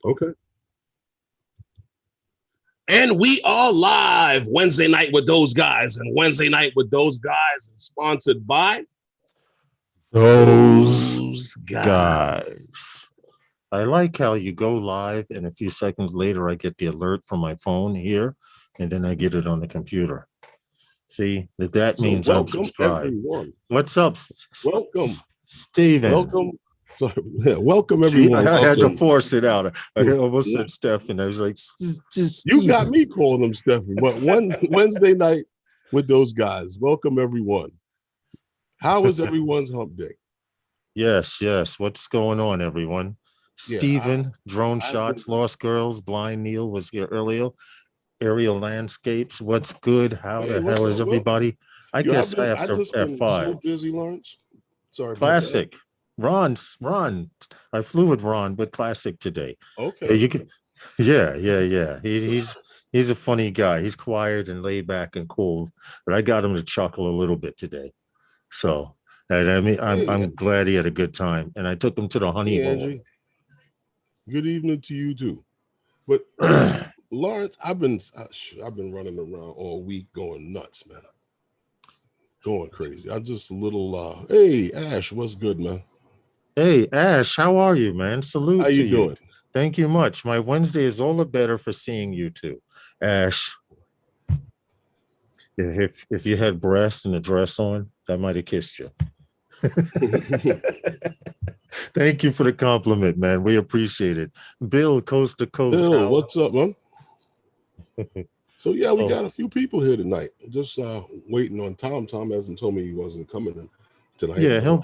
Okay. And we are live Wednesday night with those guys. And Wednesday night with those guys is sponsored by Those those guys. guys. I like how you go live and a few seconds later I get the alert from my phone here and then I get it on the computer. See, that So means I'm welcome subscribed. everyone. What's up, Welcome. Steven? Welcome. Sorry. Welcome See, everyone. I had to Welcome. force it out. I almost said Stephen. I was like, You got Steven. me calling them Stephanie, but one Wednesday night with those guys. Welcome everyone. How was everyone's hump day? Yes, yes. What's going on, everyone? Yeah, Steven, drone I've been shots, lost girls, blind Neil was here earlier. Aerial landscapes. What's good? How hey, the what's hell up? is Well, everybody? I yo, guess I have I to just been so F5. busy, Lawrence. Sorry about that. Classic. Ron. I flew with Ron, but classic today. Yeah, Okay. you can. Yeah. He's a funny guy. He's quiet and laid back and cool, but I got him to chuckle a little bit today. So, and I mean, Hey, I'm glad he had a good time, and I took him to the honey hey, hole. Angie. Good evening to you too. But Lawrence, I've been running around all week going nuts, man. Going crazy. I'm just a little hey Ash, what's good, man? Hey, Ash, how are you, man? How Salute you to you. doing? Thank you much. My Wednesday is all the better for seeing you two. Ash, if you had breasts and a dress on, I might have kissed you. Thank you for the compliment, man. We appreciate it. Bill, coast to coast. Bill, How? what's up, man? So yeah, we So got a few people here tonight. Just waiting on Tom. Tom hasn't told me he wasn't coming in tonight, yeah, he'll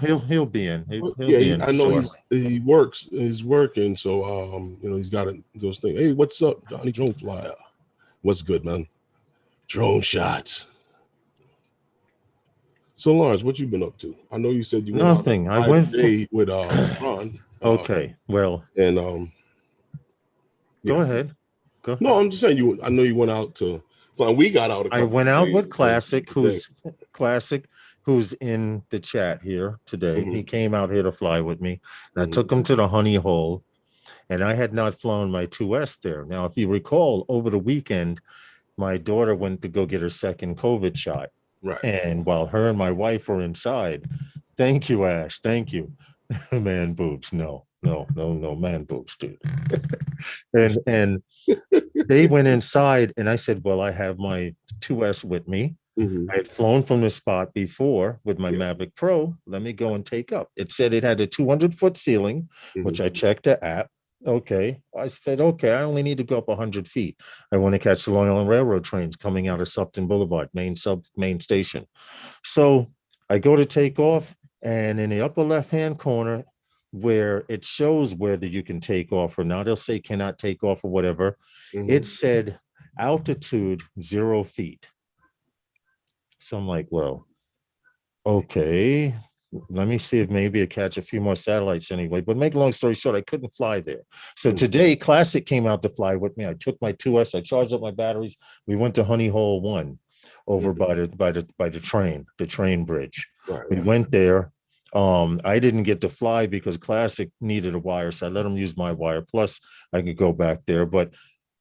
be in. He'll yeah, be in I know short. he works. He's working, so he's got those things. Hey, what's up, Johnny Drone Flyer? What's good, man? Drone shots. So Lawrence, what you been up to? I know you said you went out Nothing. I by went for today with Ron. okay. Well, And go yeah. ahead. Go. No, I'm just saying you. I know you went out to. Well, we got out a I couple went of out days with ago today. Classic, who's in the chat here today. Hmm. He came out here to fly with me, and I Hmm. took him to the honey hole. And I had not flown my 2S there. Now, if you recall, over the weekend, my daughter went to go get her second COVID shot. Right. And while her and my wife were inside, thank you, Ash. Thank you. Man boobs. No, man boobs, dude. And they went inside and I said, well, I have my 2S with me. Hmm. I had flown from the spot before with my Yeah. Mavic Pro. Let me go and take up. It said it had a 200-foot ceiling, Hmm. which I checked the app. Okay. I said, okay, I only need to go up 100 feet. I want to catch the Long Island Railroad trains coming out of Supton Boulevard, main station. So I go to take off, and in the upper left-hand corner, where it shows whether you can take off or not, they'll say cannot take off or whatever. It Hmm. said altitude 0 feet. So I'm like, well, okay, let me see if maybe I catch a few more satellites anyway. But make a long story short, I couldn't fly there. So Hmm. today, Classic came out to fly with me. I took my 2S, I charged up my batteries. We went to Honey Hole 1 over Hmm. by the train bridge. Right. We Right. went there. I didn't get to fly because Classic needed a wire, so I let him use my wire. Plus, I could go back there. But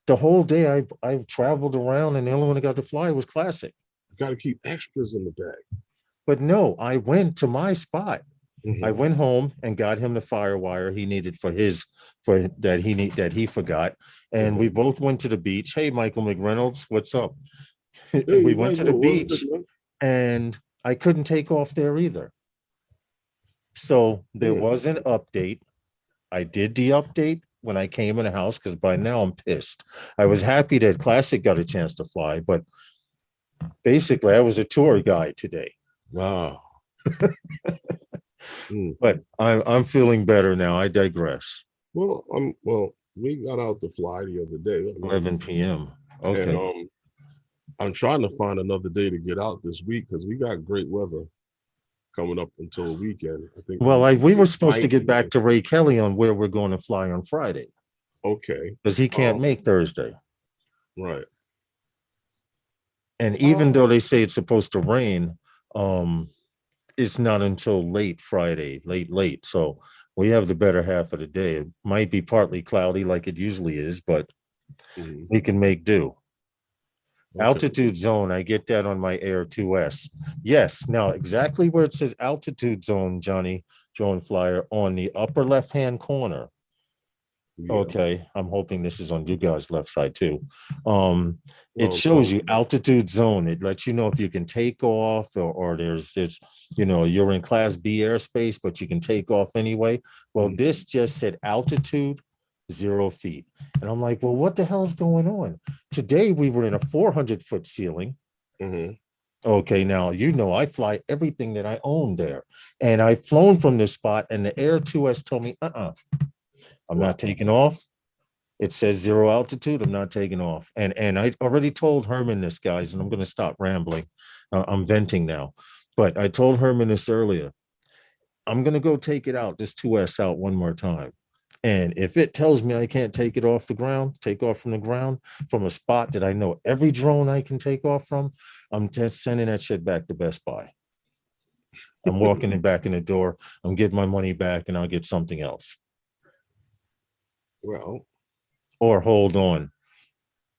the whole day I've traveled around, and the only one I got to fly was Classic. Got to keep extras in the bag. But no, I went to my spot. I Hmm. went home and got him the firewire he needed for that he forgot. And we Hmm. both went to the beach. Hey, Michael McReynolds, what's up? Hey, We went to the Michael, what's good, beach man? and I couldn't take off there either. So there Hmm. was an update. I did the update when I came in the house because by now I'm pissed. I was happy that Classic got a chance to fly, but basically I was a tour guide today. Wow. Hmm. But I'm feeling better now. I digress. Well, we got out to fly the other day. I mean, 11 p.m. and Okay. I'm trying to find another day to get out this week because we got great weather coming up until the weekend. I think Well, we were supposed to might get back to Ray Kelly on where we're going to fly on Friday okay. because he can't Um, make Thursday. right. And even Um, though they say it's supposed to rain, um, it's not until late Friday, late. So We have the better half of the day. It might be partly cloudy like it usually is, but we can make do. Okay. Altitude zone, I get that on my Air 2S. Yes, now exactly where it says altitude zone, Johnny, Drone Flyer, on the upper left-hand corner. Yeah. Okay, I'm hoping this is on you guys' left side too. It Well, shows you altitude zone. It lets you know if you can take off, or there's you're in class B airspace, but you can take off anyway. Well, this just said altitude 0 feet. And I'm like, well, what the hell is going on? Today we were in a 400-foot ceiling. Okay, now I fly everything that I own there. And I've flown from this spot, and the Air 2S told me, I'm not taking off. It says 0 altitude. I'm not taking off. And I already told Herman this, guys, and I'm going to stop rambling. I'm venting now. But I told Herman this earlier. I'm going to go take it out, this 2S out one more time. And if it tells me I can't take it off the ground, take off from the ground, from a spot that I know every drone I can take off from, I'm just sending that shit back to Best Buy. I'm walking it back in the door. I'm getting my money back, and I'll get something else. Well, or hold on,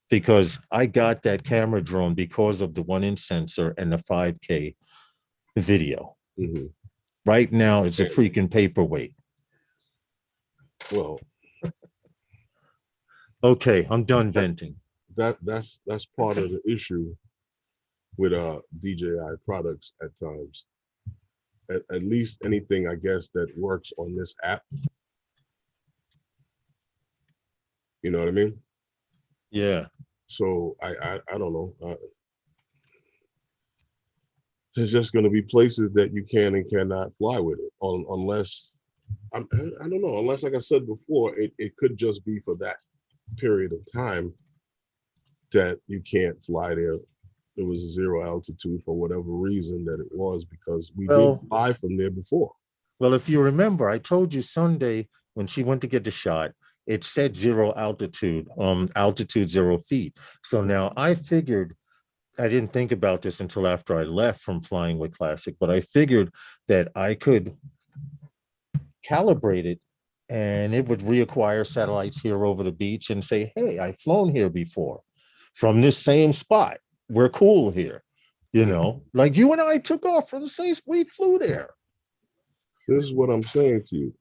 because I got that camera drone because of the 1-inch sensor and the 5K video. Right now, it's a freaking paperweight. Well, okay, I'm done venting. That's part of the issue with DJI products at times. At least anything, I guess, that works on this app. You know what I mean? Yeah. So I don't know. There's just going to be places that you can and cannot fly with it, unless I don't know. Unless, like I said before, it could just be for that period of time that you can't fly there. It was 0 altitude for whatever reason that it was, because we did fly from there before. Well, if you remember, I told you Sunday when she went to get the shot, it said 0 altitude, altitude 0 feet. So now I figured, I didn't think about this until after I left from flying with Classic, but I figured that I could calibrate it and it would reacquire satellites here over the beach and say, hey, I've flown here before from this same spot. We're cool here. Like you and I took off from the same, we flew there. This is what I'm saying to you.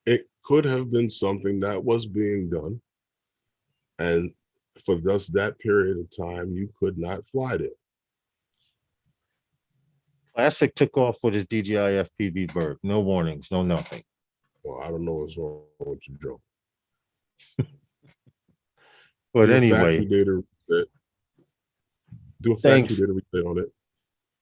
It could have been something that was being done, and for just that period of time, you could not fly there. Classic took off with his DJI FPV bird. No warnings, no nothing. Well, I don't know what's wrong with you, Joe. But anyway, do a factory data replay on it.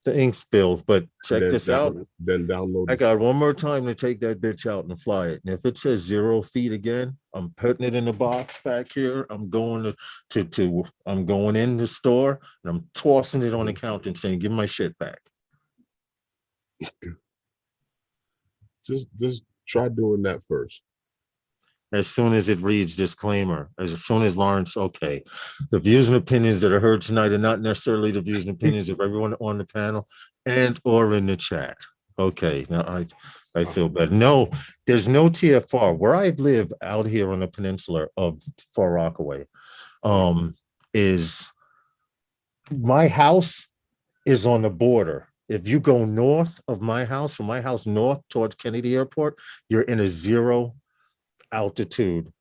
The ink spilled, but check this out. Then download. I got one more time to take that bitch out and fly it. And if it says 0 feet again, I'm putting it in the box back here. I'm going I'm going in the store and I'm tossing it on the counter and saying, give my shit back. Just try doing that first. As soon as it reads disclaimer, as soon as Lawrence, okay, the views and opinions that are heard tonight are not necessarily the views and opinions of everyone on the panel and or in the chat. Okay, now I feel better. No, there's no TFR. Where I live out here on the peninsula of Far Rockaway, is my house is on the border. If you go north of my house, from my house north towards Kennedy Airport, you're in a 0 altitude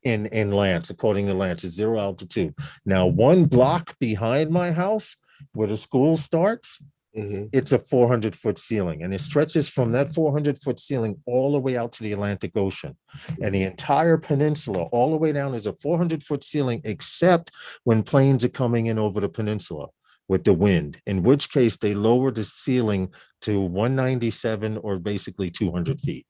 in Lance. According to Lance, it's 0 altitude. Now, 1 block behind my house where the school starts, it's a 400-foot ceiling, and it stretches from that 400-foot ceiling all the way out to the Atlantic Ocean. And the entire peninsula all the way down is a 400-foot ceiling, except when planes are coming in over the peninsula with the wind, in which case they lower the ceiling to 197 or basically 200 feet.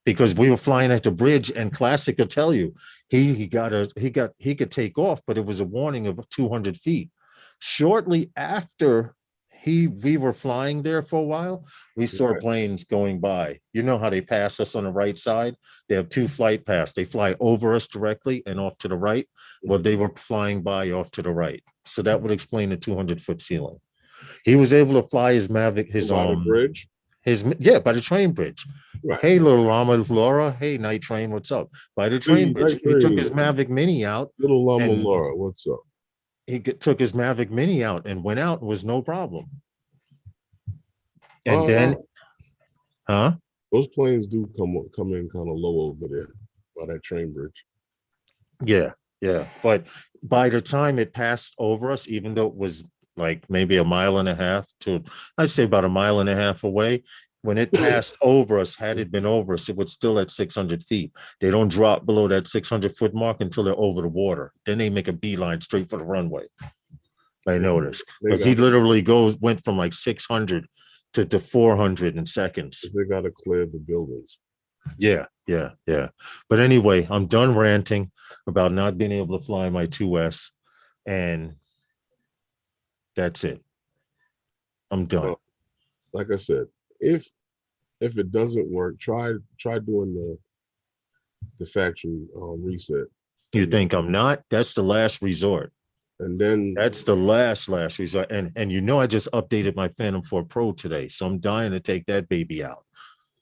Because we were flying at the bridge, and Classic could tell you he could take off, but it was a warning of 200 feet. Shortly after we were flying there for a while, we saw planes going by. You know how they pass us on the right side? They have 2 flight paths. They fly over us directly and off to the right. Well, they were flying by off to the right. So that would explain the 200-foot ceiling. He was able to fly his Mavic, his bridge. By the train bridge. Right. Hey, little llama Laura. Hey, night train. What's up? By the train bridge. Night He took train. his Mavic Mini out, Little Llama and Laura, what's up? took his Mavic Mini out and went out. Was no problem. And Uh, then, huh? those planes do come in kind of low over there by that train bridge. Yeah, yeah. But by the time it passed over us, even though it was like maybe a mile and a half to, I'd say about a mile and a half away, when it passed over us, had it been over us, it was still at 600 feet. They don't drop below that 600-foot mark until they're over the water. Then they make a beeline straight for the runway. I noticed because he literally went from like 600 to 400 in seconds. They got to clear the buildings. Yeah. But anyway, I'm done ranting about not being able to fly my 2S, and that's it. I'm done. Well, like I said, if it doesn't work, try doing the factory reset. You think I'm not? That's the last resort. And then that's the last resort. And I just updated my Phantom 4 Pro today, so I'm dying to take that baby out,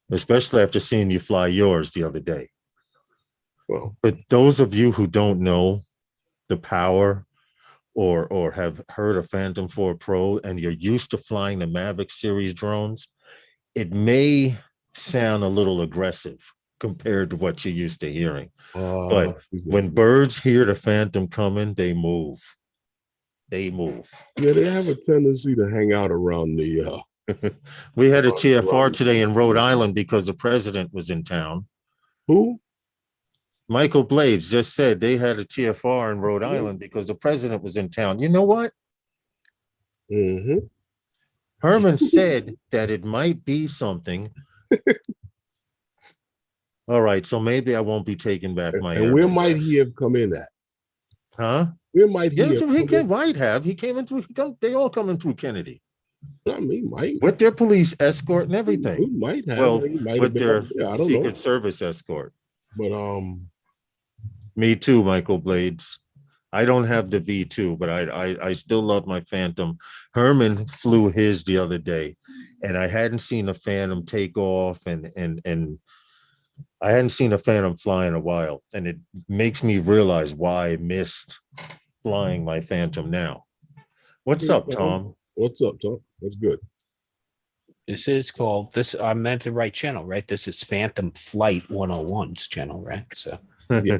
especially after seeing you fly yours the other day. Well, but those of you who don't know the power or have heard of Phantom 4 Pro and you're used to flying the Mavic series drones, it may sound a little aggressive compared to what you're used to hearing. But when birds hear the Phantom coming, they move. They move. Yeah, they have a tendency to hang out around the we had a TFR today in Rhode Island because the president was in town. Who? Michael Blades just said they had a TFR in Rhode Island because the president was in town. You know what? Mm-hmm. Herman said that it might be something. All right, so maybe I won't be taking back my. And where might he have come in at? Huh? Where might he? Might have. He came in through. They all come in through Kennedy. I mean, might with their police escort and everything. He might have. Well, might with their Secret know. Service escort. But me too, Michael Blades. I don't have the V2, but I still love my Phantom. Herman flew his the other day, and I hadn't seen a Phantom take off, and I hadn't seen a Phantom fly in a while, and it makes me realize why I missed flying my Phantom now. What's up, Tom? What's up, Tom? That's good. This is called I'm at the right channel, right? This is Phantom Flight 101's channel, right? So yeah.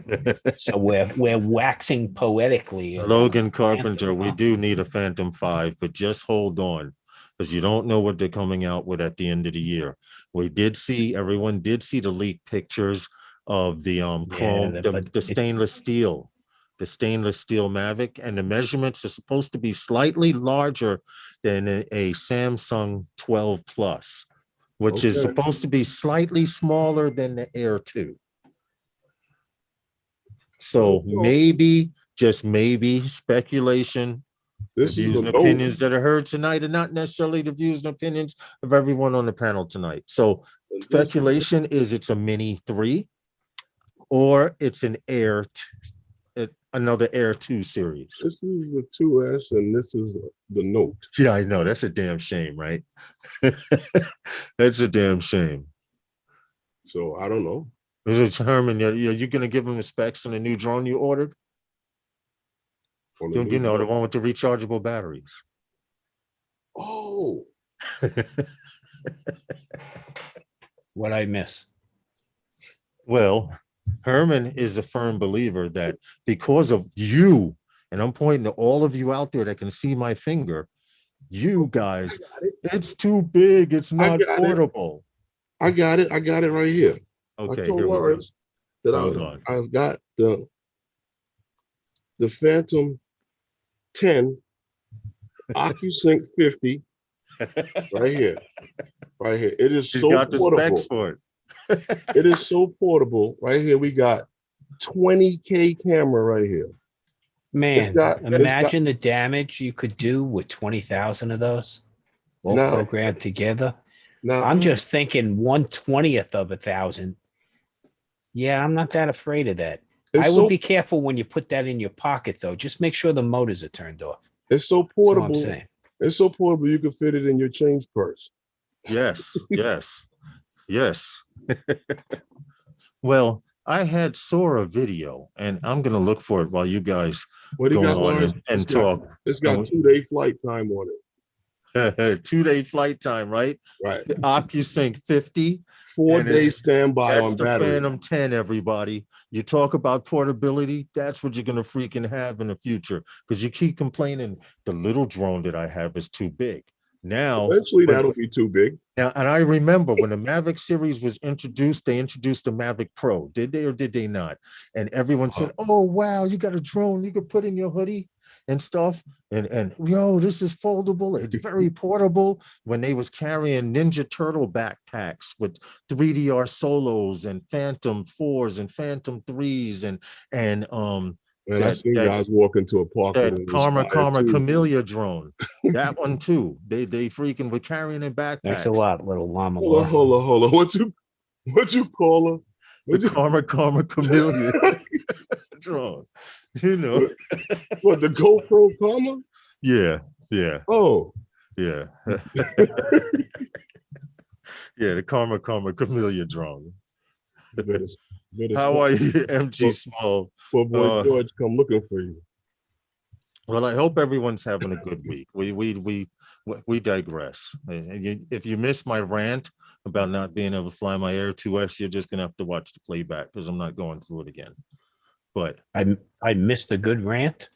So we're waxing poetically. Logan Carpenter, Phantom, we do need a Phantom 5, but just hold on, because you don't know what they're coming out with at the end of the year. Everyone did see the leaked pictures of the chrome, the stainless steel. The stainless steel Mavic, and the measurements are supposed to be slightly larger than a Samsung 12 Plus, which is supposed to be slightly smaller than the Air 2. So maybe, just maybe, speculation, the views and opinions that are heard tonight are not necessarily the views and opinions of everyone on the panel tonight. So speculation is it's a Mini 3 or it's an Air 2. Another Air 2 series. This is the 2S and this is the Note. Yeah, I know. That's a damn shame, right? That's a damn shame. So I don't know. Is it Herman? Are you going to give him the specs on the new drone you ordered? The one with the rechargeable batteries. Oh. What I miss? Well, Herman is a firm believer that because of you, and I'm pointing to all of you out there that can see my finger, you guys, it's too big. It's not portable. I got it. I got it right here. Okay, I told Lawrence that I got the Phantom 10 OcuSync 50 right here. Right here. It is so got the portable. Specs for it. It is so portable. Right here, we got 20K camera right here. Man, imagine the damage you could do with 20,000 of those all programmed together. Now, I'm just thinking 1/20th of 1,000. Yeah, I'm not that afraid of that. I would be careful when you put that in your pocket, though. Just make sure the motors are turned off. It's so portable. It's so portable you can fit it in your change purse. Yes, yes, yes. Well, I had saw a video, and I'm gonna look for it while you guys What do you go got, on Lawrence? and talk. It's got 2-day flight time on it. 2-day flight time, right? Right. The OcuSync 50, 4-day standby that's on the battery. Phantom 10, everybody. You talk about portability, that's what you're gonna freaking have in the future. Because you keep complaining the little drone that I have is too big. Now, Eventually, that'll be too big. now, and I remember when the Mavic series was introduced, they introduced the Mavic Pro. Did they or did they not? And everyone said, "Oh wow, you got a drone you could put in your hoodie and stuff." And yo, this is foldable. It's very portable. When they was carrying Ninja Turtle backpacks with 3DR solos and Phantom 4s and Phantom 3s and And I seen guys walk into a park with that an Karma Inspire 2. Camellia drone. That one too. They freaking were carrying in backpacks. Thanks a lot, little llama. Hold on. What you call her? The Karma Camellia drone. You know. What, the GoPro Karma? Yeah, yeah, Oh. yeah. Yeah, the Karma Camellia drone. Better How stop. are you, MG Small? Poor boy George come looking for you. Well, I hope everyone's having a good week. We digress. And if you missed my rant about not being able to fly my Air 2S, you're just gonna have to watch the playback because I'm not going through it again. But I missed a good rant.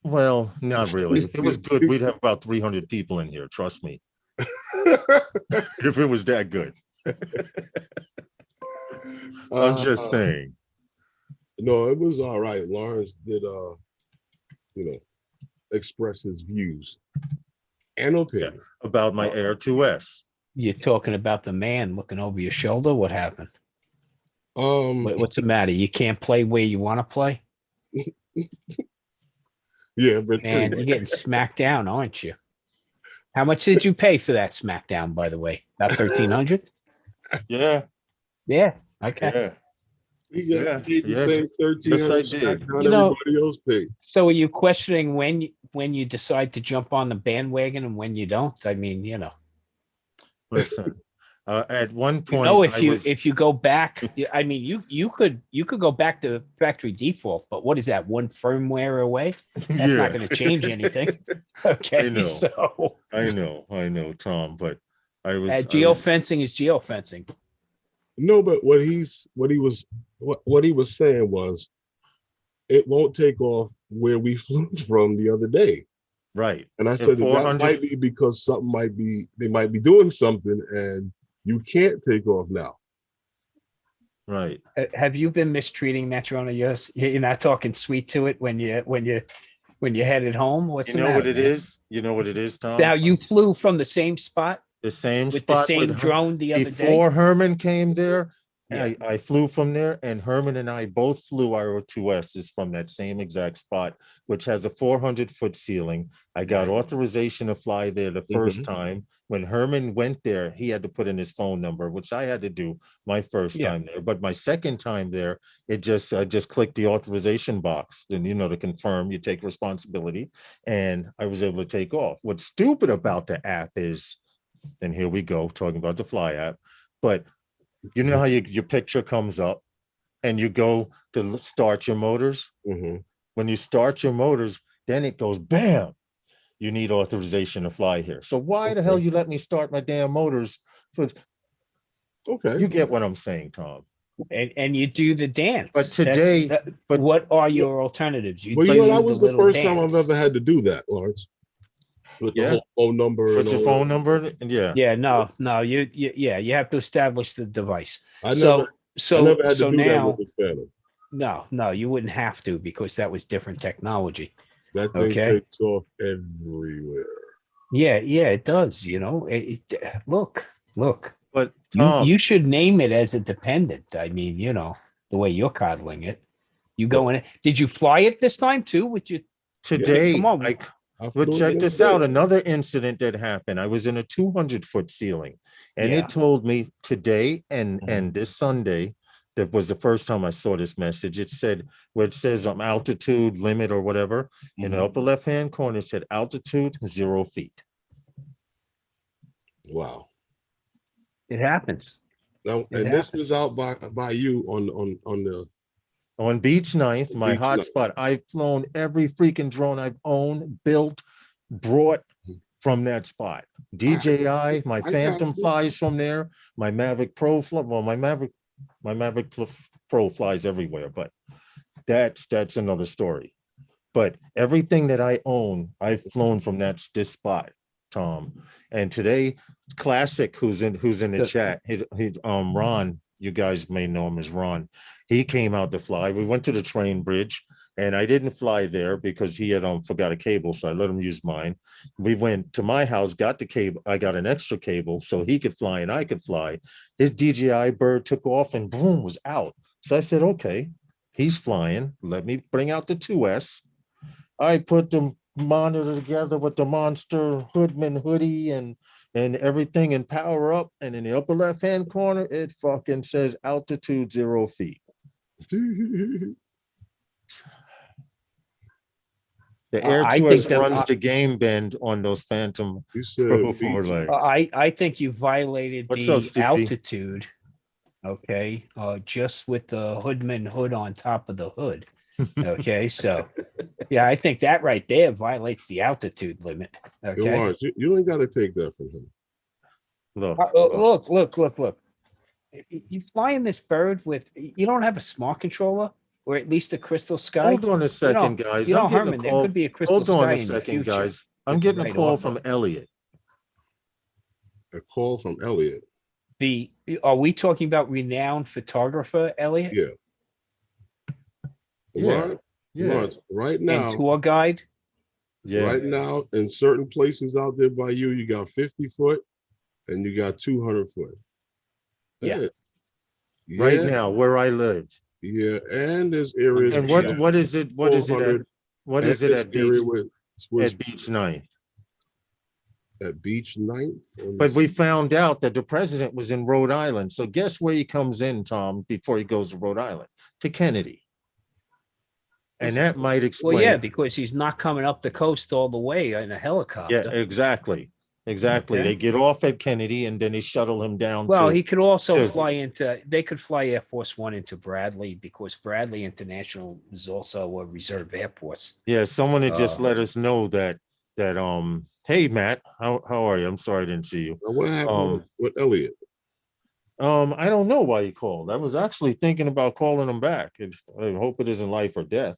well, not really. If it was good, we'd have about 300 people in here. Trust me. If it was that good. I'm just saying. No, it was all right. Lawrence did express his views and opinion About my Air 2S. You're talking about the man looking over your shoulder. What happened? What's the matter? You can't play where you want to play? Yeah, but Man, you're getting smacked down, aren't you? How much did you pay for that smackdown, by the way? About 1,300? Yeah. Yeah. Okay. Yeah. he got paid the Yeah. same 1,300 Yes, I did. everybody else paid. So are you questioning when you decide to jump on the bandwagon and when you don't? I mean, Listen, at one point, if you go back, I mean, you could go back to factory default, but what is that? One firmware away? That's not going to change anything. Okay, I know. so I know, Tom, but geofencing is geofencing. No, but what he was saying was it won't take off where we flew from the other day. right. And I said that might be because they might be doing something and you can't take off now. Right. Have you been mistreating that drone of yours? You're not talking sweet to it when you headed home? What's You know what it is? You know what it is, Tom? Now you flew from the same spot The same with spot the same with drone the other day. before Herman came there. Yeah. I flew from there, and Herman and I both flew our 2Ss from that same exact spot, which has a 400-foot ceiling. I got authorization to fly there the first time. When Herman went there, he had to put in his phone number, which I had to do my first time there. But my second time there, I just clicked the authorization box, and to confirm you take responsibility, and I was able to take off. What's stupid about the app is, and here we go talking about the Fly app, but you know how your picture comes up and you go to start your motors? Mm-hmm. When you start your motors, then it goes, bam, you need authorization to fly here. So why the hell you let me start my damn motors? You get what I'm saying, Tom. And you do the dance. But today, what are your alternatives? That was the first time I've ever had to do that, Lawrence. With the whole phone number. With your phone number, no, you have to establish the device. I never had to do now, that with the Phantom. No, you wouldn't have to because that was different technology. That thing takes off everywhere. Yeah, it does. Look. But you should name it as a dependent. I mean, the way you're coddling it. You go in it. Did you fly it this time too? With your today? Come on. But check this out. Another incident that happened. I was in a 200-foot ceiling, and it told me today and this Sunday. That was the first time I saw this message. It said where it says altitude limit or whatever in the upper left-hand corner. It said altitude 0 feet. Wow. It happens. Now, It and this happens. was out by you on the On Beach Ninth, my Beach hot Ninth. spot. I've flown every freaking drone I've owned, built, brought from that spot. DJI, my I got Phantom you. flies from there. My Mavic Pro, well, my Mavic Pro flies everywhere, but that's another story. But everything that I own, I've flown from this spot, Tom. And today, Classic, who's in the Good. chat, Ron, you guys may know him as Ron. He came out to fly. We went to the train bridge, and I didn't fly there because he had forgot a cable, so I let him use mine. We went to my house, got the cable. I got an extra cable so he could fly and I could fly. His DJI bird took off and boom, was out. So I said, okay, he's flying. Let me bring out the 2S. I put the monitor together with the Monster Hoodman hoodie and everything and power up. And in the upper left-hand corner, it fucking says altitude 0 feet. The Air I 2S think that runs the game bend on those Phantom You said Pro Beach. 4 legs. I think you violated What's the up, Stevie? altitude. Okay, just with the Hoodman hood on top of the hood. Okay, so yeah, I think that right there violates the altitude limit. Hey, Okay, Lawrence, you ain't got to take that from him. Look, look. You flying this bird with, you don't have a smart controller or at least a crystal sky. hold on a second, guys. You know, I'm getting Herman, a there call. could be a crystal Hold on sky a in the second, future. guys. I'm with the getting a right call offer. from Elliot. A call from Elliot. Are we talking about renowned photographer Elliot? Yeah. Yeah. Lawrence, Yeah. Lawrence, right And now, tour guide? Yeah. right now, in certain places out there by you, you got 50 foot and you got 200 foot. Yeah. Yeah. Right now, where I live. Yeah, and there's areas. And where what is it? What is it at? 400, What and is it there's at area Beach? where At Beach Ninth. at Beach Ninth. But we found out that the president was in Rhode Island. So guess where he comes in, Tom, before he goes to Rhode Island? To Kennedy. And that might explain. Well, yeah, because he's not coming up the coast all the way in a helicopter. Yeah, exactly. Exactly. Okay. They get off at Kennedy and then they shuttle him down Well, to. he could also to- fly they could fly Air Force One into Bradley because Bradley International is also a reserve air force. Yeah, someone had just let us know that hey Matt, how are you? I'm sorry I didn't see you. What happened with Elliot? I don't know why he called. I was actually thinking about calling him back. I hope it isn't life or death.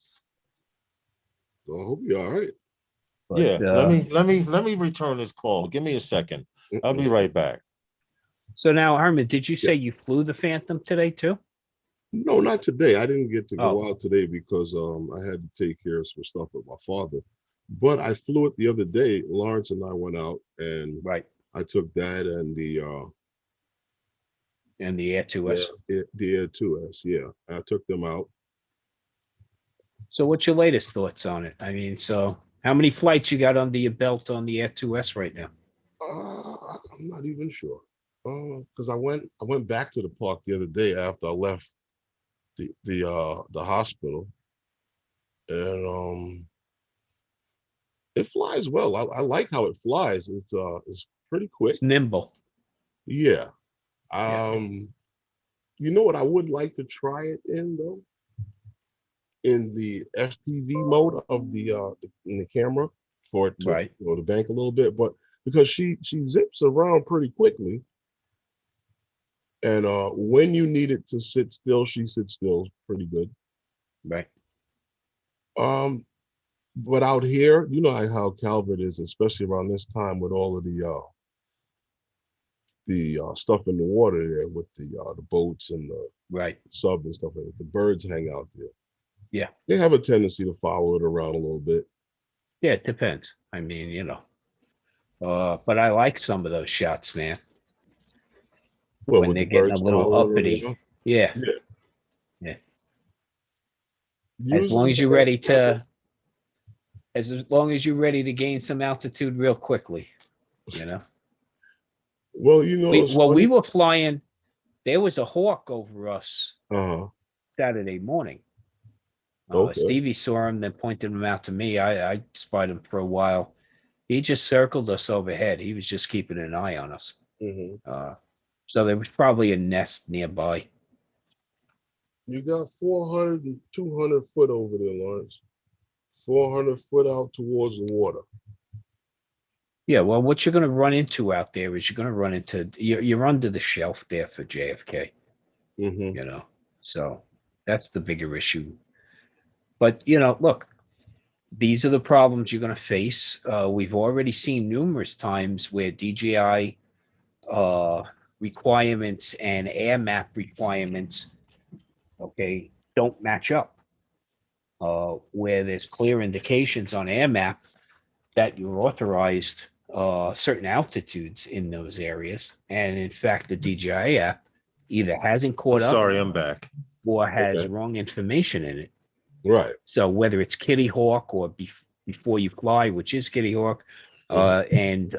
I hope you're all right. But, Yeah, let me return his call. Give me a second. I'll be right back. So now, Herman, did you say you flew the Phantom today too? No, not today. I didn't get to go Oh. out today because I had to take care of some stuff with my father. But I flew it the other day. Lawrence and I went out and Right. I took Dad and the And the Air 2S. the Air 2S. Yeah, I took them out. So what's your latest thoughts on it? I mean, so how many flights you got under your belt on the Air 2S right now? I'm not even sure. Because I went back to the park the other day after I left the hospital, and it flies well. I like how it flies. It's pretty quick. It's nimble. Yeah. Yeah. You know what I would like to try it in though? In the FPV mode of the in the camera for it to Right. go to bank a little bit, but because she zips around pretty quickly. And when you need it to sit still, she sits still pretty good. Right. But out here, you know how Calvert is, especially around this time with all of the stuff in the water there with the boats and the Right. sub and stuff like that. The birds hang out there. Yeah. They have a tendency to follow it around a little bit. Yeah, it depends. I mean, you know. But I like some of those shots, man. Well, When with they're the getting a birds little following uppity. around. Yeah. Yeah. As long Usually as you're ready to gain some altitude real quickly, you know. Well, you know, it's we funny. were flying, there was a hawk over us Saturday morning. Okay. Stevie saw him, then pointed him out to me. I spied him for a while. He just circled us overhead. He was just keeping an eye on us. Mhm. So there was probably a nest nearby. You got 400 and 200 foot over there, Lawrence. 400 foot out towards the water. Yeah, well, what you're going to run into out there is you're going to run into you're under the shelf there for JFK. Mm-hmm. You know, so that's the bigger issue. But you know, look, these are the problems you're going to face. We've already seen numerous times where DJI requirements and air map requirements, okay, don't match up. Where there's clear indications on air map that you're authorized certain altitudes in those areas, and in fact, the DJI app either hasn't caught up. Sorry, I'm back. Or has Okay. wrong information in it. Right. So whether it's Kitty Hawk or Before You Fly, which is Kitty Hawk, and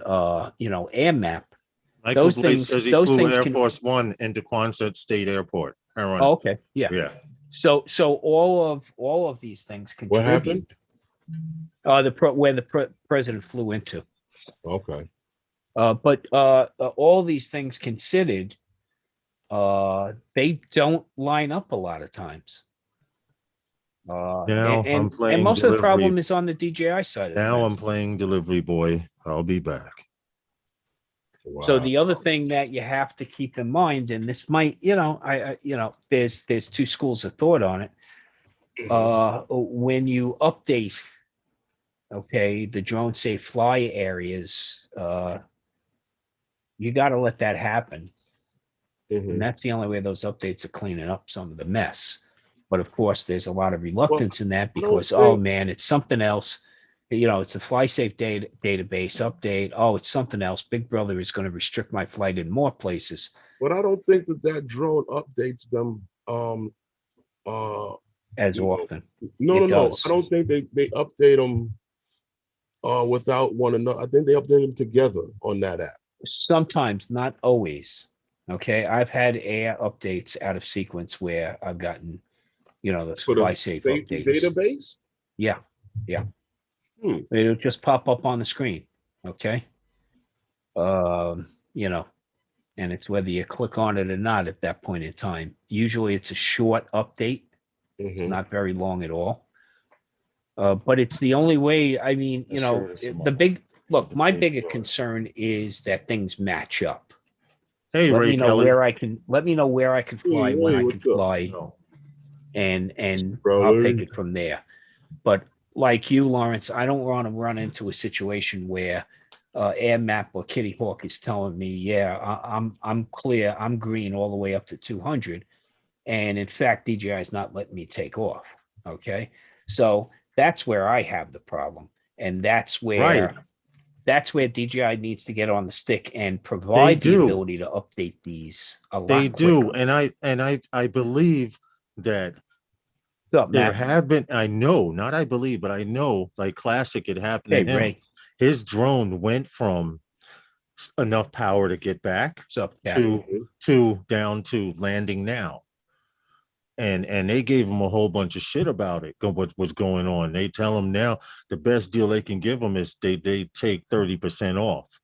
you know, Air Map, Michael those Blake things- says he those flew things Air can- Force One into Quonset State Airport. oh, okay, yeah. Yeah. So all of these things What contribute. Where the president flew into. Okay. But all these things considered, they don't line up a lot of times. Now I'm playing and most of the delivery. problem is on the DJI side of Now the I'm fence. playing delivery boy. I'll be back. Wow. So the other thing that you have to keep in mind, and this might, you know, there's two schools of thought on it. When you update, okay, the drone safe fly areas, you got to let that happen. Mhm. And that's the only way those updates are cleaning up some of the mess. But of course, there's a lot of reluctance in that I don't because, oh think- man, it's something else. You know, it's a fly safe database update. Oh, it's something else. Big Brother is going to restrict my flight in more places. But I don't think that drone updates them. As You know, often. No. It does. I don't think they update them without one another. I think they update them together on that app. Sometimes, not always. Okay. I've had air updates out of sequence where I've gotten, you know, the For the fly safe Safety updates. database. Yeah. Yeah. Hmm. It'll just pop up on the screen. Okay. You know, and it's whether you click on it or not at that point in time. Usually it's a short update. It's Mhm. not very long at all. But it's the only way. I mean, you know, my bigger concern is that things match up. Hey, Let Ray me know Kelly. where I can fly, Hey, when I what's can up? fly, No. and Brother. I'll take it from there. But like you, Lawrence, I don't want to run into a situation where Air Map or Kitty Hawk is telling me, yeah, I'm clear, I'm green all the way up to 200, and in fact, DJI is not letting me take off. Okay, so that's where I have the problem, and that's where DJI needs to get on the stick and provide the do. ability to update these a lot They do, quicker. and I believe that What's up, there Matt? have been. I know, not I believe, but I know. Like Classic, it happened Hey, to him. Ray. His drone went from enough power to get back What's up, Cat? to down to landing now. And they gave him a whole bunch of shit about it. What was going on? They tell him now the best deal they can give him is they take 30% off.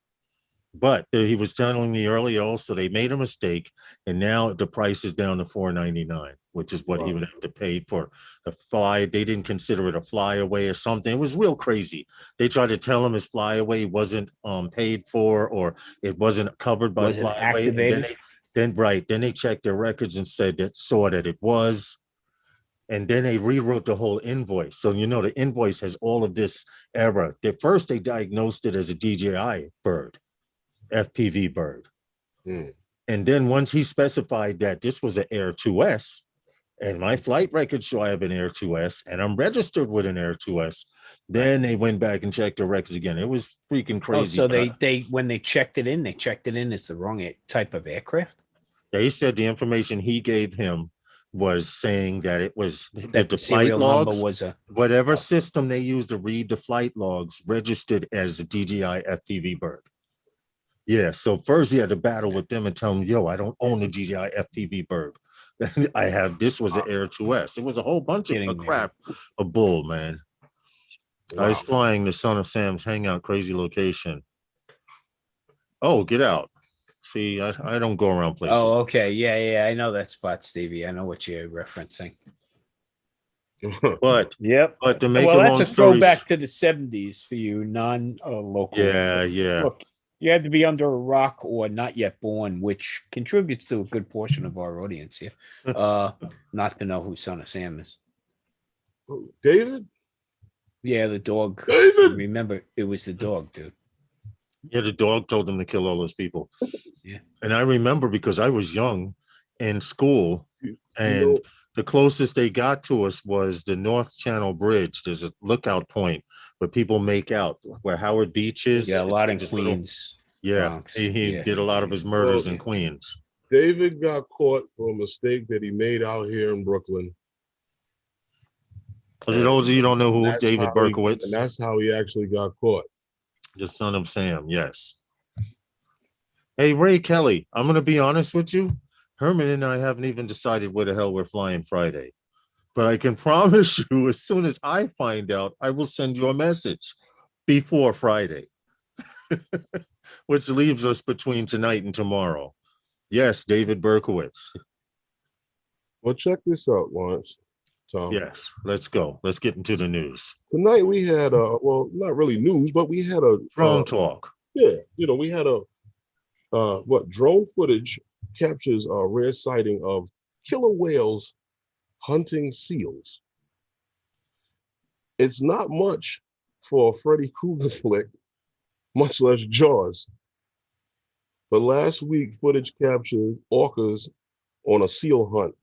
But he was telling me earlier also they made a mistake, and now the price is down to $499, which is what he would have to pay for the fly. They didn't consider it a flyaway or something. It was real crazy. They tried to tell him his flyaway wasn't paid for, or it wasn't covered by Wasn't flyaway. activated? And then they checked their records and saw that it was. And then they rewrote the whole invoice. So, you know, the invoice has all of this error. At first, they diagnosed it as a DJI bird. FPV bird. And then once he specified that this was an Air 2S, and my flight records show I have an Air 2S, and I'm registered with an Air 2S, then they went back and checked the records again. It was freaking crazy. Oh, so they when they checked it in as the wrong type of aircraft. They said the information he gave him was saying that it was That the flight serial number logs, was whatever system they used to read the flight logs registered as a DJI FPV bird. Yeah, so first he had to battle with them and tell them, yo, I don't own a DJI FPV bird. This was an Air 2S. It was a whole bunch of crap, a bull, man. I was flying the Son of Sam's Hangout crazy location. Oh, get out. See, I don't go around places. Oh, okay. Yeah. I know that spot, Stevie. I know what you're referencing. But Yep. to make Well, a that's long a story throwback to the 70s for you non-local. yeah. Look, you had to be under a rock or not yet born, which contributes to a good portion of our audience here. Not to know who Son of Sam is. David? Yeah, the dog. David! Remember, it was the dog, dude. Yeah, the dog told them to kill all those people. Yeah. And I remember because I was young in school, and You know, the closest they got to us was the North Channel Bridge. There's a lookout point where people make out, where Howard Beach is. Yeah, a It's lot like in this little- Queens. yeah, Bronx. he Yeah. did a lot of his murders Well, in Queens. David got caught for a mistake that he made out here in Brooklyn. For those of you who don't know who That's David how he- Berkowitz, and that's how he actually got caught. the son of Sam, yes. Hey, Ray Kelly, I'm going to be honest with you. Herman and I haven't even decided where the hell we're flying Friday. But I can promise you, as soon as I find out, I will send you a message before Friday, which leaves us between tonight and tomorrow. Yes, David Berkowitz. Well, check this out, Lawrence. Tom. Yes, let's go. Let's get into the news. Tonight we had well, not really news, but we had a Drone talk. Yeah, we had a drone footage captures a rare sighting of killer whales hunting seals. It's not much for a Freddy Krueger flick, much less Jaws. But last week, footage captured orcas on a seal hunt.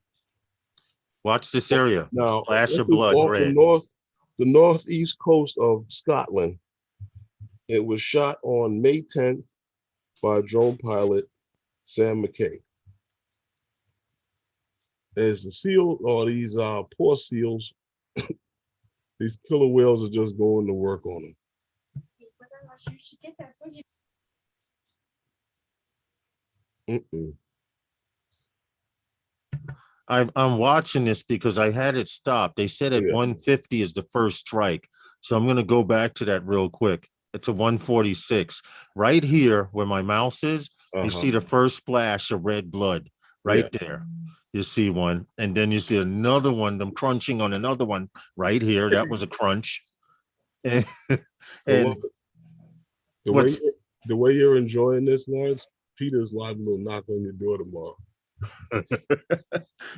Watch this area. Now, Splash this of is blood off red. the northeast coast of Scotland. It was shot on May 10th by drone pilot Sam McKay. As the seal, or these poor seals, these killer whales are just going to work on them. Mm-mm. I'm watching this because I had it stopped. They said at 150 is the first strike. So I'm going to go back to that real quick. It's a 146. Right here where my mouse is, you see the first splash of red blood right there. You see one. And then you see another one, them crunching on another one right here. That was a crunch. And the way you're enjoying this, Lawrence, Peter's live will knock on your door tomorrow.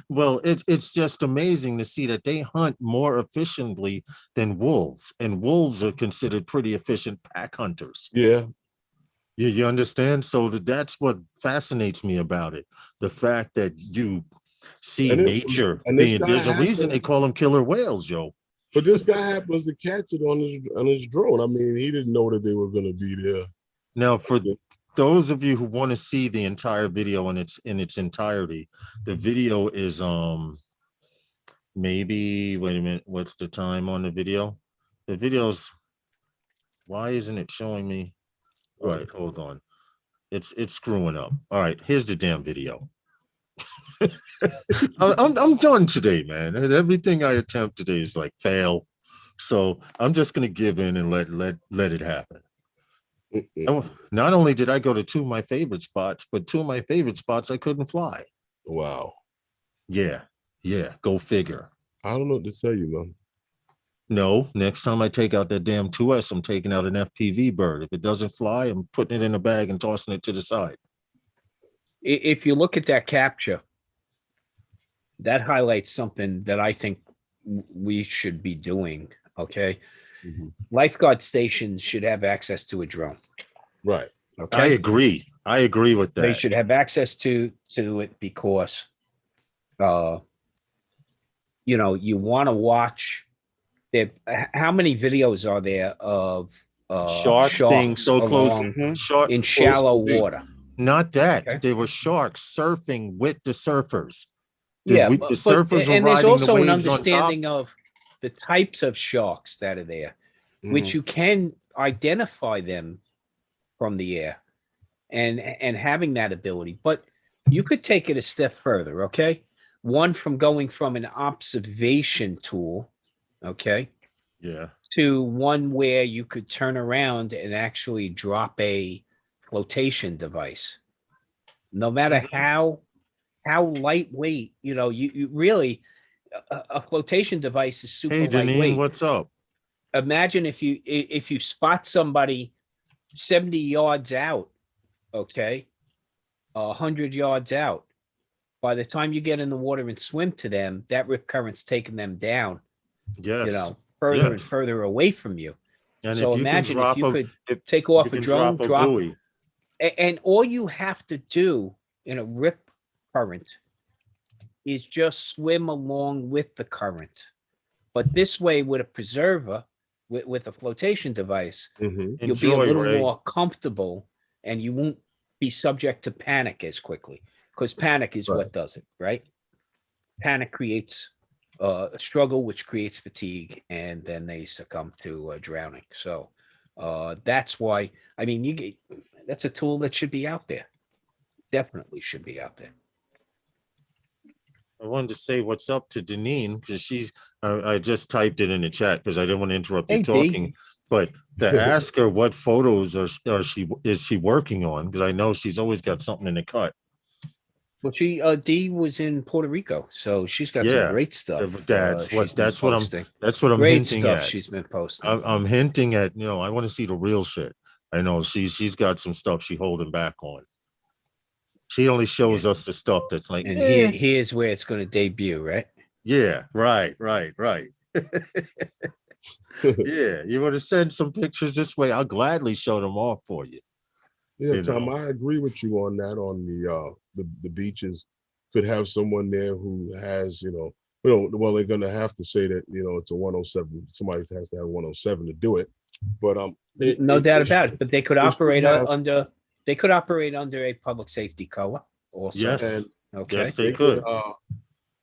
Well, it's just amazing to see that they hunt more efficiently than wolves, and wolves are considered pretty efficient pack hunters. Yeah. You understand? So that's what fascinates me about it. The fact that you see nature being, there's a reason they call them killer whales, yo. But this guy happens to catch it on his drone. I mean, he didn't know that they were going to be there. Now, for those of you who want to see the entire video in its entirety, the video is maybe, wait a minute, what's the time on the video? The video's, why isn't it showing me? Right, hold on. It's screwing up. All right, here's the damn video. I'm done today, man. And everything I attempt today is like fail. So I'm just gonna give in and let it happen. Not only did I go to two of my favorite spots, but two of my favorite spots I couldn't fly. Wow. Yeah. Go figure. I don't know what to tell you, man. No, next time I take out that damn 2S, I'm taking out an FPV bird. If it doesn't fly, I'm putting it in a bag and tossing it to the side. If you look at that capture, that highlights something that I think we should be doing. Okay. Mm-hmm. Lifeguard stations should have access to a drone. Right. Okay. I agree with that. They should have access to it because, you want to watch. How many videos are there of sharks being so close in shallow water? Not that. Okay. There were sharks surfing with the surfers. The surfers were riding the waves on top. And there's also an understanding of the types of sharks that are there, which you can identify them from the air and having that ability. But you could take it a step further, okay? One, from going from an observation tool, okay? Yeah. To one where you could turn around and actually drop a flotation device. no matter how lightweight, you really a flotation device is super Hey, Janine, lightweight. what's up? Imagine if you spot somebody 70 yards out, okay, 100 yards out. By the time you get in the water and swim to them, that rip current's taking them down, Yes. further and Yes. further away from you. And So if you can imagine if drop you could if take you off a can drone, drop a drop, buoy. and all you have to do in a rip current is just swim along with the current. But this way, with a preserver, with a flotation device, Mm-hmm. you'll be a Enjoy, little Ray. more comfortable, and you won't be subject to panic as quickly, because panic is Right. what does it, right? Panic creates a struggle, which creates fatigue, and then they succumb to drowning. So that's why, I mean, that's a tool that should be out there. Definitely should be out there. I wanted to say what's up to Deneen because I just typed it in the chat because I didn't want to interrupt you Hey, Dee. talking. But to ask her what photos is she working on, because I know she's always got something in the cut. Well, Dee was in Puerto Rico, so she's got some Yeah, great stuff. That's she's been posting. that's what I'm Great hinting stuff at. she's been posting. I'm hinting at, I want to see the real shit. I know she's got some stuff she holding back on. She only shows us the stuff that's like, And here's where it's going to debut, right? yeah, right. Yeah, you want to send some pictures this way? I'll gladly show them off for you. Yeah, You Tom, know. I agree with you on that. On the beaches, could have someone there who has, well, they're gonna have to say that it's a 107. Somebody has to have 107 to do it, but No doubt about it. But they could operate have- under a public safety color also. Yes. and Okay. Yes, they could.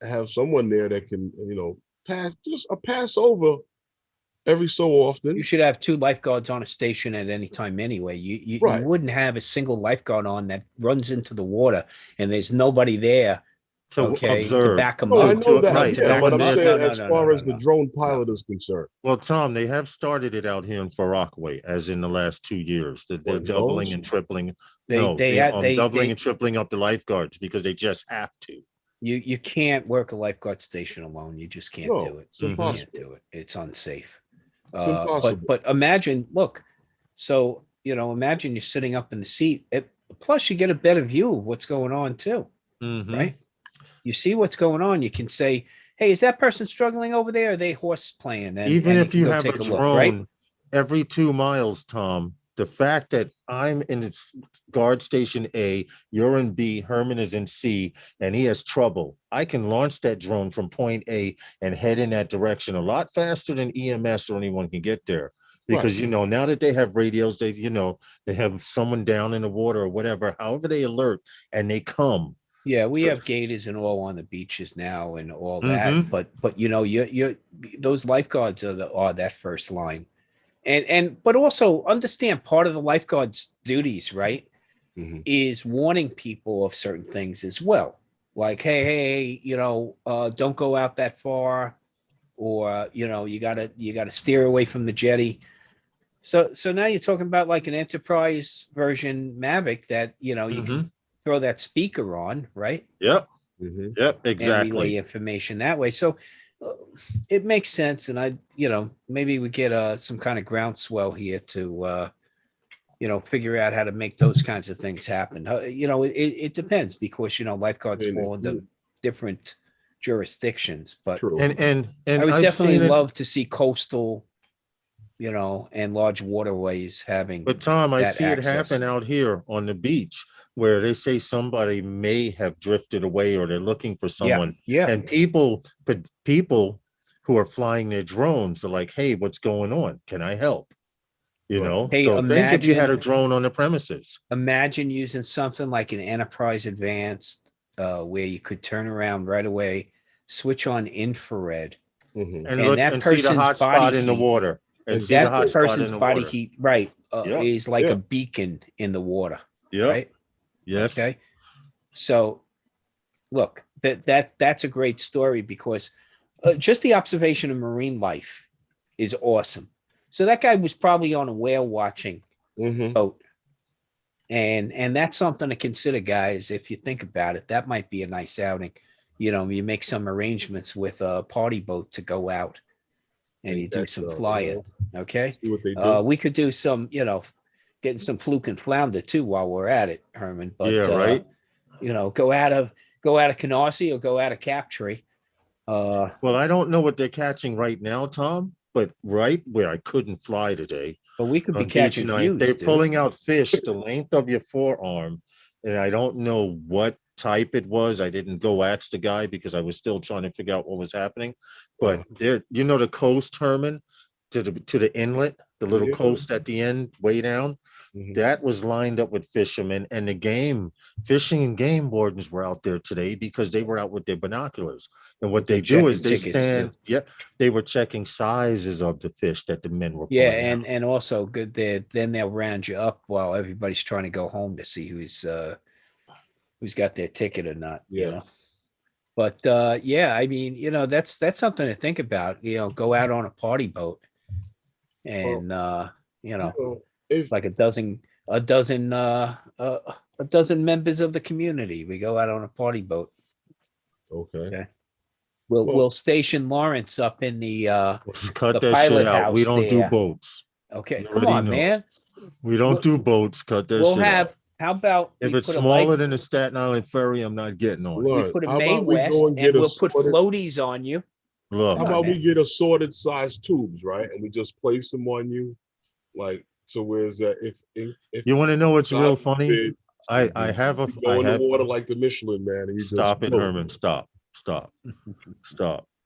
have someone there that can pass over every so often. You should have 2 lifeguards on a station at any time anyway. You Right. wouldn't have a single lifeguard on that runs into the water and there's nobody there To to observe. back them Oh, up. I know that. right, Yeah, no but one I'm there- saying No, as no, far no, as the no. drone pilot is concerned. Well, Tom, they have started it out here in Far Rockaway, as in the last 2 years. That they're What, doubling drones? and tripling. They Doubling and tripling up the lifeguards because they just have to. You can't work a lifeguard station alone. You just can't No, do it. it's You impossible. can't do it. It's unsafe. It's impossible. But imagine, look, so imagine you're sitting up in the seat. Plus, you get a better view of what's going on too, Mhm. right? You see what's going on. You can say, "Hey, is that person struggling over there? Are they horse playing?" And Even if can you go have a take drone look, right? every 2 miles, Tom, the fact that I'm in its guard station A, you're in B, Herman is in C, and he has trouble, I can launch that drone from point A and head in that direction a lot faster than EMS or anyone can get there. Because now that they have radios, they have someone down in the water or whatever, however they alert and they come. Yeah, we have gators and all on the beaches now and all that. Mhm. But you those lifeguards are that first line. But also understand part of the lifeguard's duties, right, Mhm. is warning people of certain things as well. Like, hey, don't go out that far, or you gotta steer away from the jetty. So now you're talking about like an enterprise version Mavic that you can throw that speaker on, right? Yep. Mhm. Yep. And relay Exactly. information that way. So it makes sense. And maybe we get some kind of groundswell here to, figure out how to make those kinds of things happen. It depends because, lifeguards I mean, fall into different jurisdictions, but True. And I would I've definitely seen it. love to see coastal, and large waterways having. But Tom, I that see access. it happen out here on the beach where they say somebody may have drifted away or they're looking for someone. Yeah. And people who are flying their drones are like, hey, what's going on? Can I help? Hey, so think if you had a imagine- drone on the premises. Imagine using something like an Enterprise Advanced, where you could turn around right away, switch on infrared, Mhm. And And look that and see the person's hot spot body in the heat- water. And see the that hot spot in person's the body water. heat, right, Yeah. is like Yeah. a beacon in the water, Yep. right? Yes. Okay. So, look, that's a great story because just the observation of marine life is awesome. So that guy was probably on a whale watching Mhm. boat, And that's something to consider, guys. If you think about it, that might be a nice outing. You know, you make some arrangements with a party boat to go out and And you do catch some up, flying. Okay. see what they do. We could do some, getting some fluke and flounder too while we're at it, Herman. Yeah, But right. go out of Canarsie or go out of Captree. Well, I don't know what they're catching right now, Tom, but right where I couldn't fly today But we could be on beach catching night, they're views, dude. pulling out fish the length of your forearm, and I don't know what type it was. I didn't go ask the guy because I was still trying to figure out what was happening. But there, the coast, Herman, to the inlet, the little Yeah. coast at the end, way down. Mhm. That was lined up with fishermen, and the fishing and game wardens were out there today because they were out with their binoculars. And what they do is Checking they tickets, stand, too. yeah, they were checking sizes of the fish that the men were Yeah, pulling out. and also good there. Then they'll round you up while everybody's trying to go home to see who's got their ticket or not. Yeah. But yeah, I mean, that's something to think about. Go out on a party boat, and If like a dozen members of the community. We go out on a party boat. okay. Okay. Well- We'll station Lawrence up in the Let's cut the that pilot shit out. We house don't do there. boats. Okay, You come already on, know. man. We don't do boats. Cut that We'll shit have. out. How about If we it's put a smaller light? than the Staten Island ferry, I'm not getting on it. We Look, put a how May about we West, go and and get we'll put assorted- floaties on you. Look, How Come on, about we man. get assorted size tubes, right? And we just place them on you, like so. Where's that? If you want to know what's God real funny? forbid, I have a you go I in the have water like the Michelin Man, and you stop just it, Herman. Stop.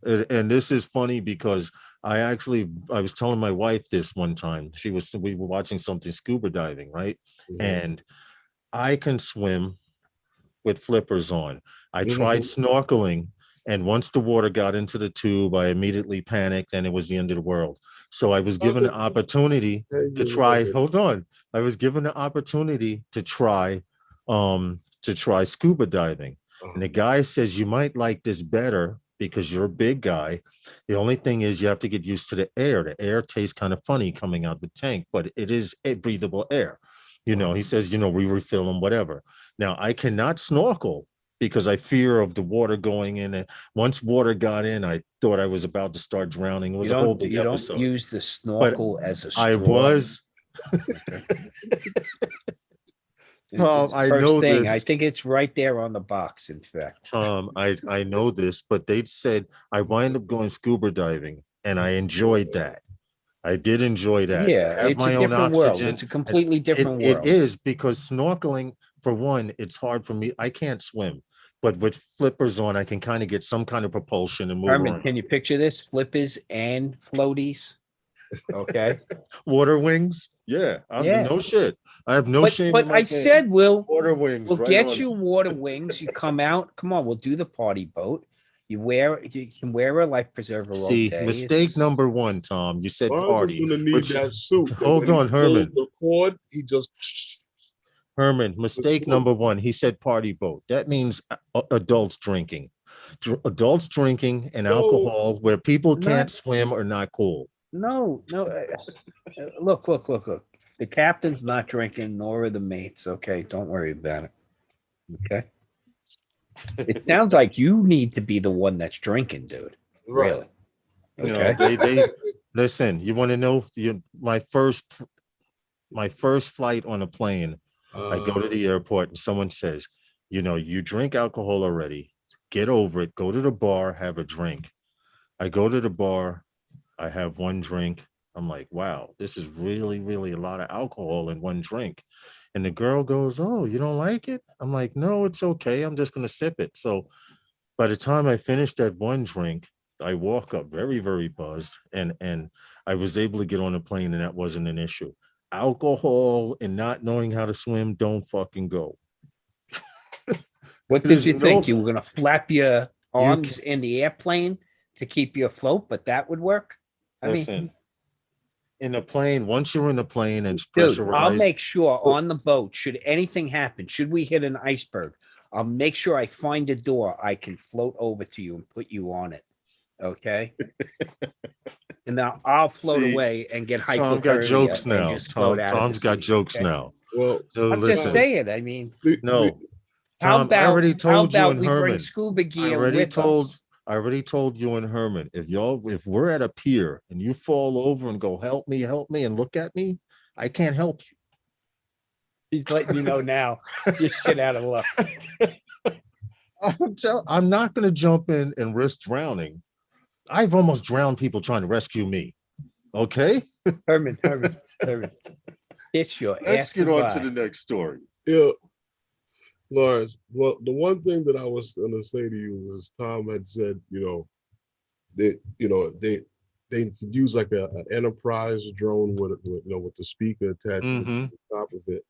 And this is funny because I was telling my wife this one time. We were watching something scuba diving, right? Mhm. And I can swim with flippers on. I Mhm. tried snorkeling, and once the water got into the tube, I immediately panicked, and it was the end of the world. So I was given the opportunity to try. Hold on, I was given the opportunity to try scuba diving. And the guy says, you might like this better because you're a big guy. The only thing is you have to get used to the air. The air tastes kind of funny coming out of the tank, but it is a breathable air. He says, we refill them, whatever. Now, I cannot snorkel because I fear of the water going in. And once water got in, I thought I was about to start drowning. It was a whole big You episode. don't use the snorkel as a straw. I was. Tom, I know thing. this. I think it's right there on the box. In fact, I know this, but they said I wind up going scuba diving, and I enjoyed that. I did enjoy that. yeah, I have it's my a own different world. oxygen. It's a completely different It world. is because snorkeling, for one, it's hard for me. I can't swim, but with flippers on, I can kind of get some kind of propulsion and move Herman, around. can you picture this? Flippers and floaties. Okay. Water wings? Yeah. No shit. I have no shame in But my I game. said water wings. we'll right get on. you water wings. You come out. Come on, we'll do the party boat. You can wear a life preserver all See, day. mistake number one, Tom. You said Barnes party. is gonna need which- that suit. And Hold when he on, Herman. pulls the cord, he just Herman, mistake number one. He said party boat. That means adults drinking. Adults drinking and alcohol where people can't swim are not cool. No. Look. The captain's not drinking, nor are the mates. Okay, don't worry about it. Okay. It sounds like you need to be the one that's drinking, dude. right. Really? You Okay. know, they listen. You want to know? My first flight on a plane. I go to the airport and someone says, you drink alcohol already. Get over it. Go to the bar, have a drink. I go to the bar. I have one drink. I'm like, wow, this is really, really a lot of alcohol in one drink. And the girl goes, oh, you don't like it? I'm like, no, it's okay. I'm just going to sip it. So by the time I finished that one drink, I woke up very, very buzzed, and I was able to get on a plane, and that wasn't an issue. Alcohol and not knowing how to swim, don't fucking go. What did There's you think? no- You were gonna flap your arms in the airplane to keep you afloat, but that would work? I mean, Listen, in a plane, once you're in a plane and it's dude, pressurized, I'll make sure on the boat, should anything happen, should we hit an iceberg, I'll make sure I find a door I can float over to you and put you on it. Okay. And now I'll float See, away and get hypothermia. Tom got jokes and now. just float out of Tom's the got sea, jokes okay? now. Well, So I'm just listen, saying. I mean, no, how Tom, I about already told you and we bring Herman. scuba I gear already with told us? I already told you and Herman, if we're at a pier and you fall over and go, help me, and look at me, I can't help you. He's letting you know now. You're shit out of luck. I'm not going to jump in and risk drowning. I've almost drowned people trying to rescue me. Okay, Herman. Kiss your let's ass get on to goodbye. the next story. yeah, Lawrence. Well, the one thing that I was going to say to you was Tom had said, they could use like an enterprise drone with the speaker attached to Mm-hmm. the top of it.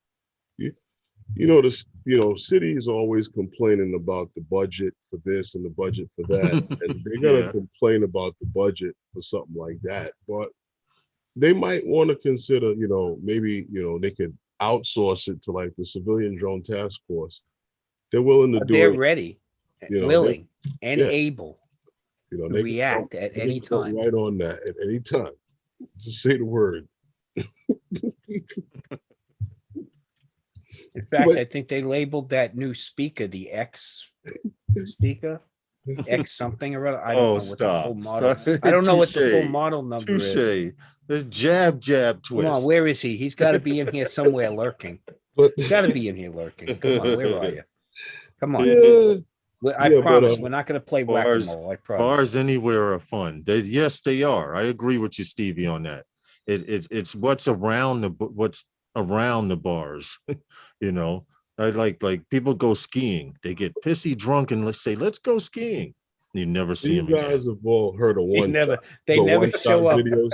City is always complaining about the budget for this and the budget for that, and they're gonna Yeah. complain about the budget for something like that. But they might want to consider, maybe they could outsource it to like the civilian drone task force. They're willing to do They're it. ready, You know, willing, and yeah, able to they can react at they any can jump time. right on that at any time. Just say the word. In fact, But- I think they labeled that new speaker the X speaker, X something or other. I don't know what the full model. I don't know what the full model number is. Touche. The jab twist. Come on, where is he? He's got to be in here somewhere lurking. But He's got to be in here lurking. Come on, where are you? Come on. yeah, I Yeah, but, promise we're not going to play bars- whack-a-mole. I promise. Bars anywhere are fun. Yes, they are. I agree with you, Stevie, on that. It's what's around the bars. I like people go skiing. They get pissy drunk and let's say, let's go skiing. You never see you them again. guys have all heard of They one. never one-shot show up. videos.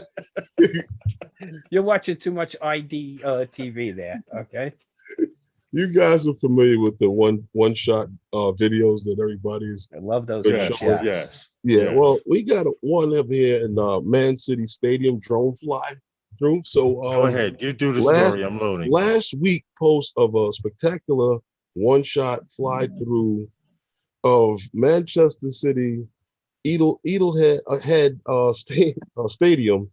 You're watching too much ID TV there. Okay. You guys are familiar with the one-shot videos that everybody's. I love those Yes, headshots. yes. Yeah, Yes. well, we got one up here in Man City Stadium drone fly through. So Go ahead. You do the last- story. I'm loading. last week post of a spectacular one-shot fly through of Manchester City Stadium,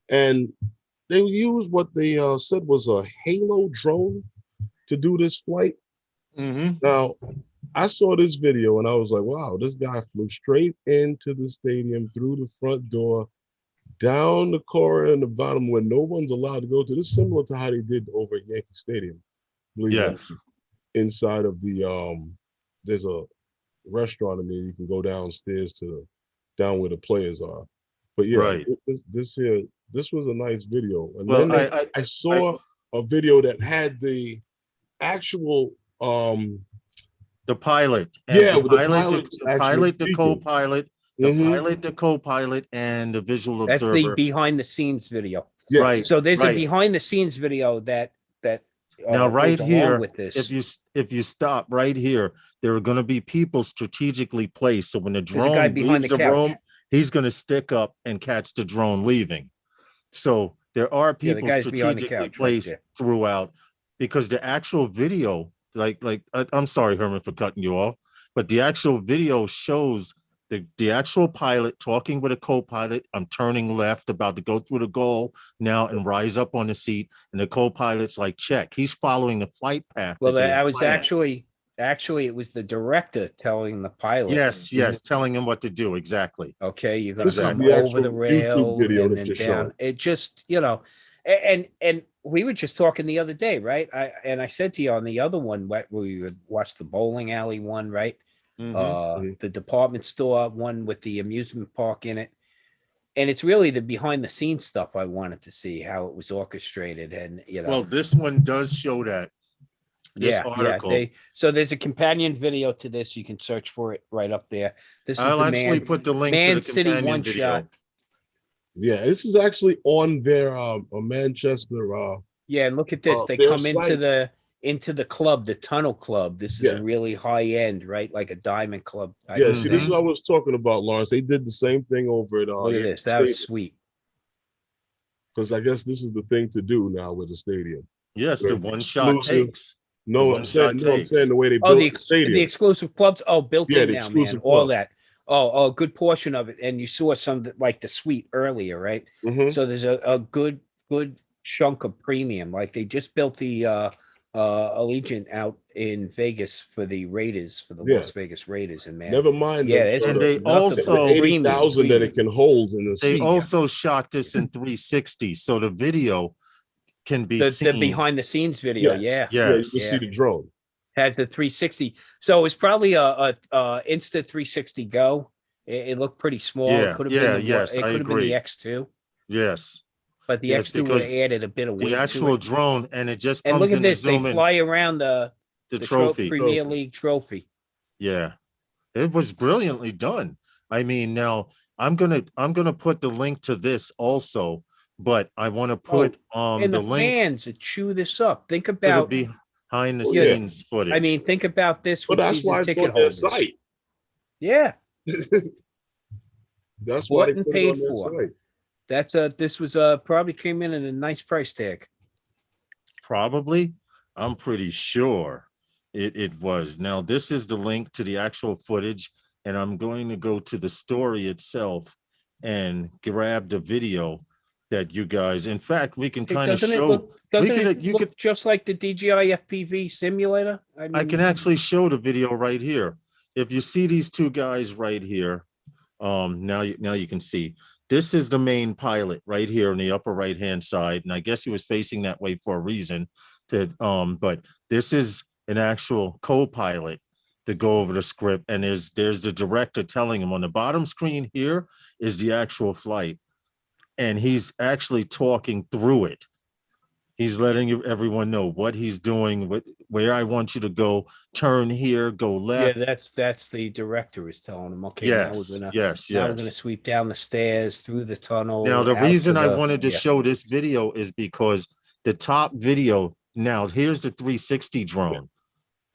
and they used what they said was a Halo drone to do this flight. Mm-hmm. Now, I saw this video and I was like, wow, this guy flew straight into the stadium through the front door, down the corridor in the bottom where no one's allowed to go to. This is similar to how they did over at Yankee Stadium. Believe it or Yes. not. Inside of the there's a restaurant in there. You can go downstairs down where the players are. But yeah, Right. this was a nice video. And Well, then I saw a video that had the actual the pilot. Yeah, the with the pilot, pilot's the actually pilot, the speaking. co-pilot, the Mhm. pilot, the co-pilot, and the visual That's the observer. behind the scenes video. Yes. Right. So there's a right. behind the scenes video that Now, right goes here, along with this. if you stop right here, there are going to be people strategically placed. So when the a guy drone behind leaves the the couch. room, he's going to stick up and catch the drone leaving. So there are Yeah, the people guy's behind the strategically couch right placed there. throughout, because the actual video, I'm sorry, Herman, for cutting you off, but the actual video shows the actual pilot talking with a co-pilot. I'm turning left, about to go through the goal now and rise up on the seat. And the co-pilot's like, check. He's following the flight path. Well, that they I had was planned. actually it was the director telling the pilot. Yes, telling him what to do. Exactly. Okay, you're gonna This is come the over the actual rail YouTube video and that then you're down. showing. It just, and we were just talking the other day, right? I said to you on the other one where we would watch the bowling alley one, right? Mhm. The department store one with the amusement park in it. And it's really the behind the scenes stuff I wanted to see, how it was orchestrated. And Well, this one does show that. This article. So there's a companion video to this. You can search for it right up there. This is I'll the actually Man, put the link Man to the City companion one video. shot. Yeah, this is actually on their Manchester. Yeah, and look at this. They their come site. into the club, the tunnel club. This is Yeah. a really high end, right? Like a diamond club. type Yeah, of see, this is thing. what I was talking about, Lawrence. They did the same thing over at Look at this. That was sweet. because I guess this is the thing to do now with the stadium. Yes, They're the one shot exclusive. takes. No, The I'm saying, one-shot no, I'm takes. saying the way they Oh, built the stadium. the exclusive clubs. Oh, built Yeah, in the now, man. exclusive All club. that. Oh, a good portion of it. And you saw some like the suite earlier, right? Mhm. So there's a good chunk of premium. Like they just built the Allegiant out in Vegas for the Raiders, for the Yeah. Las Vegas Raiders, and man, Never mind yeah, the, it's And they nothing also- but the premium, 80,000 that premium. it can hold in the They seat. also shot this in 360, so the video can be The seen. behind the scenes video, Yes. yeah, Yeah, you Yes. can see the drone. has the 360. So it's probably a Insta 360 Go. It looked pretty small. Yeah, It could have yeah, been the, yes, it I could have been the agree. X2, Yes, but the yes, X2 would have because added a bit of weight the to actual it. drone, and it just And look comes at in to this, they zoom in fly around the trophy. Premier League trophy. Yeah, it was brilliantly done. I mean, now I'm gonna put the link to this also, but I want to put And the the link fans that chew this up. Think to about, the behind the Oh, yeah. scenes footage. I mean, think about this But with that's season why it's ticket on their holders. site. Yeah, That's why bought they and put it paid on their for. site. This was probably came in at a nice price tag. Probably, I'm pretty sure it was. Now, this is the link to the actual footage, and I'm going to go to the story itself and grab the video that you guys, in fact, we can kind of Doesn't it show. look? Doesn't could- it you look could- just like the DJI FPV simulator? I mean, I can actually show the video right here. If you see these two guys right here, now you can see. This is the main pilot right here on the upper right hand side, and I guess he was facing that way for a reason. But this is an actual co-pilot to go over the script, and there's the director telling him on the bottom screen here is the actual flight, and he's actually talking through it. He's letting everyone know what he's doing, where I want you to go, turn here, go yeah, left. that's the director is telling him. Okay, Yes, now yes, we're gonna yes. sweep down the stairs through the tunnel. Now, the out reason to I the- wanted to yeah. show this video is because the top video, now here's the 360 drone,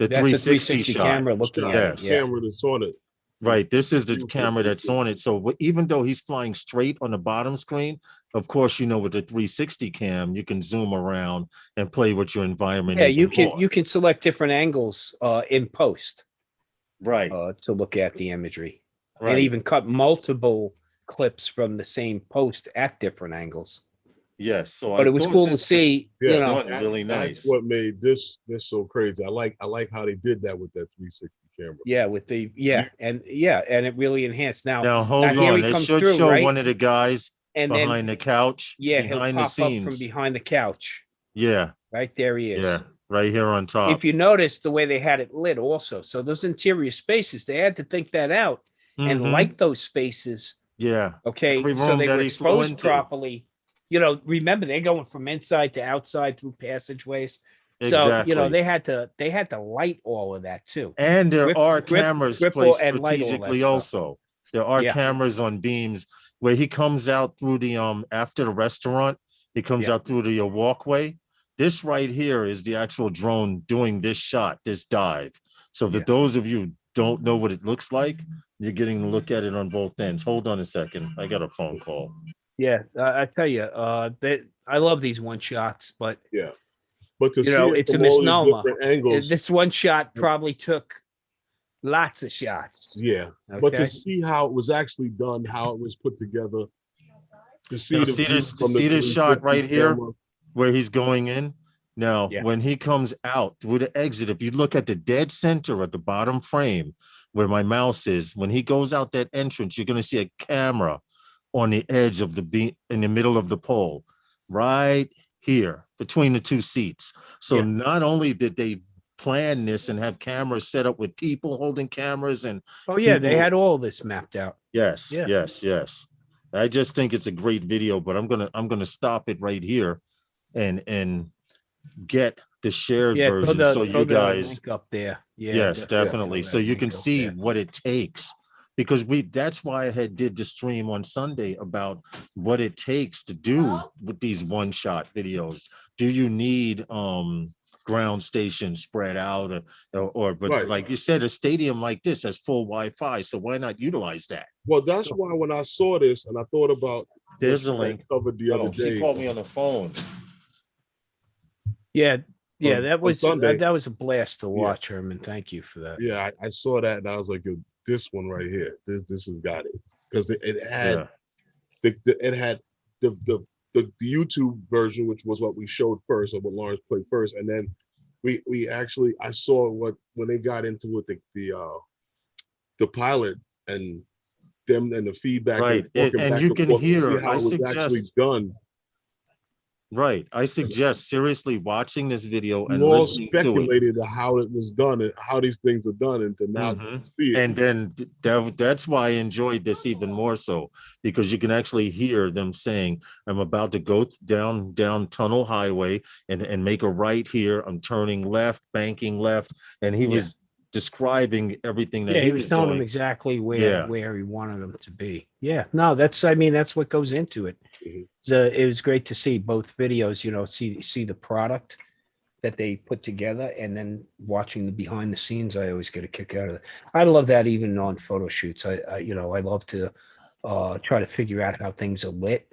the That's a 360 360 shot. camera looking at Yes. it. Yeah, Camera that's on it. Right, this is the Beautiful camera that's picture. on it. So even though he's flying straight on the bottom screen, of course, you know, with the 360 cam, you can zoom around and play with your environment. yeah. even more. You can select different angles in post Right, to look at the imagery, and right. even cut multiple clips from the same post at different angles. Yes, so But I it was thought cool to this see. Yeah, You know, done really That's nice. what made this so crazy. I like how they did that with that 360 camera. yeah, with the and it really enhanced. Now, hold here on, he they comes should through, show right? one of the guys And behind then the couch, he'll behind the pop up from scenes. behind the couch. Yeah, Right there he is. yeah, right here on top. If you notice the way they had it lit also. So those interior spaces, they had to think that out and Mhm. light those spaces. Yeah, Okay. every So room they that were he flew exposed into. properly. You know, remember they're going from inside to outside through passageways. So, exactly. they had to light all of that too. And there Grip- are grip- cameras grip placed and light all that strategically stuff. also. There are Yeah. cameras on beams where he comes out through the after the restaurant, he comes Yeah. out through the walkway. This right here is the actual drone doing this shot, this dive. So for Yeah. those of you who don't know what it looks like, you're getting to look at it on both ends. Hold on a second. I got a phone call. Yeah. I tell you, I love these one shots, but Yeah, but to you see know, it it's a from all these misnomer. different angles, This one shot probably took lots of shots. yeah. But Okay. to see how it was actually done, how it was put together, to see Now, the see view this, from the see this shot 360 right here camera. where he's going in. Now, Yeah. when he comes out through the exit, if you look at the dead center at the bottom frame where my mouse is, when he goes out that entrance, you're going to see a camera on the edge of the beam in the middle of the pole, right here between the two seats. So Yeah. not only did they plan this and have cameras set up with people holding cameras and Oh yeah, they people- had all this mapped out. yes, Yeah. yes. I just think it's a great video, but I'm gonna stop it right here and get the shared Yeah, version so you guys link up there. Yeah, yes, definitely. throw So that you can link up see there. what it takes because that's why I had did the stream on Sunday about what it takes to do with these one shot videos. Do you need ground stations spread out or but Right. like you said, a stadium like this has full Wi-Fi, so why not utilize that? Well, that's why when I saw this and I thought about There's this the link. covered the other He day. called me on the phone. Yeah, on that was Sunday. that was a blast to watch, Herman. Thank you for that. Yeah, I saw that and I was like, yo, this one right here, this has got it because it had the YouTube version, which was what we showed first, or what Lawrence played first, and then we actually I saw what when they got into it the pilot and them and the feedback Right. and talking And back you and can forth to see hear, how I it was actually suggest, done. right. I suggest seriously watching this video You and all listening to it. speculated how it was done and how these things are done, and to now see it. And then that's why I enjoyed this even more so, because you can actually hear them saying, I'm about to go down Tunnel Highway and make a right here. I'm turning left, banking left. And he was describing everything that Yeah, he he was was telling doing. them exactly Yeah. where he wanted them to be. Yeah, no, that's that's what goes into it. Mhm. So it was great to see both videos, see the product that they put together, and then watching the behind the scenes. I always get a kick out of it. I love that even on photo shoots. I love to try to figure out how things are lit.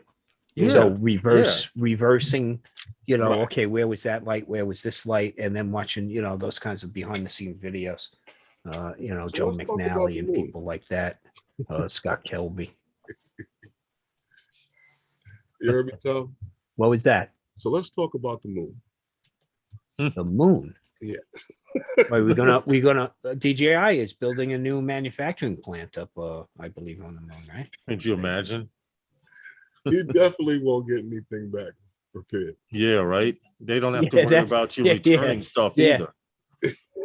Yeah. So reversing, Right. okay, where was that light? Where was this light? And then watching, those kinds of behind the scene videos. So Joe let's talk about McNally the and moon. people like that. Scott Kelby. You heard me, Tom? What was that? So let's talk about the moon. The moon. Yeah. Well, we're gonna DJI is building a new manufacturing plant up, I believe, on the moon, right? Could you imagine? You definitely won't get anything back prepared. Yeah, right. They don't have Yeah, to worry that- about you yeah, returning stuff yeah. either.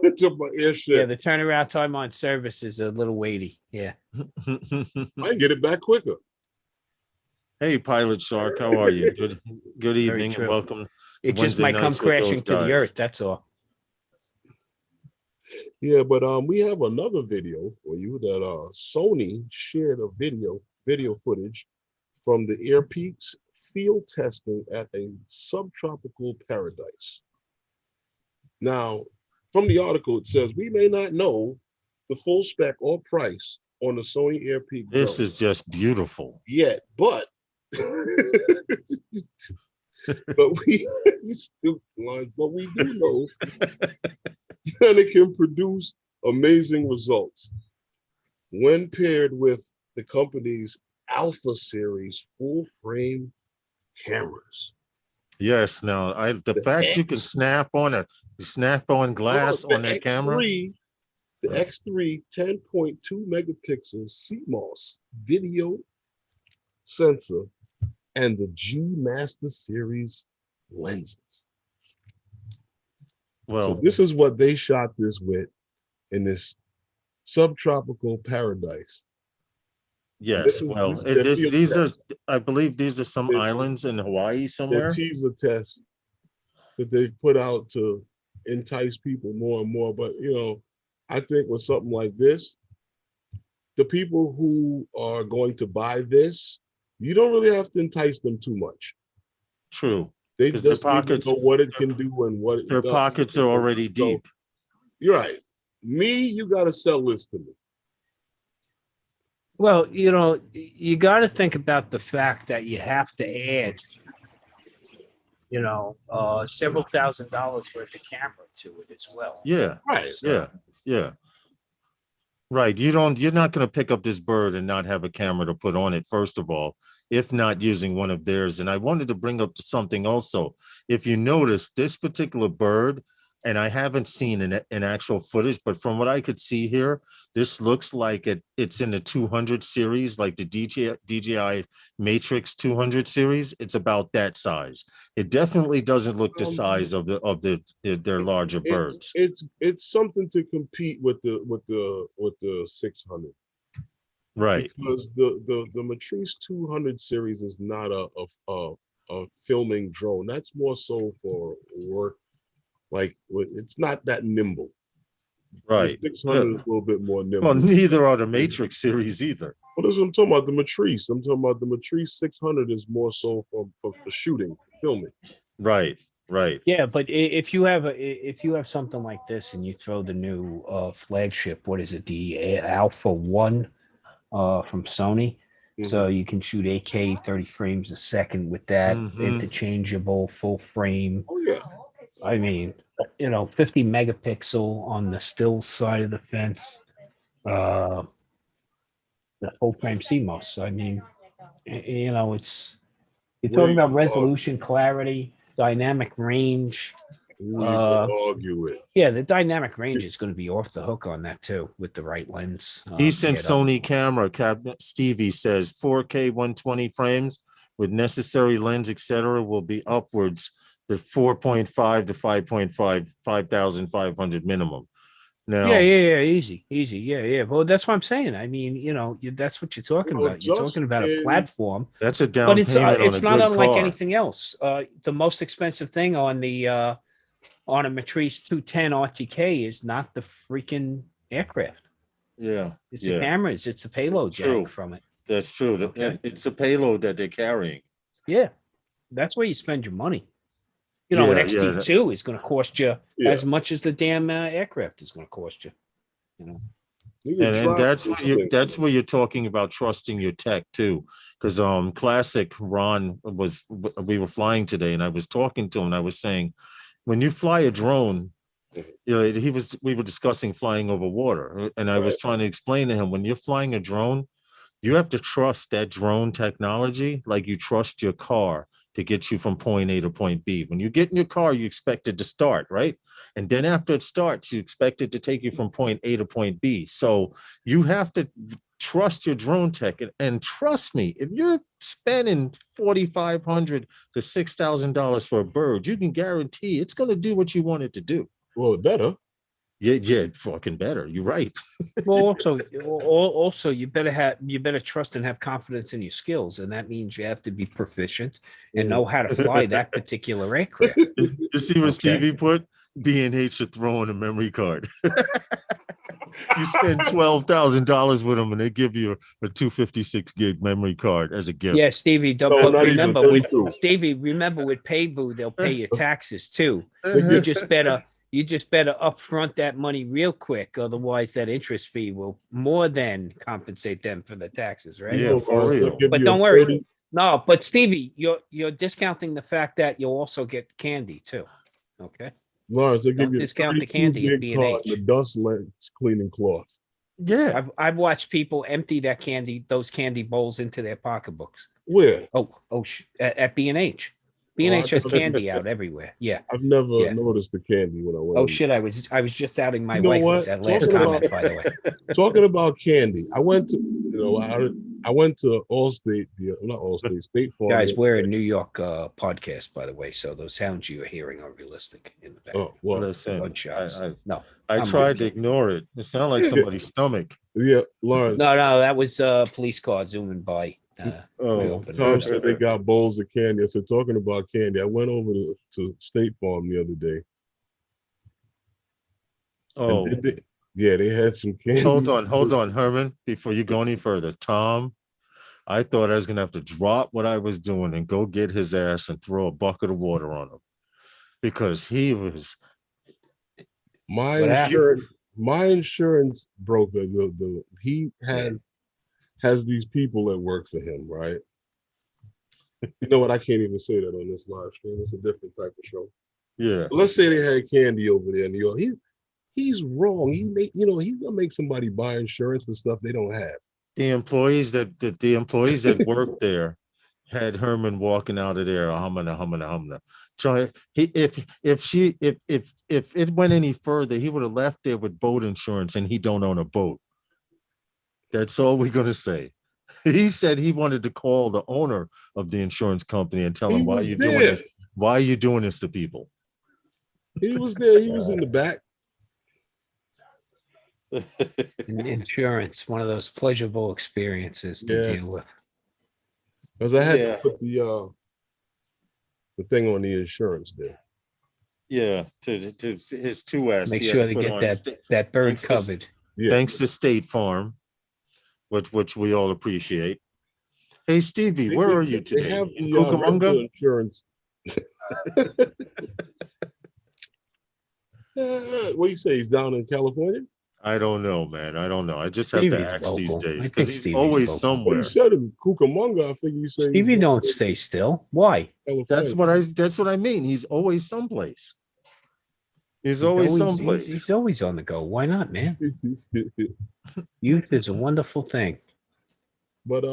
It's about airship. Yeah, the turnaround time on service is a little weighty. Yeah. I can get it back quicker. Hey, Pilot Shark, how are you? Good Very evening and true. welcome. It just Wednesday might come nights with those crashing to the guys. earth. That's all. Yeah, but we have another video for you that Sony shared a video footage from the Airpeak's field testing at a subtropical paradise. Now, from the article, it says we may not know the full spec or price on the Sony Airpeak This drone is just beautiful. yet, but we do know that it can produce amazing results when paired with the company's Alpha series full frame cameras. Yes. Now, the fact you can snap on glass on that camera. The X3 10.2 megapixel CMOS video sensor and the G Master series lenses. Well, So this is what they shot this with in this subtropical paradise. yes. Well, I believe these are some islands in Hawaii Their somewhere. teaser test that they put out to entice people more and more. But I think with something like this, the people who are going to buy this, you don't really have to entice them too much. True. They 'Cause just their need to pockets- know what it can do and what it Their does. pockets are already So, deep. you're right. Me, you got to sell this to me. Well, you got to think about the fact that you have to add, several $1,000s worth of camera to it as well. Yeah. Right. Yeah. Right. You're not going to pick up this bird and not have a camera to put on it, first of all, if not using one of theirs. And I wanted to bring up something also. If you notice this particular bird, and I haven't seen an actual footage, but from what I could see here, this looks like it's in the 200 series, like the DJI Matrix 200 series. It's about that size. It definitely doesn't look the size of their larger birds. It's something to compete with the 600. Right. Because the Matrice 200 series is not a filming drone. That's more so for work. Like it's not that nimble. Right. The 600 is a little bit more nimble. Well, neither are the Matrix series either. Well, that's what I'm talking about. The Matrice. I'm talking about the Matrice 600 is more so for shooting, filming. Right. Yeah, but if you have something like this and you throw the new flagship, what is it, the Alpha 1 from Sony, so you can shoot 8K 30 frames a second with that interchangeable full frame. Oh yeah. I mean, 50 megapixel on the still side of the fence, the full frame CMOS. I mean, you're talking about resolution, clarity, dynamic range. Who you gonna argue with? Yeah, the dynamic range is going to be off the hook on that too with the right lens. Decent get up. Sony camera cabinet. Stevie says 4K 120 frames with necessary lens, etc., will be upwards to 4.5 to 5.5, 5,500 minimum. Now, Yeah, easy. Yeah. Well, that's what I'm saying. I mean, that's what you're talking Well, about. You're talking about a Justin- platform, that's a down but it's payment on a it's not good unlike car. anything else. The most expensive thing on the on a Matrice 210 RTK is not the freaking aircraft. Yeah, It's the cameras. It's the payload True. jag from it. That's true. Okay. It's a payload that they're carrying. Yeah, that's where you spend your money. An XT2 is going to cost you as much as the damn aircraft is going to cost you. And that's where you're talking about trusting your tech too, because classic Ron we were flying today, and I was talking to him, and I was saying, when you fly a drone, we were discussing flying over water, and I was trying to explain to him, when you're flying a drone, you have to trust that drone technology like you trust your car to get you from point A to point B. When you get in your car, you expect it to start, right? And then after it starts, you expect it to take you from point A to point B. So you have to trust your drone tech. And trust me, if you're spending $4,500 to $6,000 for a bird, you can guarantee it's going to do what you want it to do. Well, it better. Yeah, fucking better. You're right. Well, also, you better trust and have confidence in your skills, and that means you have to be proficient and know how to fly that particular aircraft. You see what Stevie put? B&H should throw in a memory card. You spend $12,000 with them, and they give you a 256 gig memory card as a gift. Yeah, Stevie. Remember with Paybu, they'll pay your taxes too. You just better upfront that money real quick, otherwise that interest fee will more than compensate them for the taxes, right? Yeah, for real. But don't worry. No, but Stevie, you're discounting the fact that you'll also get candy too. Okay. Lawrence, they give you discount the candy at B&H. The dust lens cleaning cloth. Yeah. I've watched people empty those candy bowls into their pocketbooks. Where? At B&H. B&H has candy out everywhere. Yeah. I've never noticed the candy when I went. Oh shit! I was just outing my wife with that last comment, by the way. Talking about candy, I went to Allstate, not Allstate, State Farm. Guys, we're a New York podcast, by the way, so those sounds you are hearing are realistic in the back. Oh well, listen, I tried to ignore it. It sounded like somebody's stomach. Yeah, Lawrence. No, that was a police car zooming by. Tom said they got bowls of candy. I said, talking about candy, I went over to State Farm the other day. Oh, they had some candy. Hold on, Herman. Before you go any further, Tom, I thought I was gonna have to drop what I was doing and go get his ass and throw a bucket of water on him, because he was. My insurance broker, he has these people that work for him, right? You know what? I can't even say that on this live stream. It's a different type of show. Yeah. But let's say they had candy over there in New York. He's wrong. He's gonna make somebody buy insurance for stuff they don't have. The employees that work there had Herman walking out of there, humana. Try if it went any further, he would have left there with boat insurance, and he don't own a boat. That's all we're gonna say. He said he wanted to call the owner of the insurance company and tell him, why are you doing this to people? He was there. He was in the back. Insurance, one of those pleasurable experiences to deal with. Because I had to put the thing on the insurance there. Yeah, to his 2S. Make sure they get that bird covered. Thanks to State Farm, which we all appreciate. Hey Stevie, where are you today? They have the Cucamonga insurance. What do you say? He's down in California? I don't know, man. I don't know. I just have to ask these days because he's Stevie's always local. somewhere. Well, you said in Cucamonga. I figure you say Stevie don't stay still. Why? That's what I mean. He's always someplace. He's always someplace. He's always on the go. Why not, man? Youth is a wonderful thing. But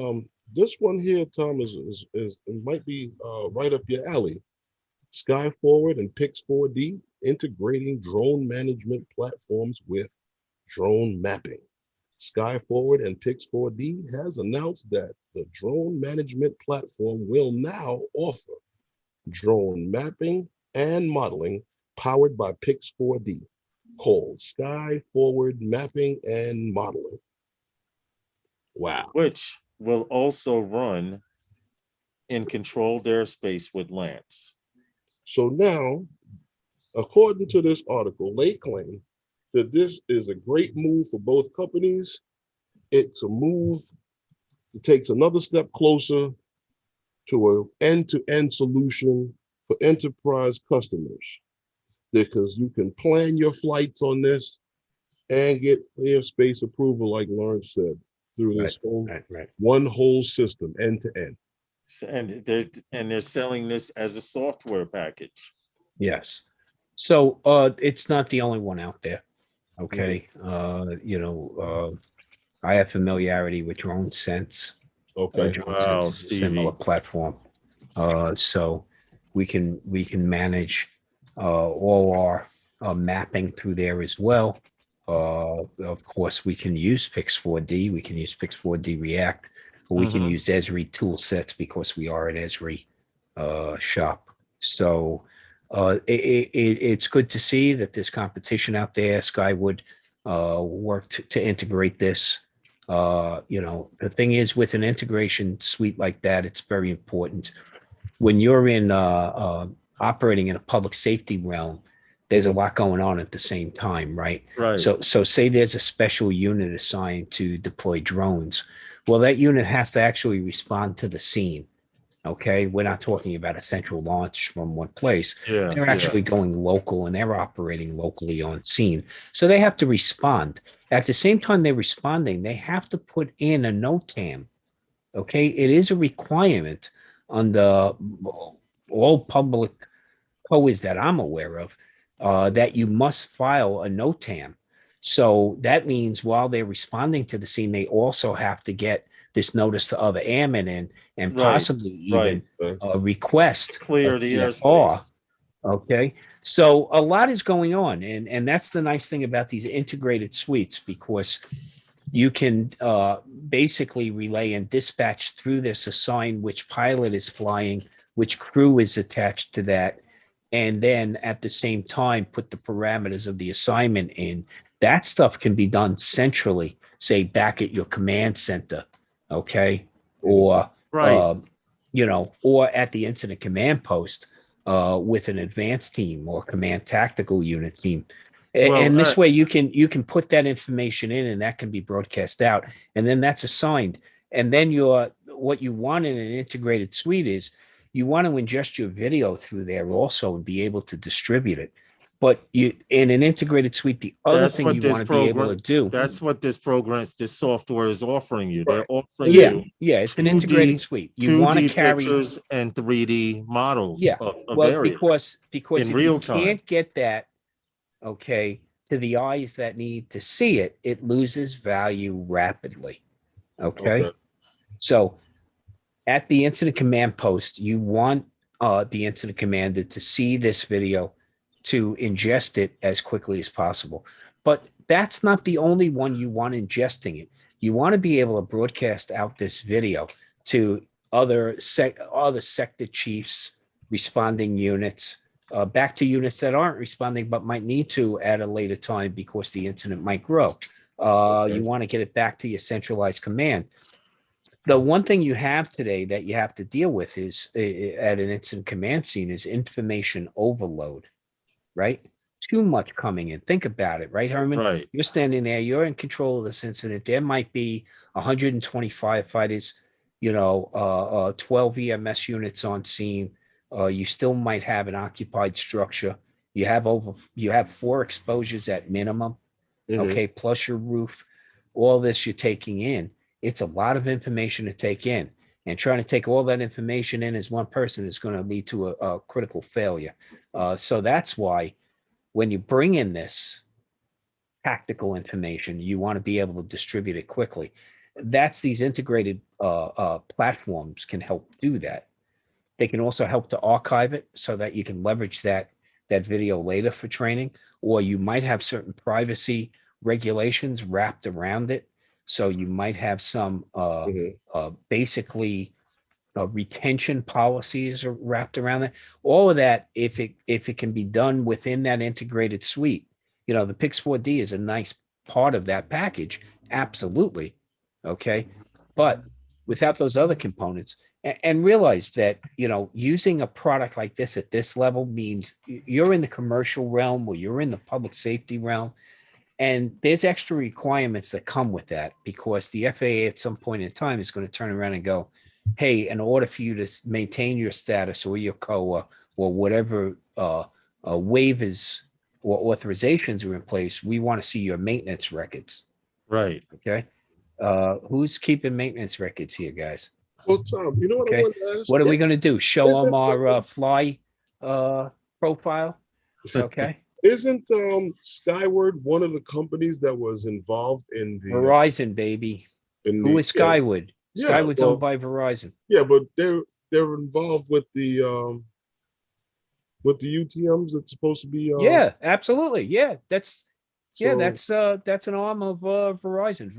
this one here, Tom, is it might be right up your alley. Sky Forward and Pix 4D. integrating drone management platforms with drone mapping. Sky Forward and Pix4D has announced that the drone management platform will now offer drone mapping and modeling powered by Pix4D, called Sky Forward Mapping and Modeling. Wow. Which will also run in controlled airspace with Lance. So now, according to this article, they claim that this is a great move for both companies. It's a move that takes another step closer to an end-to-end solution for enterprise customers, because you can plan your flights on this and get airspace approval, like Lawrence said, through this one whole system, end to end. And they're selling this as a software package. Yes. So it's not the only one out there. Okay. I have familiarity with Drone Sense. Okay. Drone Sense is a similar platform. So we can manage all our mapping through there as well. Of course, we can use Pix4D. We can use Pix4D React. Or we can use Esri tool sets because we are an Esri shop. So it's good to see that there's competition out there. Skywood worked to integrate this. The thing is, with an integration suite like that, it's very important. When you're in operating in a public safety realm, there's a lot going on at the same time, right? Right. So say there's a special unit assigned to deploy drones. Well, that unit has to actually respond to the scene. Okay, we're not talking about a central launch from one place. Yeah, they're actually going local, and they're operating locally on scene. So they have to respond. At the same time they're responding, they have to put in a NOTAM. Okay, it is a requirement on the all public COAs that I'm aware of, that you must file a NOTAM. So that means while they're responding to the scene, they also have to get this notice to other airmen in, and possibly even request clear the airspace. Okay, so a lot is going on, and that's the nice thing about these integrated suites, because you can basically relay and dispatch through this, assign which pilot is flying, which crew is attached to that, and then at the same time put the parameters of the assignment in. That stuff can be done centrally, say back at your command center, okay, or or at the incident command post with an advanced team or command tactical unit team. And this way you can put that information in, and that can be broadcast out, and then that's assigned. And then what you want in an integrated suite is you want to ingest your video through there also and be able to distribute it. But you, in an integrated suite, the other thing you want to be able to do. That's what this software is offering you. They're offering you. Yeah, it's an integrated suite. You want to carry pictures and 3D models. Yeah, of because in if real you time. can't get that, okay, to the eyes that need to see it, it loses value rapidly. Okay. So at the incident command post, you want the incident commander to see this video, to ingest it as quickly as possible. But that's not the only one you want ingesting it. You want to be able to broadcast out this video to other sector chiefs, responding units, back to units that aren't responding but might need to at a later time because the incident might grow. You want to get it back to your centralized command. The one thing you have today that you have to deal with is at an incident command scene is information overload, right? Too much coming in. Think about it, right, Herman? Right. You're standing there, you're in control of this incident. There might be 120 firefighters, 12 EMS units on scene. You still might have an occupied structure. You have 4 exposures at minimum, okay, plus your roof. All this you're taking in. It's a lot of information to take in, and trying to take all that information in as one person is going to lead to a critical failure. So that's why when you bring in this tactical information, you want to be able to distribute it quickly. That's these integrated platforms can help do that. They can also help to archive it so that you can leverage that that video later for training, or you might have certain privacy regulations wrapped around it. So you might have some Mhm. basically retention policies are wrapped around it. All of that, if it can be done within that integrated suite, the Pix 4D is a nice part of that package. Absolutely. Okay. But without those other components, and realize that, using a product like this at this level means you're in the commercial realm or you're in the public safety realm. And there's extra requirements that come with that, because the FAA at some point in time is going to turn around and go, hey, in order for you to maintain your status or your COA or whatever waivers or authorizations are in place, we want to see your maintenance records. Right. Okay. Who's keeping maintenance records here, guys? Well, Tom, you know what I Okay. wanted to ask? What are we going to do? Show Isn't them our fly profile? Okay. Isn't Skyward one of the companies that was involved in the Verizon, baby. in Who the is Skyward? Yeah, Skyward's well, owned by Verizon. yeah, but they're involved with the UTMs that's supposed to be Yeah, absolutely. Yeah, that's so, that's an arm of Verizon.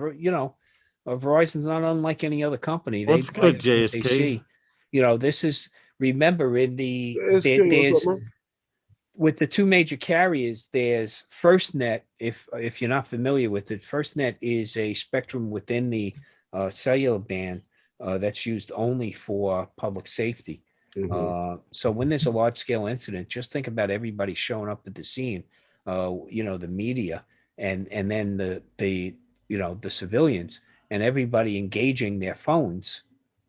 Verizon's not unlike any other company. What's They good, like what they JSK? see. This is, remember, in the SK, what's there's up, man? with the two major carriers, there's FirstNet. If you're not familiar with it, FirstNet is a spectrum within the cellular band that's used only for public safety. Mhm. So when there's a large scale incident, just think about everybody showing up at the scene, the media and then the civilians and everybody engaging their phones.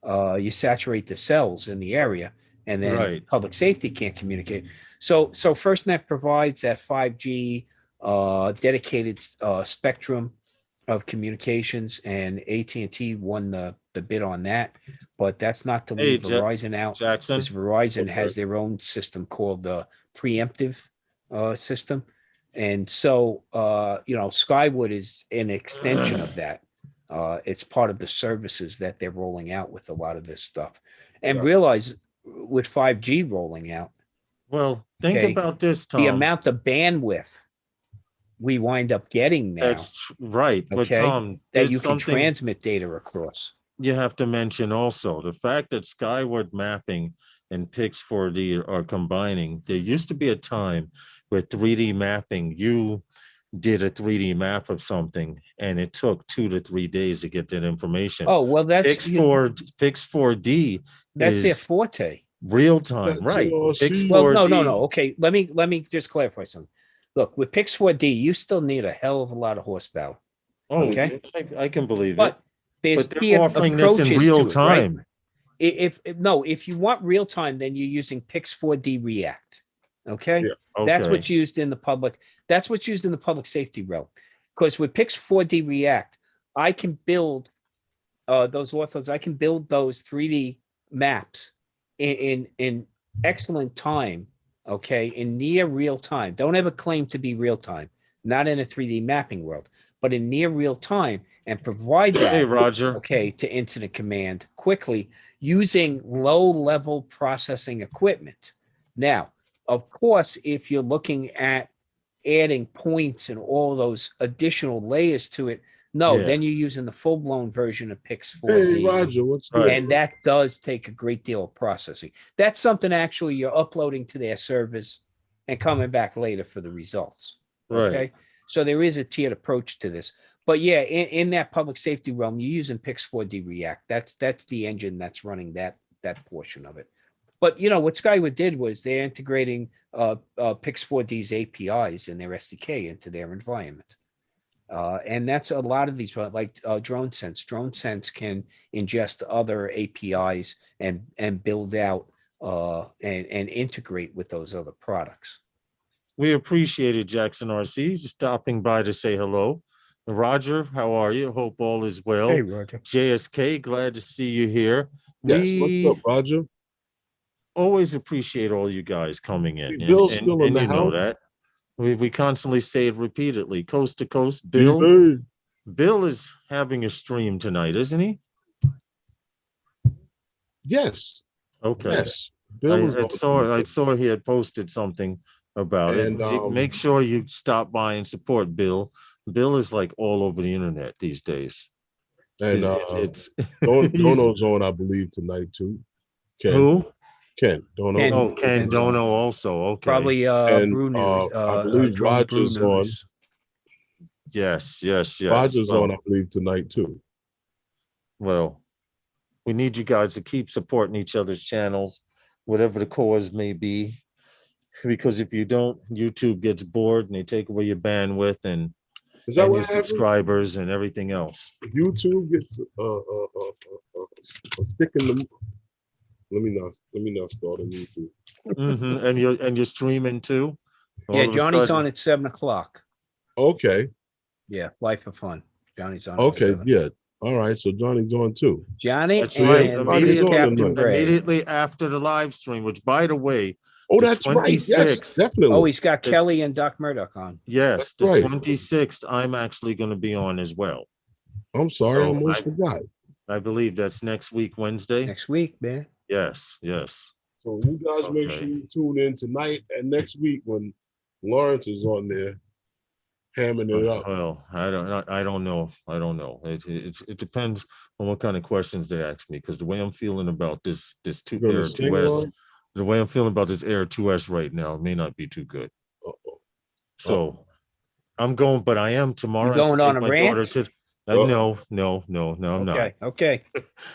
You saturate the cells in the area, and then Right. public safety can't communicate. So FirstNet provides that 5G dedicated spectrum of communications, and AT&T won the bid on that. But that's not to Hey, leave Verizon out, Jackson. because Verizon Okay. has their own system called the preemptive system. And so, Skyward is an extension of that. It's part of the services that they're rolling out with a lot of this stuff. And Yeah. realize with 5G rolling out, Well, think Okay. about this, Tom. the amount of bandwidth we wind up getting now, right. But okay, Tom, that there's you can something transmit data across. you have to mention also. The fact that Skyward Mapping and Pix 4D are combining. There used to be a time where 3D mapping, you did a 3D map of something and it took 2 to 3 days to get that information. Oh, well, that's Pix 4D that's their is forte. real time, That's right? Pix see. Well, 4D. no. Okay, let me just clarify something. Look, with Pix 4D, you still need a hell of a lot of horsepower. Oh, Okay. I can believe it. But there's But they're tiered offering this in approaches real to it, right? time. If you want real time, then you're using Pix 4D React. Okay. Yeah. That's Okay. what's used in the public. That's what's used in the public safety realm. Because with Pix 4D React, I can build those orthos. I can build those 3D maps in excellent time. Okay, in near real time. Don't ever claim to be real time. Not in a 3D mapping world, but in near real time, and provide that. Hey, Roger. Okay, to incident command quickly using low-level processing equipment. Now, of course, if you're looking at adding points and all those additional layers to it, no, Yeah. then you're using the full-blown version of Pix Hey, 4D. Roger, what's Right. good? And that does take a great deal of processing. That's something actually you're uploading to their servers and coming back later for the results. Right. Okay. So there is a tiered approach to this. But yeah, in that public safety realm, you're using Pix 4D React. That's the engine that's running that portion of it. But what Skyward did was they're integrating Pix 4D's APIs and their SDK into their environment. And that's a lot of these, like DroneSense. DroneSense can ingest other APIs and build out and integrate with those other products. We appreciate it, Jackson RC, stopping by to say hello. Roger, how are you? Hope all is well. Hey, Roger. JSK, glad to see you here. Yes, We what's up, Roger? always appreciate all you guys coming in. Bill's still in and the you know house? that. We constantly say it repeatedly, coast to coast. Hey, Bill is having a stream tonight, isn't he? yes, Okay. yes. Bill is I saw he had posted something about it. And Make sure you stop by and support Bill. Bill is like all over the internet these days. and It's Dono's on, I believe, tonight too. who? Ken Dono. Ken. Oh, Ken Ken's Dono also. Okay. Probably And Brew News. I believe Drone Brew Roger's on. News. Yes. Roger's Well, on, I believe, tonight too. well, we need you guys to keep supporting each other's channels, whatever the cause may be. Because if you don't, YouTube gets bored and they take away your bandwidth and Is that your what happened? subscribers and everything else. YouTube gets a stick in the. Let me not start on YouTube. And you're streaming too. Yeah, All of a Johnny's sudden- on at 7:00. Okay. Yeah, Life of Fun. Johnny's on. Okay. At 7. Yeah. All right. So Johnny's on too. Johnny That's and right. Captain Gray. Immediately after the live stream, which by the way, Oh, The that's right. Yes, 26th. definitely. Oh, he's got Kelly and Doc Murdoch on. yes, That's the right. 26th, I'm actually going to be on as well. I'm sorry, I So almost forgot. I believe that's next week, Wednesday. Next week, man. Yes. So you guys make Okay. sure you tune in tonight and next week when Lawrence is on there hamming it up. Well, I don't know. It depends on what kind of questions they ask me, because the way I'm feeling about this You gonna Air sing, 2S, Lawrence? the way I'm feeling about this Air 2S right now, it may not be too good. Uh-oh. So I'm going, but I am tomorrow. You I have to going on take a my daughter rant? to. Uh-oh. No, I'm not. Okay.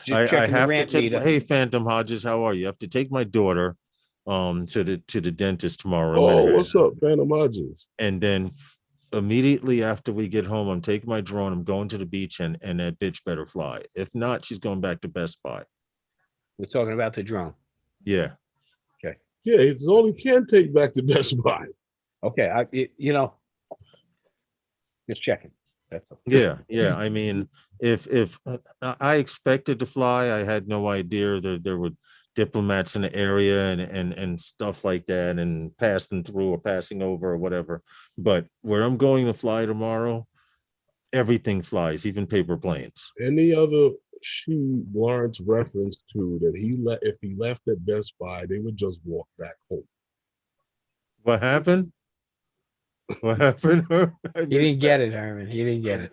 Just I checking the have to rant take. meter. Hey, Phantom Hodges, how are you? I have to take my daughter, to the dentist tomorrow. in Oh, Manhattan. what's up, Phantom Hodges? And then immediately after we get home, I'm taking my drone. I'm going to the beach, and that bitch better fly. If not, she's going back to Best Buy. We're talking about the drone. Yeah. Yeah, it's all he can take back to Best Buy. Okay, just checking. That's all. Yeah. I mean, if I expected to fly, I had no idea there were diplomats in the area and stuff like that, and passing through or passing over or whatever. But where I'm going to fly tomorrow, everything flies, even paper planes. Any other shoe Lawrence referenced to that if he left at Best Buy, they would just walk back home. What happened? What happened? He didn't get it, Herman. He didn't get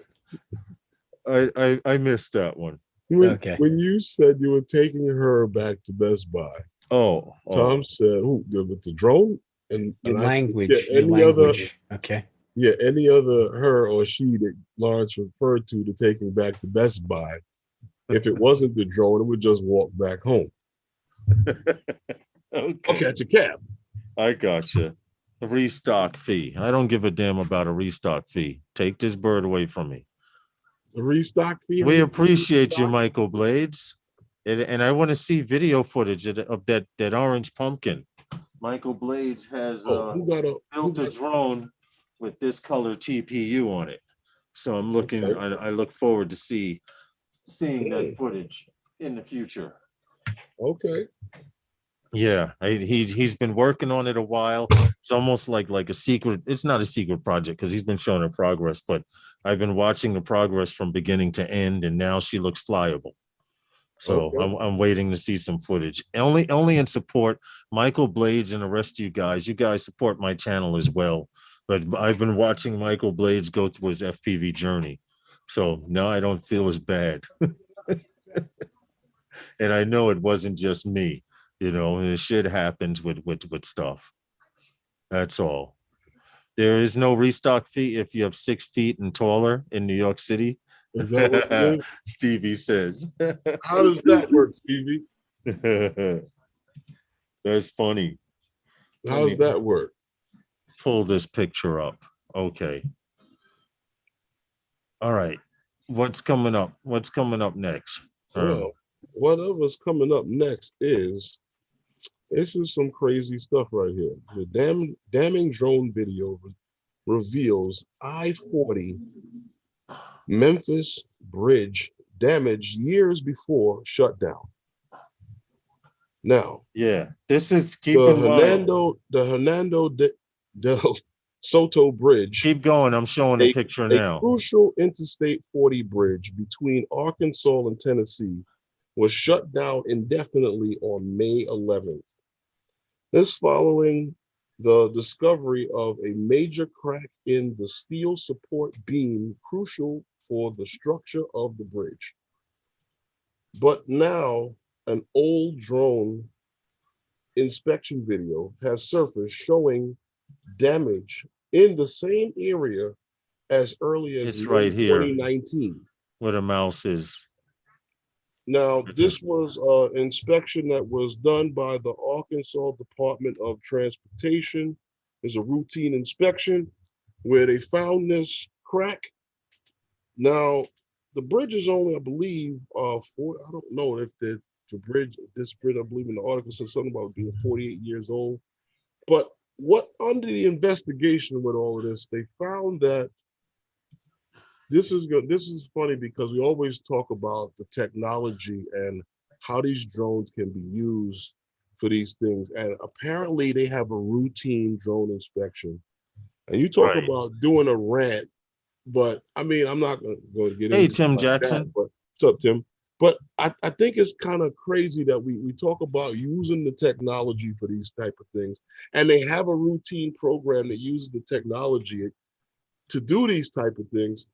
it. I missed that one. Okay. When you said you were taking her back to Best Buy, Oh, Tom said, with the drone? And Your I said, language. yeah, Your language. Okay. Yeah, any other her or she that Lawrence referred to taking back to Best Buy, if it wasn't the drone, it would just walk back home. I'll catch a cab. I got you. A restock fee. I don't give a damn about a restock fee. Take this bird away from me. A restock fee? We appreciate you, Michael Blades. And I want to see video footage of that orange pumpkin. Michael Blades has built a drone with this color TPU on it. So I'm looking, Okay. I look forward to seeing that footage in the future. Okay. Yeah, he's been working on it a while. It's almost like a secret. It's not a secret project because he's been showing her progress, but I've been watching the progress from beginning to end, and now she looks flyable. So Okay. I'm waiting to see some footage. Only in support. Michael Blades and the rest of you guys. You guys support my channel as well. But I've been watching Michael Blades go through his FPV journey, so now I don't feel as bad. And I know it wasn't just me. You know, and shit happens with stuff. That's all. There is no restock fee if you have 6 feet and taller in New York City. Is that what it is? Stevie says. How does that work, Stevie? That's funny. How does that work? Pull this picture up. Okay. All right. What's coming up? What's coming up next? Well, whatever's coming up next is, this is some crazy stuff right here. The damning drone video reveals I-40 Memphis bridge damaged years before shutdown. Now, Yeah, this is the Hernando del Soto Bridge, Keep going. I'm showing a picture a now. crucial Interstate 40 bridge between Arkansas and Tennessee, was shut down indefinitely on May 11th. This following the discovery of a major crack in the steel support beam crucial for the structure of the bridge. But now an old drone inspection video has surfaced showing damage in the same area as early as It's right here 2019. where the mouse is. Now, this was an inspection that was done by the Arkansas Department of Transportation. It's a routine inspection where they found this crack. Now, the bridge is only, I believe, I don't know if this bridge, I believe in the article said something about being 48 years old. But what under the investigation with all of this, they found that this is good. This is funny because we always talk about the technology and how these drones can be used for these things. And apparently they have a routine drone inspection. And you talk about doing a rant, but I mean, I'm not going to get into Tim like Jackson. that, but what's up, Tim? But I think it's kind of crazy that we talk about using the technology for these type of things. And they have a routine program that uses the technology to do these type of things.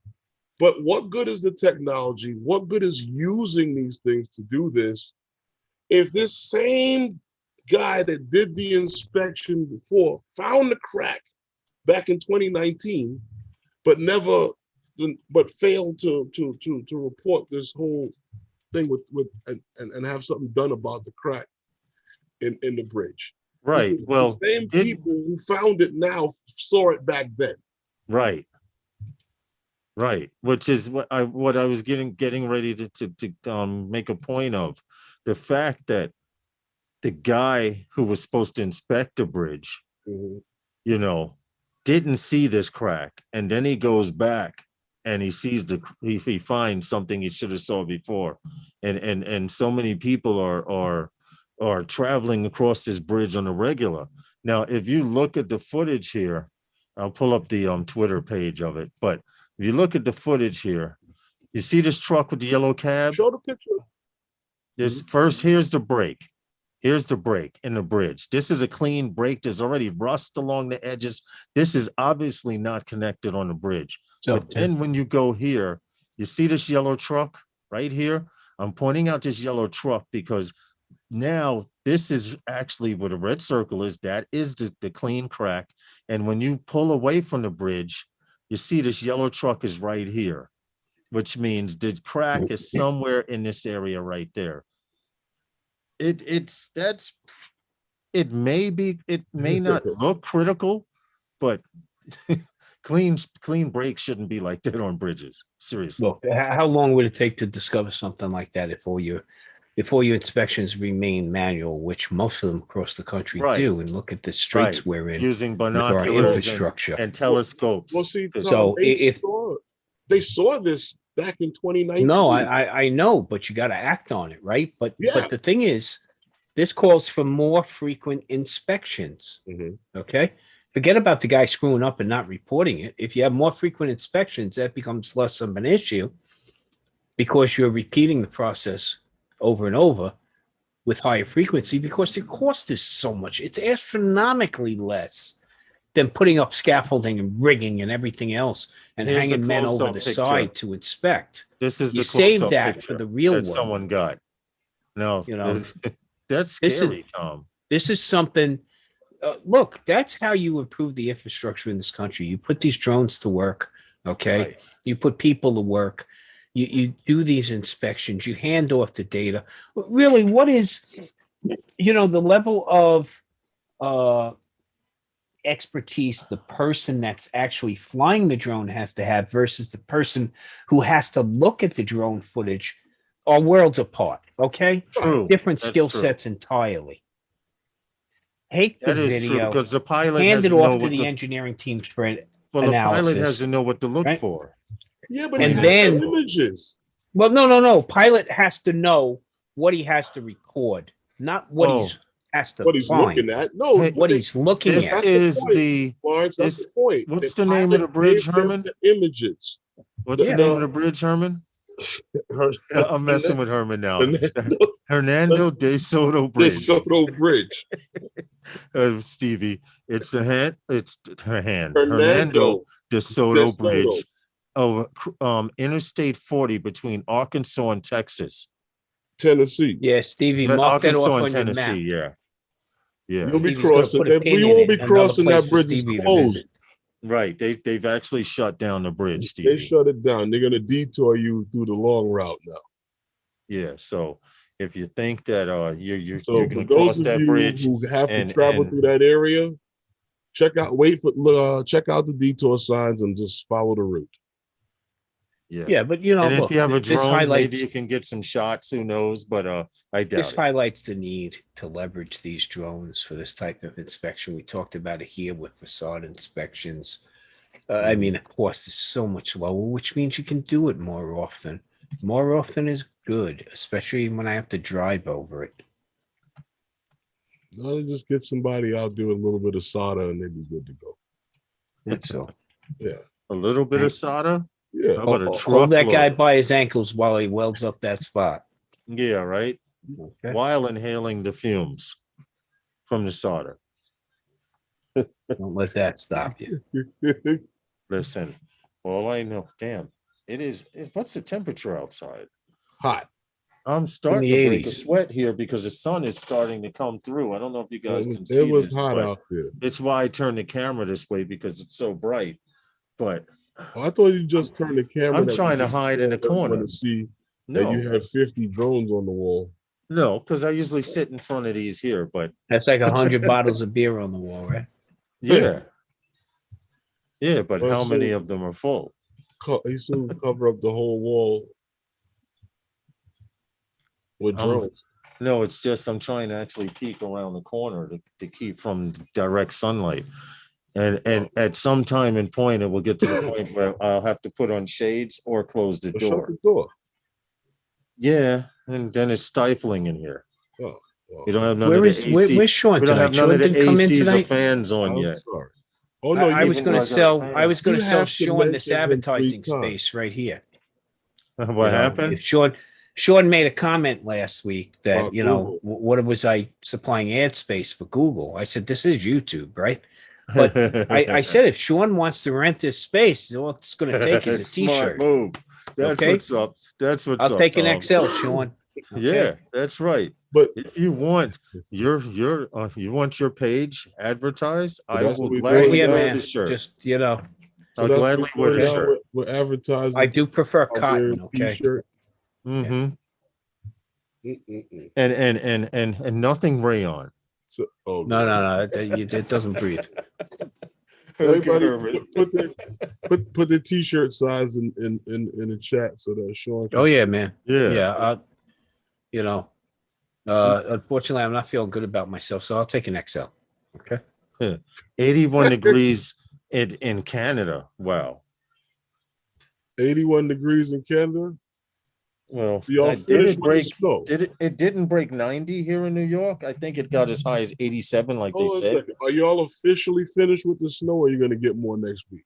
But what good is the technology? What good is using these things to do this if this same guy that did the inspection before found the crack back in 2019, but failed to report this whole thing and have something done about the crack in the bridge? Right. Well, the same people who found it now saw it back then. Right. Right, which is what I was getting ready to make a point of, the fact that the guy who was supposed to inspect the bridge, you know, didn't see this crack, and then he goes back and he sees he finds something he should have saw before, and so many people are traveling across this bridge on a regular. Now, if you look at the footage here, I'll pull up the Twitter page of it, but if you look at the footage here, you see this truck with the yellow cab? Show the picture. Here's the brake. Here's the brake in the bridge. This is a clean brake. There's already rust along the edges. This is obviously not connected on the bridge. But then when you go here, you see this yellow truck right here? I'm pointing out this yellow truck because now this is actually where the red circle is. That is the clean crack. And when you pull away from the bridge, you see this yellow truck is right here, which means the crack is somewhere in this area right there. It may not look critical, but clean brakes shouldn't be like that on bridges. Seriously. Look, how long would it take to discover something like that if all your inspections remain manual, which most of them across the country do? And look at the streets we're in, using our binoculars infrastructure and telescopes. Well, see, Tom, So they saw this back in 2019. No, I know, but you got to act on it, right? But the thing is, this calls for more frequent inspections. Okay, forget about the guy screwing up and not reporting it. If you have more frequent inspections, that becomes less of an issue because you're repeating the process over and over with higher frequency, because the cost is so much. It's astronomically less than putting up scaffolding and rigging and everything else and hanging men over the side to inspect. This is you save that for the real world. Someone got. No, you know, that's scary, Tom. This is something. Look, that's how you improve the infrastructure in this country. You put these drones to work. Okay, you put people to work. You do these inspections. You hand off the data. Really, what is, the level of expertise the person that's actually flying the drone has to have versus the person who has to look at the drone footage are worlds apart. Okay, true. Different skill sets entirely. Take the video, because the pilot hand it off to the engineering teams for it. Well, the pilot has to know what to look for. Yeah, but and then images. Well, no. Pilot has to know what he has to record, not what he's has to what he's find. Looking at. No, what he's looking this at. Is the Lawrence, that's the point. What's the name of the bridge, Herman? The images. What's the name of the bridge, Herman? I'm messing with Herman now. Hernando de Soto Bridge. De Soto Bridge. Stevie. It's Hernando Hernando de Soto DeSoto. Bridge over Interstate 40 between Arkansas and Texas. Tennessee. Yeah, Stevie, mark that Arkansas off and on your Tennessee, map. yeah. You'll be Stevie's gonna crossing put a that. pin We in won't be it. Another crossing place that for bridge. It's Stevie to closed. visit. Right. They've actually shut down the bridge, They Stevie. shut it down. They're gonna detour you through the long route now. Yeah. So if you think that you're So gonna for cross those of that you bridge who have to and- travel and- through that area, check out the detour signs and just follow the route. Yeah, but you know, And if look, you have a this drone, maybe highlights you can get some shots. Who knows? But I doubt this it. highlights the need to leverage these drones for this type of inspection. We talked about it here with facade inspections. I mean, the cost is so much lower, which means you can do it more often. More often is good, especially when I have to drive over it. I'll just get somebody out, do a little bit of solder, and they'd be good to go. That's all. Yeah, A little bit of solder. yeah. How about a Hold that guy truckload? by his ankles while he welds up that spot. Yeah, right. Okay. While inhaling the fumes from the solder. Don't let that stop you. Listen, all I know, damn, what's the temperature outside? Hot. I'm starting the to break a 80s. sweat here because the sun is starting to come through. I don't know if you guys can see It was this, hot but out there. it's why I turned the camera this way because it's so bright. But Oh, I thought you just turned the camera. I'm that trying to we hide in the could corner. To see that you No, had 50 drones on the wall. no, because I usually sit in front of these here. But That's like 100 bottles of beer on the wall, right? yeah, yeah. But Well, how many so- of them are full? He soon cover up the whole wall with drones. No, it's just I'm trying to actually peek around the corner to keep from direct sunlight. And at some time and point, it will get to the point where I'll have to put on shades or close the But shut door. the door. Yeah, and then it's stifling in here. Oh, well, You don't have none Where of the is AC. where's Sean We don't tonight? have none Sean of the didn't come in ACs or tonight. fans on I'm yet. sorry. Oh no, I was even going though to I got a sell. fan. I was going You to sell have to Sean this mention him 3 advertising times. space right here. What You know, happened? if Sean made a comment last week that About you know Google. what was I supplying ad space for Google? I said this is YouTube, right? But I said if Sean wants to rent this space, all it's going to take is a Smart T-shirt. move. That's Okay. what's up. That's what's I'll up. take an Tom. XL, Sean. Okay? Yeah, that's right. But If you want you want your page advertised, But I that's will what we Right gladly here, doing wear man. the shirt. Just you know, so I'll that's gladly what wear the we're doing shirt. with advertising. I do prefer I'll wear a cotton. Okay. T-shirt. Mm-hmm. Mm-mm-mm. And nothing rayon. So, oh, No, God. it doesn't breathe. Look at Everybody her. put the T-shirt size in the chat so that Sean can Oh see. yeah, man. Yeah. Yeah. You know, unfortunately, I'm not feeling good about myself, so I'll take an XL. Okay. 81 degrees in Canada. Wow. 81 degrees in Canada. Well, Y'all did finished it with break? the snow? It didn't break 90 here in New York. I think it got as high as 87, like Hold on they a said. second. Are y'all officially finished with the snow, or are you going to get more next week?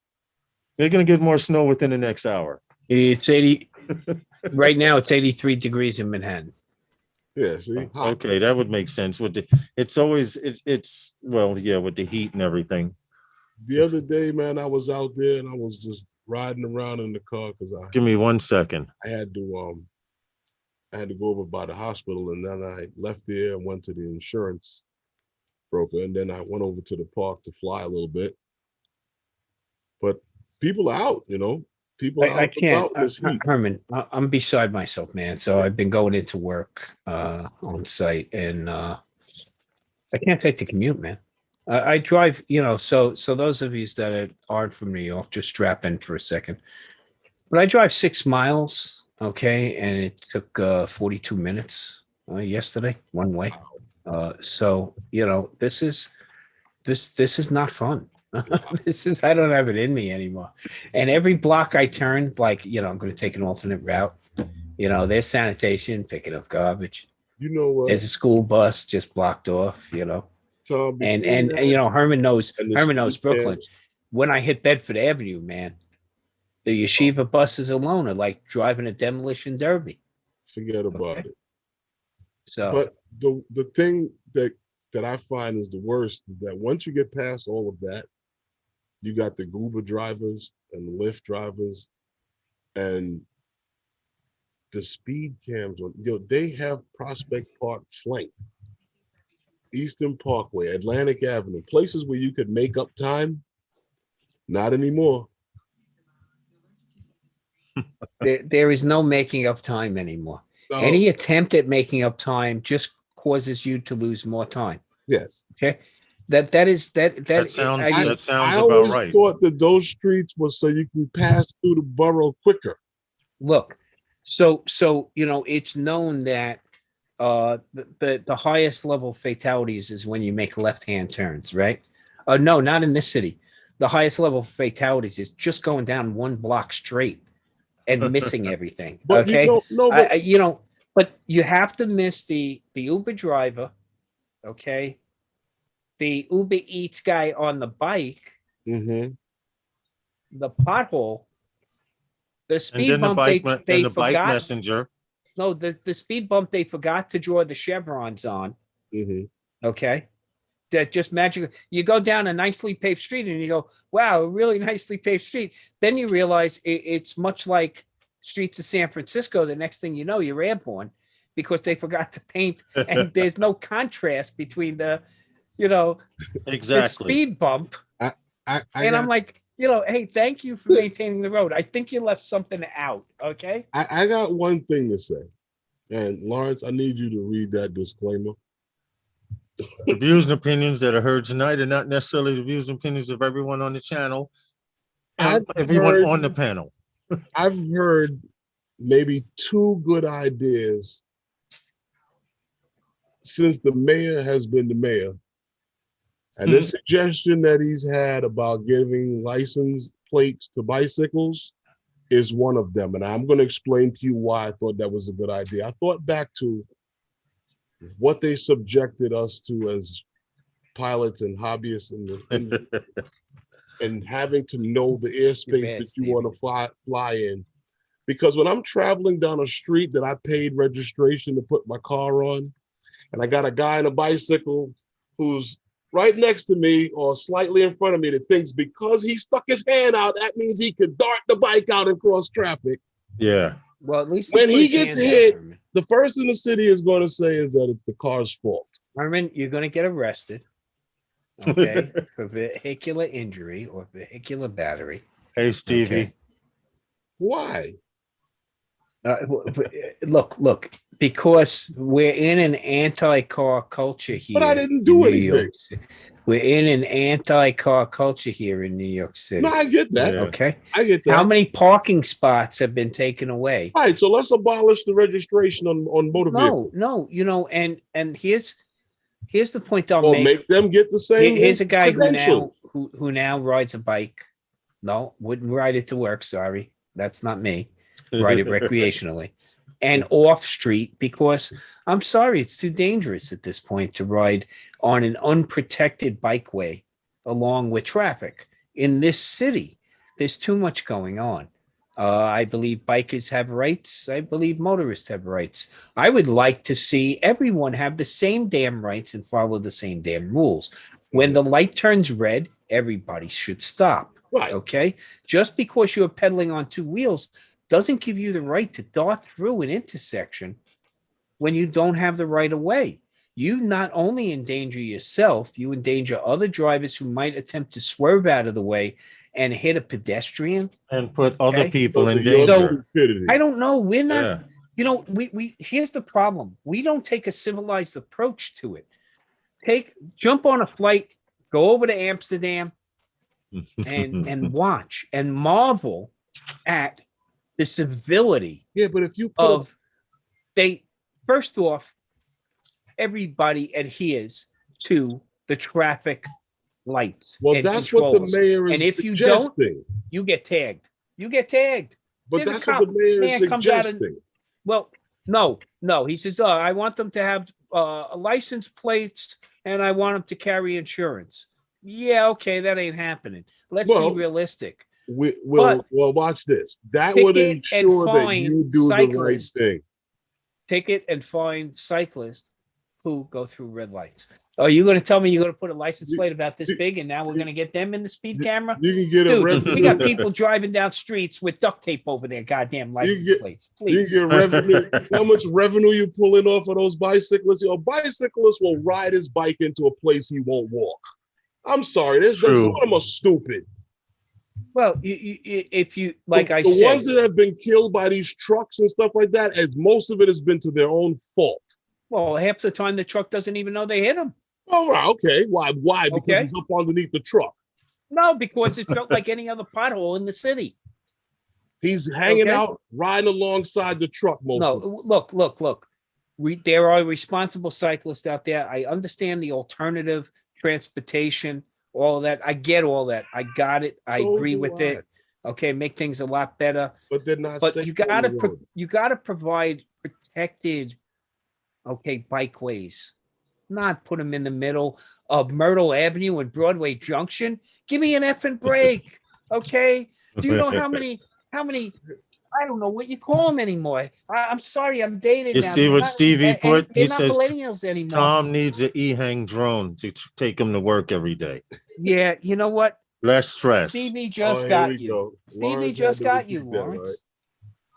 They're gonna get more snow within the next hour. It's 80. Right now, it's 83 degrees in Manhattan. Yeah, see? Hot. Okay, that would make sense. With it's well, yeah, with the heat and everything. The other day, man, I was out there and I was just riding around in the car because Give me 1 second. I had to go over by the hospital, and then I left there and went to the insurance broker, and then I went over to the park to fly a little bit. But people are out, people are I out can't, about this heat. Herman. I'm beside myself, man. So I've been going into work on site, and I can't take the commute, man. I drive, so those of you that aren't from New York, just strap in for a second. But I drive 6 miles, okay, and it took 42 minutes yesterday, one way. So this is not fun. I don't have it in me anymore. And every block I turn, like, I'm going to take an alternate route. There's sanitation, picking up garbage. You know what, There's a school bus just blocked off, Tom? and between that Herman knows and the Herman knows speed Brooklyn. camps, When I hit Bedford Avenue, man, the yeshiva buses alone are like driving a demolition derby. forget about Okay. it. So But the thing that that I find is the worst is that once you get past all of that, you got the Uber drivers and the Lyft drivers and the speed cams. They have Prospect Park flanked, Eastern Parkway, Atlantic Avenue, places where you could make up time. Not anymore. There is no making up time anymore. No. Any attempt at making up time just causes you to lose more time. Yes. Okay. That sounds I mean, that sounds I about always right. thought that those streets were so you can pass through the borough quicker. look, so it's known that the highest level of fatalities is when you make left-hand turns, right? No, not in this city. The highest level of fatalities is just going down one block straight and missing everything. But Okay, but but you have to miss the Uber driver, okay, the Uber Eats guy on the bike, mm-hmm. the pothole, the And speed then the bump bike, they and the bike forgot. messenger. No, the speed bump they forgot to draw the chevrons on. Mm-hmm. Okay. That just magically, you go down a nicely paved street and you go, wow, a really nicely paved street. Then you realize it's much like streets of San Francisco. The next thing you know, you're airborne because they forgot to paint and there's no contrast between the Exactly. speed bump. I'm like, hey, thank you for maintaining the road. I think you left something out. Okay. I got one thing to say. And Lawrence, I need you to read that disclaimer. The views and opinions that are heard tonight are not necessarily the views and opinions of everyone on the channel and everyone on the panel. I've heard maybe two good ideas since the mayor has been the mayor. And this suggestion that he's had about giving license plates to bicycles is one of them. And I'm going to explain to you why I thought that was a good idea. I thought back to what they subjected us to as pilots and hobbyists and having to know the airspace that you want to fly in. Because when I'm traveling down a street that I paid registration to put my car on, and I got a guy on a bicycle who's right next to me or slightly in front of me that thinks because he stuck his hand out, that means he could dart the bike out and cross traffic. Yeah. Well, at least when he gets hit, the first thing the city is going to say is that it's the car's fault. Herman, you're going to get arrested, okay, for vehicular injury or vehicular battery. Hey, Stevie. Okay. Why? Look, because we're in an anti-car culture here. But I didn't do anything. We're in an anti-car culture here in New York City. No, I get that. Okay. I get that. How many parking spots have been taken away? All right, so let's abolish the registration on motor vehicles. No, and here's the point I'll make. Make them get the same. Here's a guy who now rides a bike. No, wouldn't ride it to work. Sorry, that's not me. Ride it recreationally and off street because I'm sorry, it's too dangerous at this point to ride on an unprotected bikeway along with traffic in this city. There's too much going on. I believe bikers have rights. I believe motorists have rights. I would like to see everyone have the same damn rights and follow the same damn rules. When the light turns red, everybody should stop. Right. Okay. Just because you're pedaling on two wheels doesn't give you the right to dart through an intersection when you don't have the right of way. You not only endanger yourself, you endanger other drivers who might attempt to swerve out of the way and hit a pedestrian and put other people in danger. So I don't know. We're not, we here's the problem. We don't take a civilized approach to it. Jump on a flight, go over to Amsterdam and watch and marvel at the civility. Yeah, but if you first off, everybody adheres to the traffic lights. Well, that's what the mayor is and if suggesting. You don't, you get tagged. But There's that's what the mayor is suggesting. No. He says, I want them to have a license plates and I want them to carry insurance. Yeah, okay, that ain't happening. Let's be realistic. Well, watch this. That would ensure that you do the right thing. Ticket and fine cyclists who go through red lights. Oh, you're going to tell me you're going to put a license You- plate about this big, and now we're going to get them in the speed camera? You can get a Dude, revenue. we got people driving down streets with duct tape over their goddamn license get- plates. You Please. can get revenue. How much revenue you pulling off of those bicyclists? A bicyclist will ride his bike into a place he won't walk. I'm sorry, there's some True. of them are stupid. Well, if you, like I The said, ones that have been killed by these trucks and stuff like that, as most of it has been to their own fault. well, half the time the truck doesn't even know they hit him. Oh, right, okay. Why? Because Okay. he's up underneath the truck. No, because it felt like any other pothole in the city. He's hanging Okay. out, riding alongside the truck most of the No, look. There are responsible cyclists out there. I understand the alternative transportation, all of that. I get all that. I got it. I So agree do with I. it. Okay, make things a lot better. But they're not But safe you on gotta the road. you gotta provide protected, okay, bikeways. Not put them in the middle of Myrtle Avenue and Broadway Junction. Give me an effing break, okay? Do you know how many? I don't know what you call them anymore. I'm sorry, I'm dated You now. see They're what not- Stevie and put? They're He not says millennials anymore. Tom needs an e-hang drone to take him to work every day. Yeah, you know what? Less stress. Stevie Oh, just here got we you. go. Stevie Lawrence just had to got you, repeat that, Lawrence. right?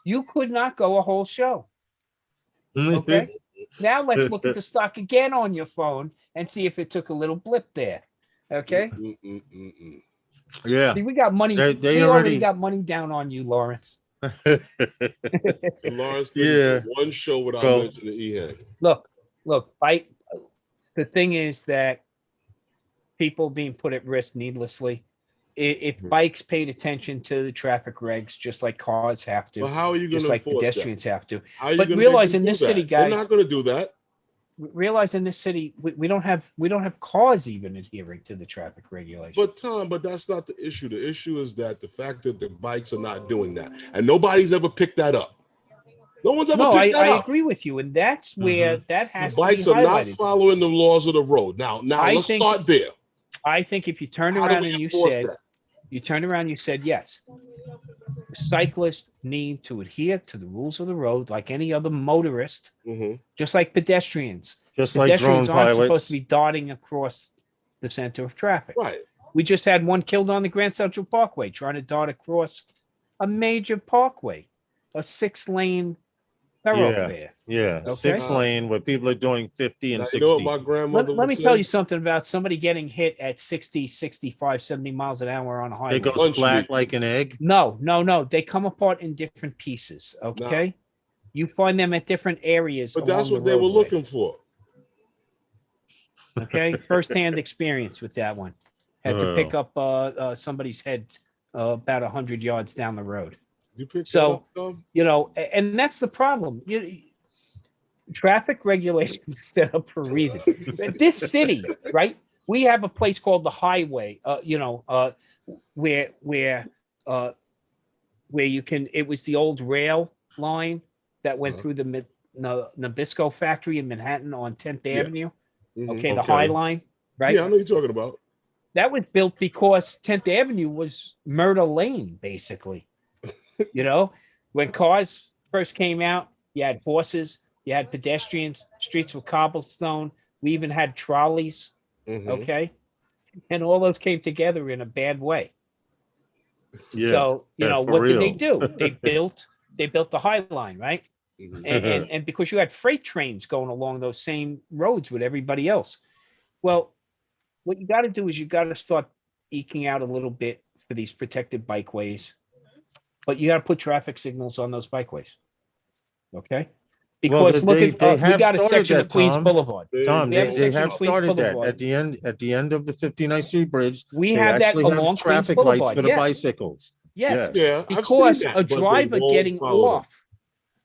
You could not go a whole show. Okay. Now let's look at the stock again on your phone and see if it took a little blip there. Okay. Yeah. See, we got money. They we already already- got money down on you, Lawrence. So Lawrence couldn't Yeah. do one show without Well- mentioning EHAG. Look. The thing is that people being put at risk needlessly. If bikes paid attention to the traffic regs, just like cars have to, But how are you going just to like enforce pedestrians have to. that? How are you But gonna realize make them in this do city, that? They're guys- not going to do that. Realize in this city, we don't have cars even adhering to the traffic regulations. But Tom, that's not the issue. The issue is that the fact that the bikes are not doing that, and nobody's ever picked that up. No one's ever No, picked that I up. agree with you, and that's where that The has to be bikes are not highlighted. following the laws of the road. Now I let's think- start there. I think if you turned How do around we and you enforce said, that? yes, cyclists need to adhere to the rules of the road like any other motorist, Mhm. just like pedestrians. Just like drone Pedestrians aren't supposed pilots. to be darting across the center of traffic. Right. We just had one killed on the Grand Central Parkway trying to dart across a major parkway, a 6-lane thoroughfare. Yeah. Okay. 6-lane where people are doing 50 and Now, 60. you know what my grandmother Let would me say? tell you something about somebody getting hit at 60, 65, 70 miles an hour on a highway. They go Punch splat me. like an egg. No. They come apart in different pieces. Okay. You find them at different areas. But that's along what the they were roadway, looking for. Okay. First-hand experience with that one. Had to pick up somebody's head about 100 yards down the road. You picked So- that up, Tom? And that's the problem. Traffic regulations are set up for a reason. This city, right? We have a place called the Highway. Where you can. It was the old rail line that went through the Nabisco factory in Manhattan on 10th Yeah. Avenue. Mhm. Okay, the Okay. High Line, right? Yeah, I know you're talking about. That was built because 10th Avenue was murder lane, basically. When cars first came out, you had horses, you had pedestrians, streets were cobblestone. We even had trolleys, Mhm. okay? And all those came together in a bad way. Yeah. So, for what did they real. do? They built the High Line, right? Mhm. And because you had freight trains going along those same roads with everybody else. Well, what you got to do is you got to start eking out a little bit for these protected bikeways, but you got to put traffic signals on those bikeways. Okay. Because Well, look they at we have got a started section that, of Queens Tom. Boulevard. Tom, We have a they section have of Queens started that Boulevard. at the end of the 59th Street Bridge. We they have that actually have along Queens traffic lights Boulevard. for the Yes. bicycles. Yes. Yeah, I've Because seen that, a but they driver won't getting follow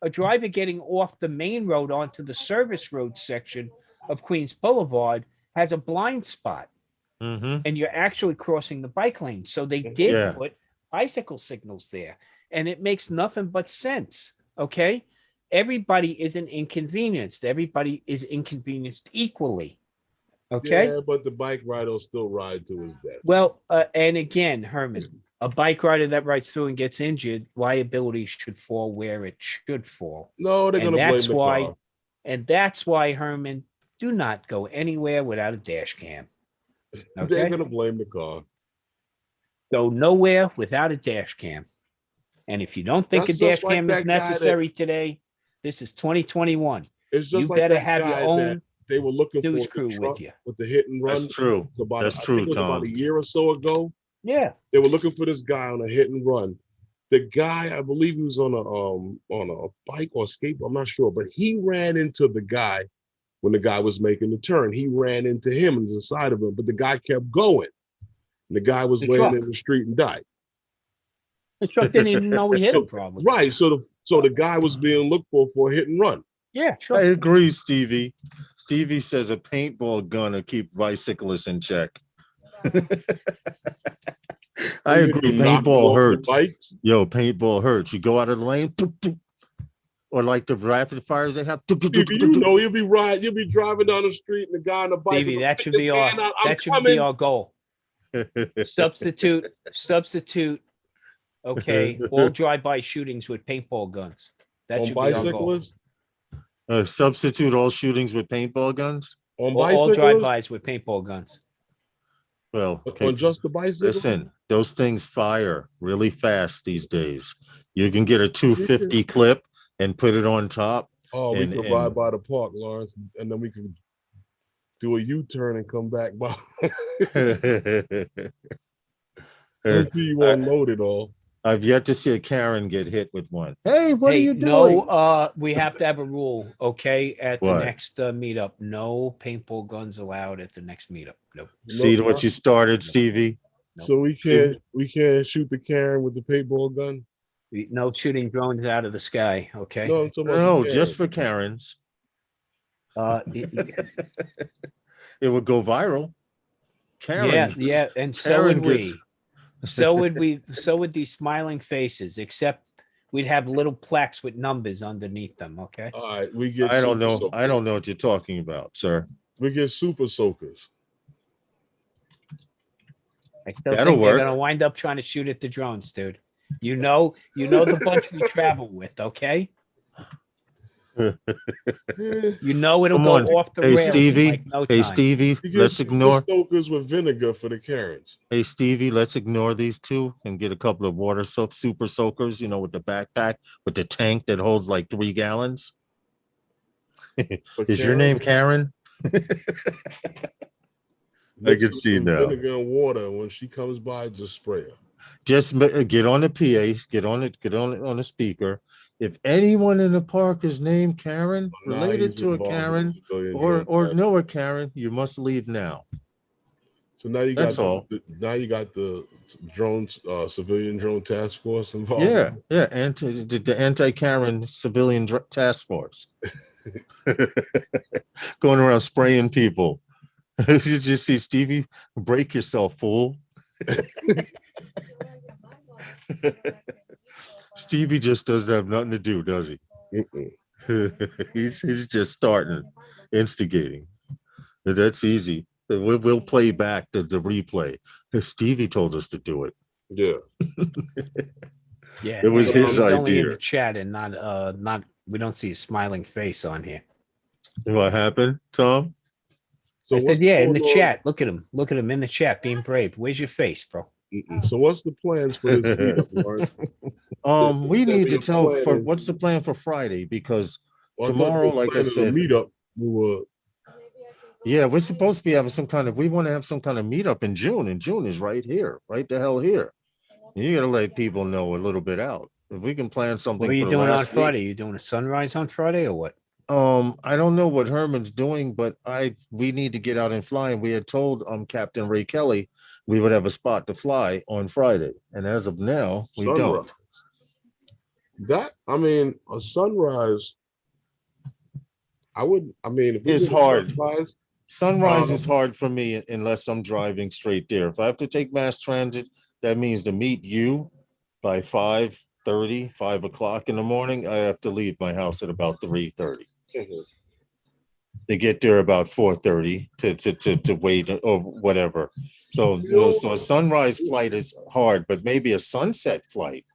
them. off the main road onto the service road section of Queens Boulevard has a blind spot, Mm-hmm. and you're actually crossing the bike lane. So they did Yeah. put bicycle signals there, and it makes nothing but sense. Okay. Everybody isn't inconvenienced. Everybody is inconvenienced equally. Okay. Yeah, but the bike rider will still ride to his death. Well, and again, Herman, a bike rider that rides through and gets injured, liability should fall where it should fall. No, they're And going to blame that's the why, car. and that's why, Herman, Do not go anywhere without a dash cam. They're Okay? gonna blame the car. Go nowhere without a dash cam. And if you don't think That's a dash just like cam is that guy that- necessary today, this is 2021. It's You just like better that have your guy that own they were looking for news the crew truck with you. with the hit and run. That's true. It's about That's I think true, it was about Tom. a year or so ago. Yeah. They were looking for this guy on a hit and run. The guy, I believe he was on a bike or skateboard, I'm not sure, but he ran into the guy when the guy was making the turn. He ran into him and the side of him, but the guy kept going. And the guy was The laying truck. in the street and died. The truck didn't even know we hit him, probably. Right. So the guy was being looked for a hit and run. Yeah, I sure. agree, Stevie. Stevie says a paintball gun to keep bicyclists in check. I You agree. knock them Paintball off the hurts. bikes. Yo, paintball hurts. You go out of the lane, toop, toop. Or like the rapid fires they have. Toop, toop, toop, Stevie, toop, you toop. know, you'll be driving down the street and the guy on the bike. Stevie, with that the should be our man, I'm that should coming. be our goal. Substitute, okay, all drive-by shootings with paintball guns. That On should be our goal. bicyclists. Substitute all shootings with paintball guns. On All bicyclists. drive-bys with paintball guns. Well, On just the bicycle. listen, those things fire really fast these days. You can get a 250 clip and put it on top. Oh, we and- could and- ride by the park, Lawrence, and then we could do a U-turn and come back by. Hopefully you won't load it all. I've yet to see a Karen get hit with one. Hey, what are Hey, you doing? no, we have to have a rule, okay, at the What? next meetup. No paintball guns allowed at the next meetup. Nope. See what you started, Stevie? So we can't shoot the Karen with the paintball gun. No shooting drones out of the sky, okay? No, I'm talking about No, the just Karen. for Karens. Yeah, It would go viral. Karen. yeah, and so Karen would gets- we. So would we. So would these smiling faces, except we'd have little plaques with numbers underneath them, okay? All right, we get. I don't super know. soakers. I don't know what you're talking about, sir. We get super soakers. I still That'll think work. they're gonna wind up trying to shoot at the drones, dude. You know the bunch we travel with, okay? You know it'll Come go on. off the Hey, rails in Stevie. like no Hey, time. Stevie, We get let's super ignore. soakers with vinegar for the Karens. Hey, Stevie, let's ignore these two and get a couple of water super soakers, with the backpack, with the tank that holds like 3 gallons. For Is your name Karen? I can see now. Vinegar and water. When she comes by, just spray her. Just get on the PA, get on the speaker. If anyone in the park is named Karen, Nah, related he's to a involved in Karen, the civilian or drone know a Karen, you must leave now. So now you That's got all. now you got the drones, civilian drone task force involved. Yeah, the anti-Karen civilian task force. Going around spraying people. Did you see Stevie? Break yourself, fool. Stevie just doesn't have nothing to do, does he? Mm-mm. He's just starting, instigating. That's easy. We'll play back the replay. Stevie told us to do it. Yeah. Yeah, It was and his he's only in idea. the chat and not. We don't see a smiling face on here. What happened, Tom? So I said, what's yeah, in the going on- chat. Look at him. Look at him in the chat, being brave. Where's your face, bro? Mm-mm. So what's the plans for this meetup, Lawrence? We need to your tell plan for is- what's the plan for Friday, because Well, I thought tomorrow, you were like I planning a said, meetup. We were. yeah, we're supposed to be having some kind of, we want to have some kind of meetup in June, and June is right here, right the hell here. You gotta let people know a little bit out. If we can plan something What are you for the doing on last week. Friday? You doing a sunrise on Friday or what? I don't know what Herman's doing, but we need to get out and fly. And we had told Captain Ray Kelly we would have a spot to fly on Friday. And as of now, we don't. A sunrise. If we It's did a hard. sunrise, Sunrise is hard for me unless I'm driving straight there. If I have to take mass transit, that means to meet you by 5:30, 5 o'clock in the morning. I have to leave my house at about 3:30. To get there about 4:30 to wait or whatever. So, so a sunrise flight is hard, but maybe a sunset flight.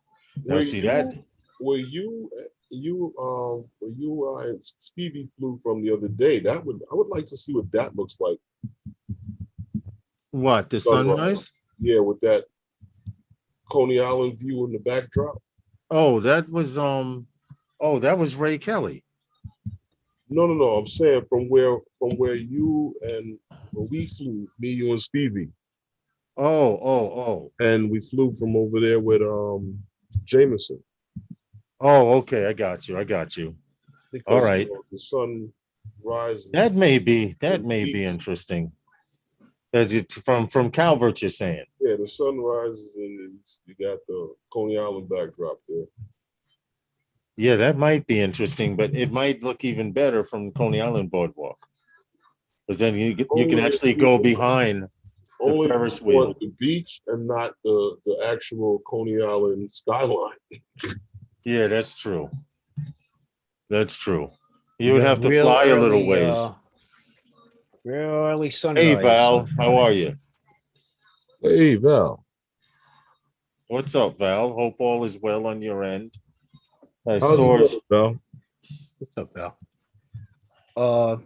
Now, were see you- that? Were you when you and Stevie flew from the other day, I would like to see what that looks like. What, the sunrise? Yeah, with that Coney Island view in the backdrop. Oh, that was Ray Kelly. No. I'm saying from where you and where we flew, me, you, and Stevie, Oh. and we flew from over there with Jameson. Oh, okay. I got you. Because All right. The sun rises. That may be interesting. From Calvert, you're saying. Yeah, the sun rises and you got the Coney Island backdrop there. Yeah, that might be interesting, but it might look even better from Coney Island Boardwalk. Because then you can actually go behind the Ferris wheel. The beach and not the actual Coney Island skyline. Yeah, that's true. You would have to fly a little ways. Real early sunrise. Hey, Val, how are you? Hey, Val. What's up, Val? Hope all is well on your end. How's it going, Val? What's up, Val?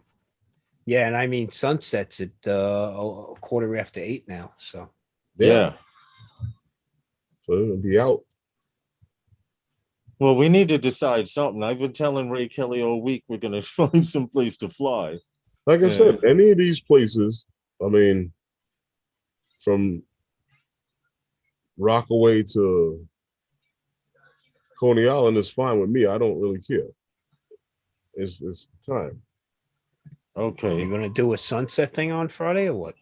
Yeah, and I mean sunset's at 8:15 now. So yeah. So it'll be out. Well, we need to decide something. I've been telling Ray Kelly all week we're gonna find some place to fly. Like I said, any of these places, I mean, from Rockaway to Coney Island is fine with me. I don't really care. It's time. Okay. You're gonna do a sunset thing on Friday or what?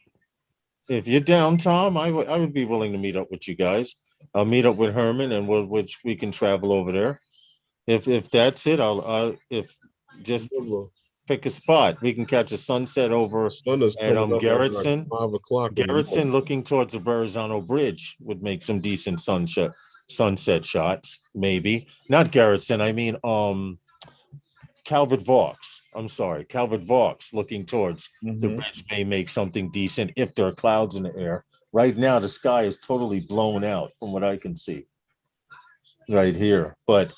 If you're down, Tom, I would be willing to meet up with you guys. I'll meet up with Herman and we can travel over there. If that's it, I'll just pick a spot. We can catch a sunset over at Garrettson. 5 o'clock. Garrettson looking towards the Verrazano Bridge would make some decent sunset shots, maybe. Not Garrettson, I mean Calvert Vaux. I'm sorry, Calvert Vaux looking towards the bridge may make something decent if there are clouds in the air. Right now, the sky is totally blown out from what I can see right here. But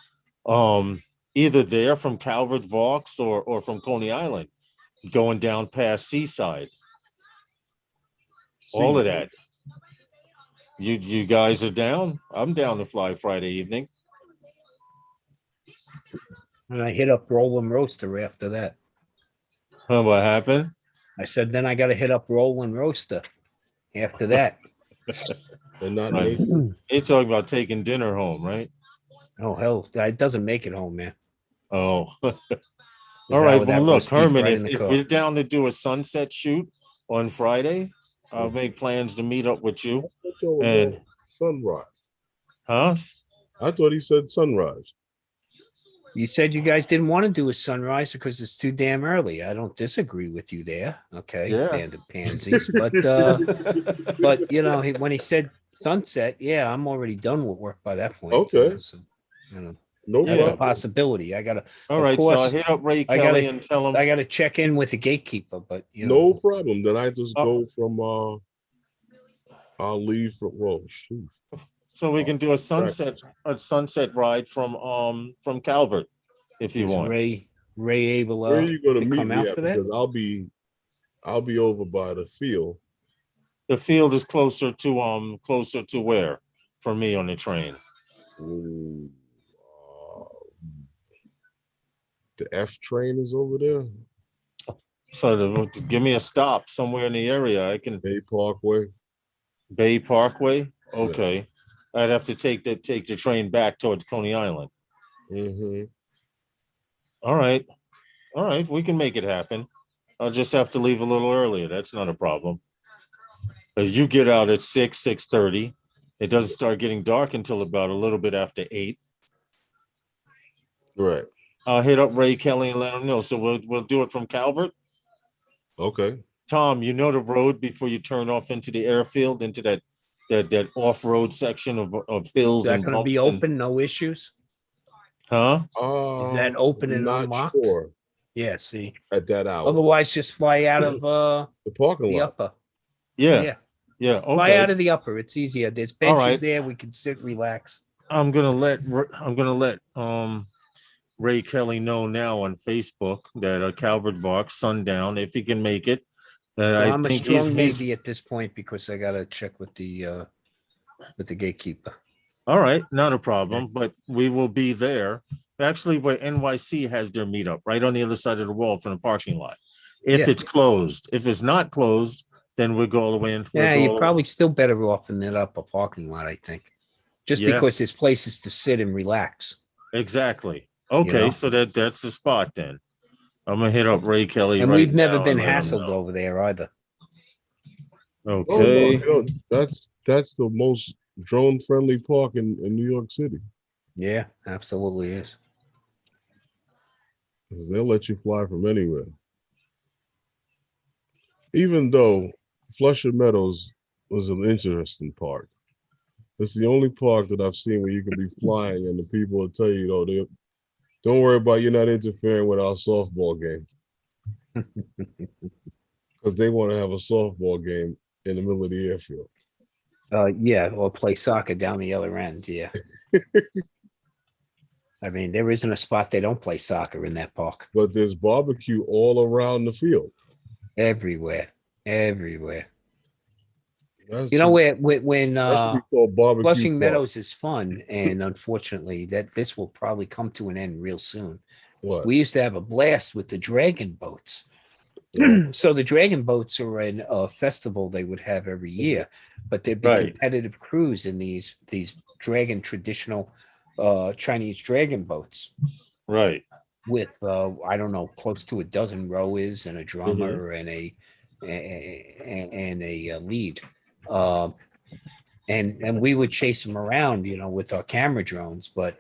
either there from Calvert Vaux or from Coney Island, going down past Seaside. All of that. You guys are down? I'm down to fly Friday evening. And I hit up Roland Roaster after that. What happened? I said, then I got to hit up Roland Roaster after that. And not right. You're talking about taking dinner home, right? Oh, hell, it doesn't make it home, man. Oh. All right. Well, look, Herman, if we're down to do a sunset shoot on Friday, I'll make plans to meet up with you. And sunrise. Huh? I thought he said sunrise. You said you guys didn't want to do a sunrise because it's too damn early. I don't disagree with you there. Okay, band of pansies. But you know, when he said sunset, yeah, I'm already done with work by that point. Okay. So, you know, no that's a possibility. I gotta. All right, so I'll hit up Ray Kelly and tell him I gotta check in with the gatekeeper, but you no know. problem. Then I just go from I'll leave from shoot. So we can do a sunset ride from Calvert if you want. Ray able where are you going to meet me at? Because I'll be over by the field. The field is closer to where for me on the train? Ooh, the F train is over there. So give me a stop somewhere in the area. I can Bay Parkway. Bay Parkway. Okay. Yeah. I'd have to take the train back towards Coney Island. All right. We can make it happen. I'll just have to leave a little earlier. That's not a problem. You get out at 6:30. It doesn't start getting dark until about a little bit after 8. Right. I'll hit up Ray Kelly and let him know. So we'll do it from Calvert. Okay. Tom, you know the road before you turn off into the airfield, into that off-road section of hills. Is that going to be open? No issues? Huh? Is that open and unlocked? Sure. Yeah, see. At that hour. Otherwise, just fly out of the parking lot. Upper. Yeah. Okay. Fly out of the upper. It's easier. There's benches there. We can sit, relax. I'm gonna let Ray Kelly know now on Facebook that Calvert Box sundown, if he can make it. And Well, I I'm a think strong he's maybe at this point because I gotta check with the gatekeeper. all right, not a problem, but we will be there. Actually, where NYC has their meetup right on the other side of the wall from the parking lot. If Yeah. it's closed, if it's not closed, then we'll go all the way in. Yeah, you're probably still better off in that upper parking lot, I think. Just Yeah. because there's places to sit and relax. Exactly. Okay, know? so that's the spot then. I'm gonna hit up Ray Kelly And right we've never now been and let him hassled know. over there either. Oh no, Okay. that's the most drone friendly park in New York City. Yeah, absolutely is. 'Cause they'll let you fly from anywhere. Even though Flushing Meadows was an interesting park. It's the only park that I've seen where you can be flying and the people will tell you, oh, don't worry about you're not interfering with our softball game. Because they want to have a softball game in the middle of the airfield. Yeah, or play soccer down the other end. Yeah. I mean, there isn't a spot they don't play soccer in that park. But there's barbecue all around the field. Everywhere. Everywhere. That's You know, just- when that should be called barbecue Flushing park. Meadows is fun, and unfortunately, that this will probably come to an end real soon. What? We used to have a blast with the dragon boats. So the dragon boats are a festival they would have every year, but there'd be Right. competitive crews in these dragon traditional Chinese dragon boats Right. with I don't know, close to a dozen rowers and a drummer and a lead. And we would chase them around, you know, with our camera drones, but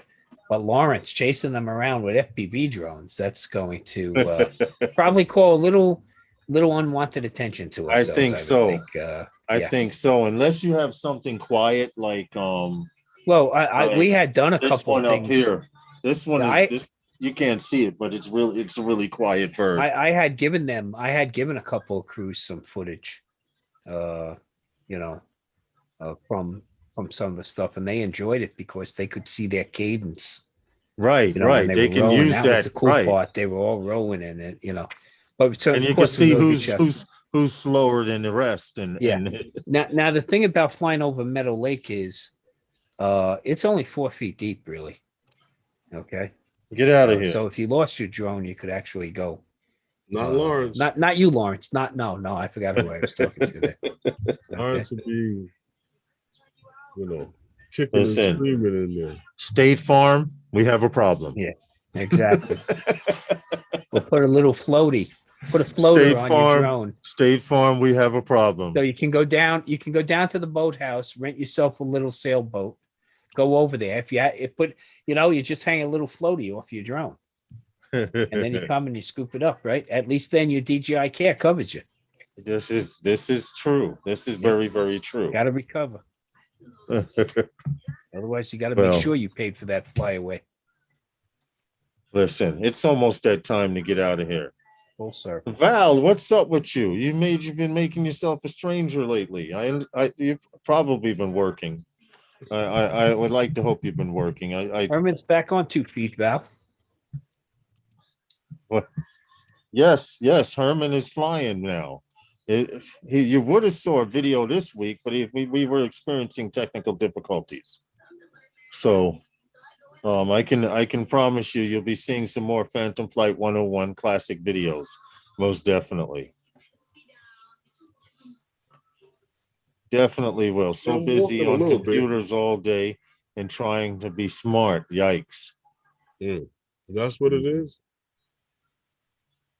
Lawrence chasing them around with FPV drones, that's going to probably call a little unwanted attention to I ourselves. think so. I yeah. think so. Unless you have something quiet like Well, we had done a this couple one of up things here. This one Yeah, is this you can't see it, but it's a really quiet bird. I had given a couple of crews some footage, you know, from some of the stuff, and they enjoyed it because they could see their cadence. Right, You know, when right. They were can rowing. use That was that. the cool Right. part. They were all rowing in it, you know. But so, And of you can course, some see really good shots. who's slower than the rest. And Yeah. and Now the thing about flying over Meadow Lake is, it's only 4 feet deep, really. Okay. get out of here. So if you lost your drone, you could actually go. Not Lawrence. Not you, Lawrence. No. I forgot who I was talking to there. Lawrence would be, you know, kicking Listen. and screaming in there. State Farm, we have a problem. Yeah, exactly. We'll put a little floaty. Put a floater State on Farm. your drone. State Farm, we have a problem. So you can go down. You can go down to the boathouse, rent yourself a little sailboat, go over there. You just hang a little floaty off your drone, and then you come and you scoop it up. Right. At least then your DJI Care covers you. This is true. This is very, very true. Got to recover. Otherwise, you got to Well. make sure you paid for that flyaway. Listen, it's almost that time to get out of here. Full circle. Val, what's up with you? You've been making yourself a stranger lately. You've probably been working. I would like to hope you've been working. Herman's back on 2 feet, Val. Yes, Herman is flying now. You would have saw a video this week, but we were experiencing technical difficulties. So I can promise you'll be seeing some more Phantom Flight 101 classic videos, most definitely. Definitely will. So I'm busy walking a on little bit. computers all day and trying to be smart. Yikes. That's what it is.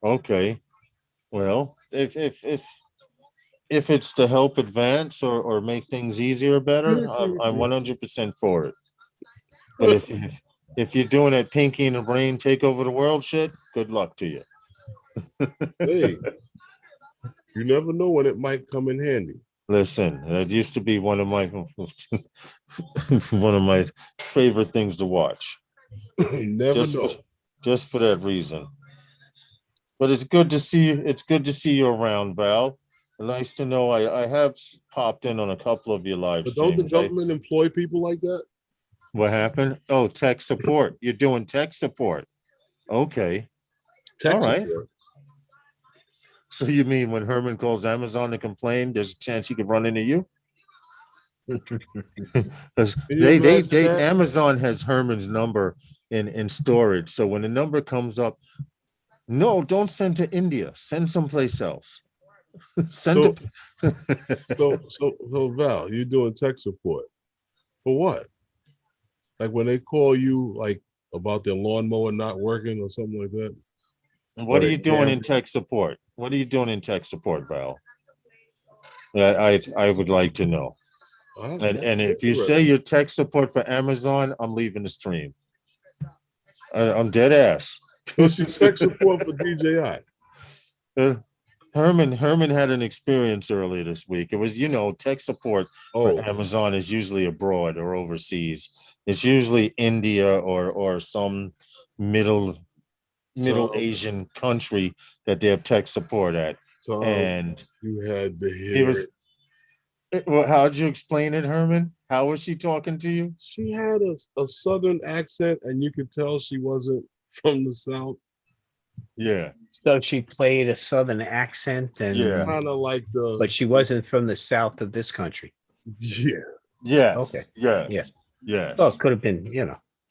Okay. Well, if it's to help advance or make things easier, better, I'm 100% for it. But if you're doing that Pinky and the Brain take over the world shit, good luck to you. Hey, you never know when it might come in handy. Listen, it used to be one of my favorite things to watch. You never know. Just for that reason. But it's good to see you. It's good to see you around, Val. Nice to know I have popped in on a couple of your live But don't the streams. government employ people like that? What happened? Oh, tech support. You're doing tech support. Okay. Tech All right. support. So you mean when Herman calls Amazon to complain, there's a chance he could run into you? Because Can you imagine that? Amazon has Herman's number in storage. So when the number comes up, no, don't send to India. Send someplace else. Send So, to so Val, you're doing tech support for what? Like when they call you like about their lawnmower not working or something like that? What are Or you doing in camera? tech support? What are you doing in tech support, Val? I would like to know. And if you say you're tech support for Amazon, I'm leaving the stream. I'm dead ass. So she's tech support for DJI. Herman had an experience earlier this week. It was, tech support for Amazon is usually abroad or overseas. It's usually India or some middle Asian country that they have tech support at. And you had to hear it. Well, how'd you explain it, Herman? How was she talking to you? She had a southern accent, and you could tell she wasn't from the South. Yeah. So she played a southern accent, and kind of like but she wasn't from the south of this country. Yeah. Yes. Okay. Yes. Yeah. Yes. Well, it could have been,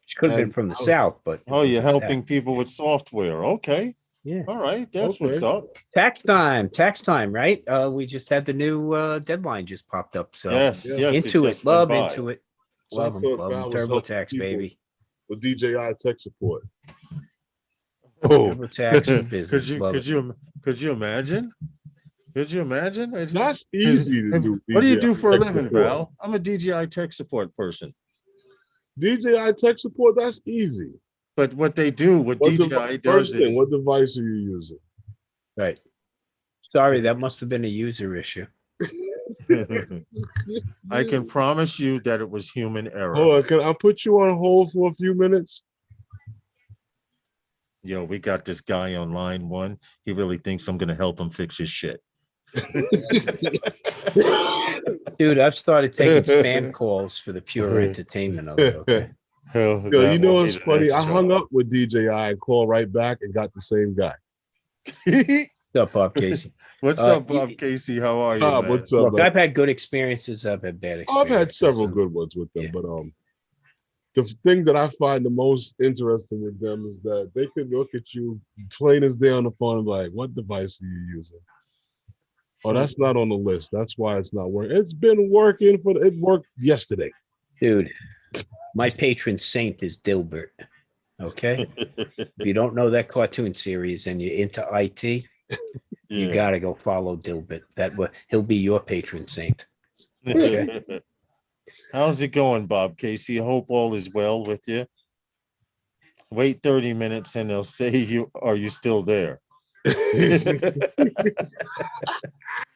she could have been from the south, but you're helping people with software. Okay. Yeah. All right. That's what's up. Tax time, right? We just had the new deadline just popped up. So yes, into it, love into it. So love them. TurboTax, baby. With DJI tech support. Oh, TurboTax for business. Could you imagine? Could you imagine? That's easy to do. What do you do for a living, Val? I'm a DJI tech support person. DJI tech support, that's easy. But what they do, what DJI does is... What device are you using? Right. Sorry, that must have been a user issue. I can promise you that it was human error. Hold on, can I put you on hold for a few minutes? Yo, we got this guy on line one. He really thinks I'm going to help him fix his shit. Dude, I've started taking spam calls for the pure entertainment of it. Okay. Yo, you know what's funny? I hung up with DJI and called right back and got the same guy. What's up, Bob Casey? What's up, Bob Casey? How are you? Bob, what's up? Look, I've had good experiences. I've had bad experiences. I've had several good ones with them, but the thing that I find the most interesting with them is that they could look at you plain as day on the phone and be like, what device are you using? Oh, that's not on the list. That's why it's not working. It's been working it worked yesterday. Dude, my patron saint is Dilbert. Okay. If you don't know that cartoon series and you're into IT, you got to go follow Dilbert. He'll be your patron saint. Okay. How's it going, Bob Casey? Hope all is well with you. Wait 30 minutes and they'll say are you still there?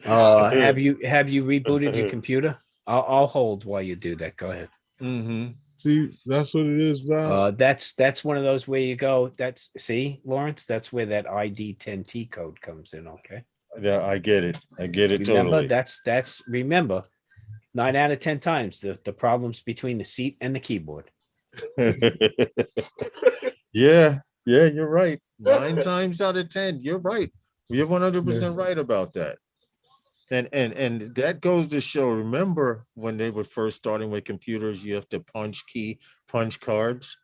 Have you rebooted your computer? I'll hold while you do that. Go ahead. Mm-hmm. See, that's what it is, Val. That's one of those where you go. Lawrence. That's where that ID 10T code comes in. Okay. Yeah, I get it. Remember, totally. That's remember. 9 out of 10 times the problems between the seat and the keyboard. Yeah, you're right. 9 times out of 10, you're right. You're 100% right about that. And that goes to show, remember when they were first starting with computers, you have to punch cards.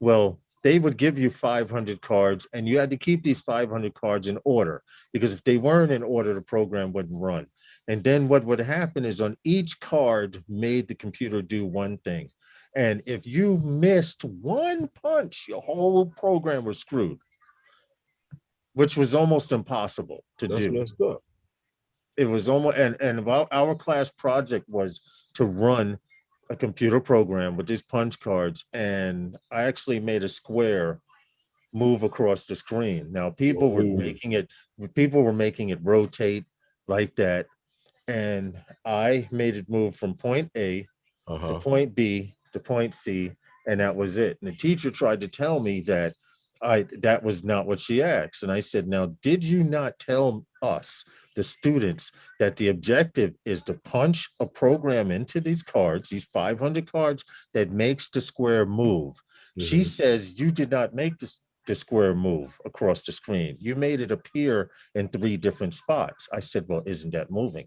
Well, they would give you 500 cards and you had to keep these 500 cards in order, because if they weren't in order, the program wouldn't run. And then what would happen is on each card made the computer do one thing. And if you missed one punch, your whole program was screwed, which was almost impossible to do. Messed up. It was almost, and our class project was to run a computer program with these punch cards. And I actually made a square move across the screen. Now people were making it rotate like that. And I made it move from point A to point B to point C, and that was it. And the teacher tried to tell me that that was not what she asked. And I said, now, did you not tell us, the students, that the objective is to punch a program into these cards, these 500 cards, that makes the square move? She says, you did not make the square move across the screen. You made it appear in 3 different spots. I said, well, isn't that moving?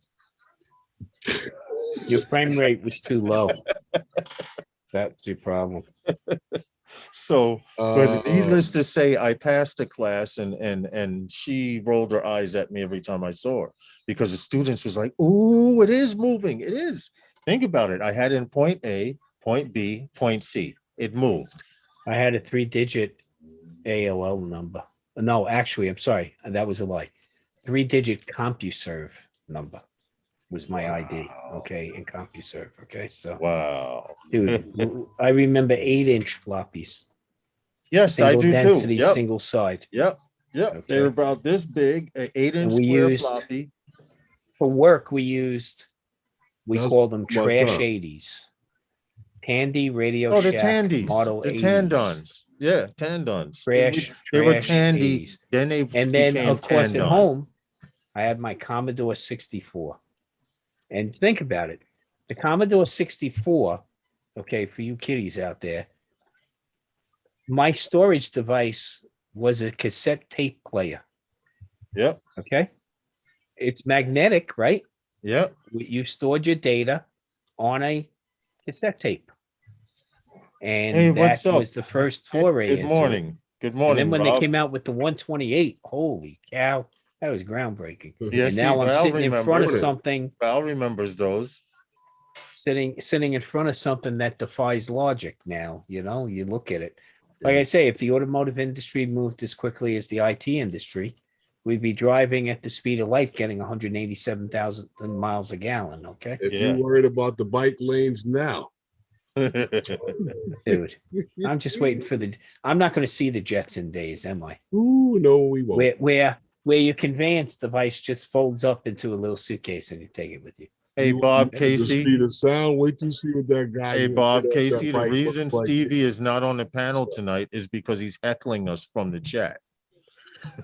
Your frame rate was too low. That's your problem. So, but Uh, needless to say, I passed the class, and she rolled her eyes at me every time I saw her, because the students was like, "Ooh, it is moving. It is." Think about it. I had it in point A, point B, point C. It moved. I had a 3-digit AOL number. No, actually, I'm sorry. That was a lie. 3-digit CompuServe number was my ID. Okay, in CompuServe. Okay, so Wow. dude, I remember 8-inch floppies. Yes, I Single do density, too. Yep. single side. Yep. Yep. They're Okay. about this big, an 8-inch And we square used- floppy. For work, we That's call them my trash time. 80s. Tandy, Radio Oh, the Shack, Tandies, Model the 80s. Tandons. Yeah, Tandons. They were Trash Tandy. 80s. Then they And then, became of course, at Tandon. home, I had my Commodore 64. And think about it. The Commodore 64, okay, for you kiddies out there, my storage device was a cassette tape player. Yep. Okay. It's magnetic, right? Yep. You stored your data on a cassette tape. And Hey, that what's up? was the first foray. Good into morning. it. Good And morning, then when Rob. they came out with the 128, holy cow, that was groundbreaking. Yeah, And see, now I'm Val sitting in front of remembers. something, Val remembers those. sitting in front of something that defies logic now. You know, you look at it. Like I say, if the automotive industry moved as quickly as the IT industry, we'd be driving at the speed of light, getting 187,000 miles a gallon. Okay, If Yeah. you're worried about the bike lanes now, dude, I'm just waiting for I'm not going to see the Jetson days, am I? ooh, no, we won't. Where your conveyance device just folds up into a little suitcase and you take it with you. Hey, You Bob want the Casey. speed of sound. Wait till you see what that guy. Hey, get Bob off that Casey. The bike reason looks like. Stevie is not on the panel tonight is because he's heckling us from the chat.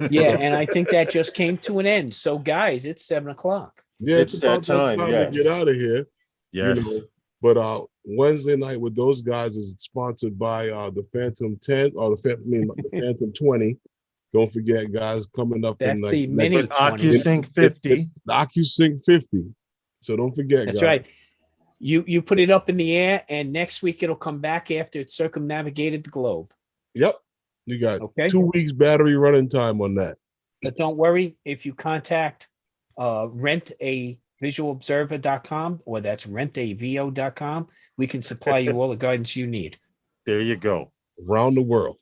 Yeah, and I think that just came to an end. So, guys, it's 7:00. Yeah, It's it's that about that time, time yes. to get out of here. Yes. You know, but Wednesday night with those guys is sponsored by the Phantom 10 or the Phantom 20. Don't forget, guys, coming up That's in the like mini With 20. OcuSync 50. the OcuSync 50. So don't forget, That's guys. right. You put it up in the air, and next week it'll come back after it's circumnavigated the globe. Yep. You got Okay. 2 weeks battery running time on that. But don't worry, if you contact rentavisualobserver.com or that's rentavo.com, we can supply you all the guidance you need. There you go. Around the world.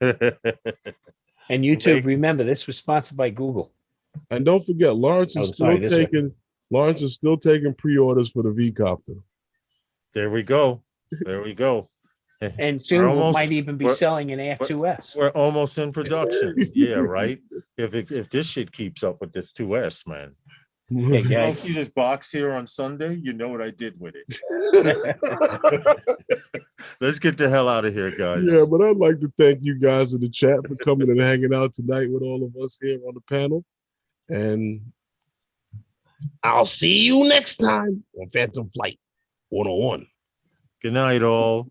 And YouTube, Make- remember, this was sponsored by Google. And don't forget, Lawrence Oh, is sorry, this way. still taking pre-orders for the V-Copter. There we go. There we go. And soon we almost- might even be we're- selling an Air 2S. We're almost in production. Yeah, right. If this shit keeps up with this 2S, man. Hey, You don't guys. see this box here on Sunday, you know what I did with it. Let's get the hell out of here, guys. Yeah, but I'd like to thank you guys in the chat for coming and hanging out tonight with all of us here on the panel. And I'll see you next time on Phantom Flight 101. Good night, all.